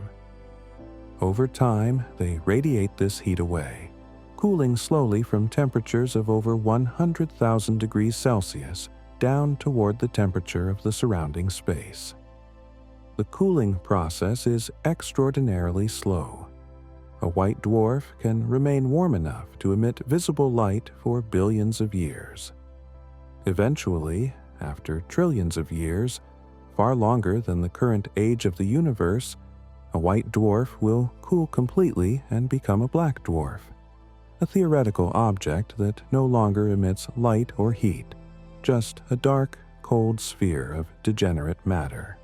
Over time, they radiate this heat away, cooling slowly from temperatures of over 100,000 degrees Celsius down toward the temperature of the surrounding space. The cooling process is extraordinarily slow. A white dwarf can remain warm enough to emit visible light for billions of years. Eventually, after trillions of years, far longer than the current age of the universe, a white dwarf will cool completely and become a black dwarf, a theoretical object that no longer emits light or heat, just a dark, cold sphere of degenerate matter.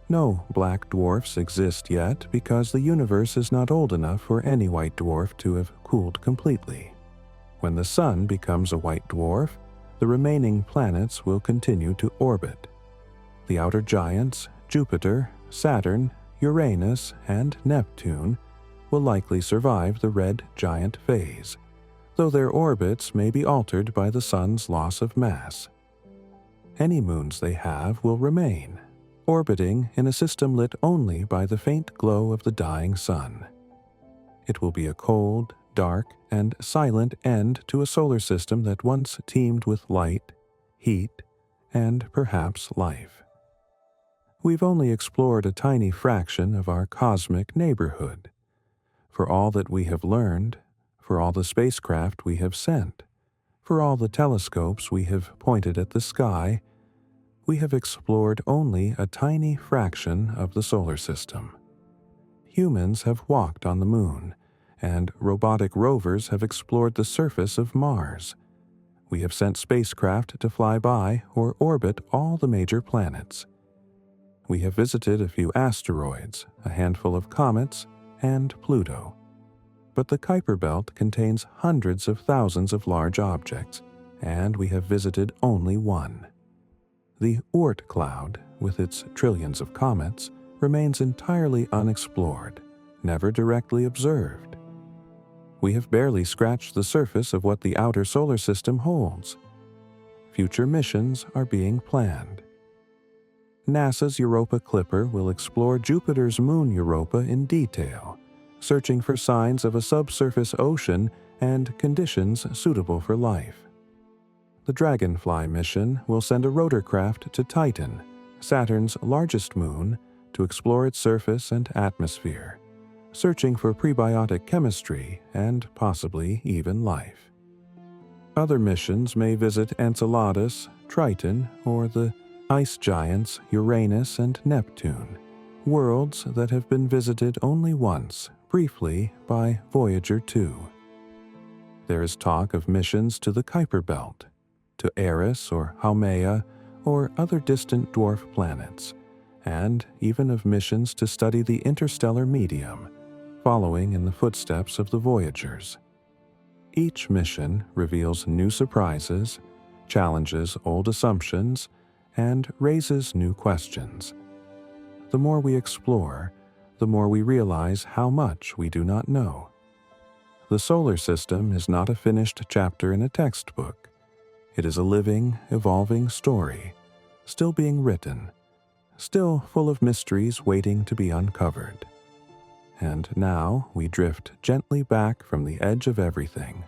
No black dwarfs exist yet because the universe is not old enough for any white dwarf to have cooled completely. When the Sun becomes a white dwarf, the remaining planets will continue to orbit. The outer giants, Jupiter, Saturn, Uranus, and Neptune, will likely survive the red giant phase, though their orbits may be altered by the Sun's loss of mass. Any moons they have will remain, orbiting in a system lit only by the faint glow of the dying Sun. It will be a cold, dark, and silent end to a solar system that once teemed with light, heat, and perhaps life. We've only explored a tiny fraction of our cosmic neighborhood. For all that we have learned, for all the spacecraft we have sent, for all the telescopes we have pointed at the sky, we have explored only a tiny fraction of the solar system. Humans have walked on the moon, and robotic rovers have explored the surface of Mars. We have sent spacecraft to fly by or orbit all the major planets. We have visited a few asteroids, a handful of comets, and Pluto. But the Kuiper Belt contains hundreds of thousands of large objects, and we have visited only one. The Oort cloud, with its trillions of comets, remains entirely unexplored, never directly observed. We have barely scratched the surface of what the outer solar system holds. Future missions are being planned. NASA's Europa Clipper will explore Jupiter's moon Europa in detail, searching for signs of a subsurface ocean and conditions suitable for life. The Dragonfly mission will send a rotorcraft to Titan, Saturn's largest moon, to explore its surface and atmosphere, searching for prebiotic chemistry and possibly even life. Other missions may visit Enceladus, Triton, or the ice giants Uranus and Neptune, worlds that have been visited only once, briefly, by Voyager 2. There is talk of missions to the Kuiper Belt, to Eris or Haumea, or other distant dwarf planets, and even of missions to study the interstellar medium, following in the footsteps of the Voyagers. Each mission reveals new surprises, challenges old assumptions, and raises new questions. The more we explore, the more we realize how much we do not know. The solar system is not a finished chapter in a textbook. It is a living, evolving story, still being written, still full of mysteries waiting to be uncovered. And now we drift gently back from the edge of everything.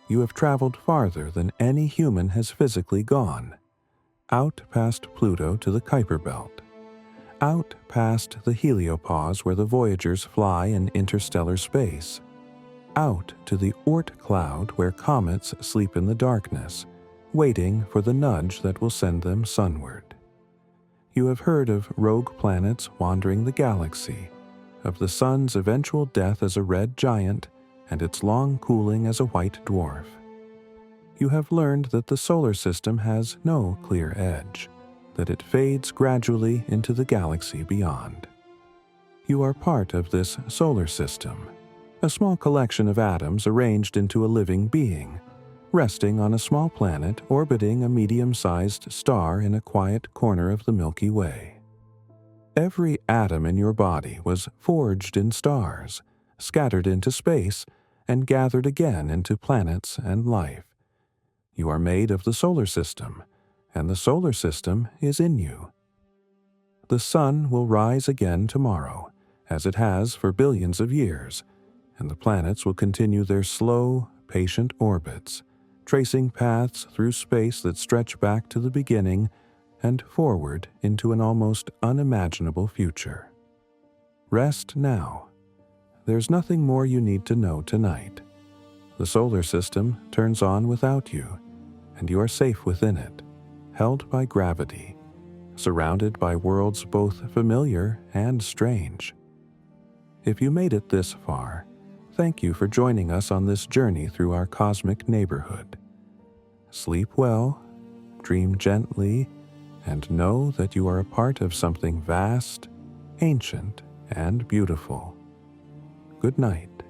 You have traveled farther than any human has physically gone, out past Pluto to the Kuiper Belt, out past the heliopause where the Voyagers fly in interstellar space, out to the Oort cloud where comets sleep in the darkness, waiting for the nudge that will send them sunward. You have heard of rogue planets wandering the galaxy, of the Sun's eventual death as a red giant and its long cooling as a white dwarf. You have learned that the solar system has no clear edge, that it fades gradually into the galaxy beyond. You are part of this solar system, a small collection of atoms arranged into a living being, resting on a small planet orbiting a medium-sized star in a quiet corner of the Milky Way. Every atom in your body was forged in stars, scattered into space, and gathered again into planets and life. You are made of the solar system, and the solar system is in you. The sun will rise again tomorrow, as it has for billions of years, and the planets will continue their slow, patient orbits, tracing paths through space that stretch back to the beginning and forward into an almost unimaginable future. Rest now. There's nothing more you need to know tonight. The solar system turns on without you, and you are safe within it, held by gravity, surrounded by worlds both familiar and strange. If you made it this far, thank you for joining us on this journey through our cosmic neighborhood. Sleep well, dream gently, and know that you are a part of something vast, ancient, and beautiful. Good night.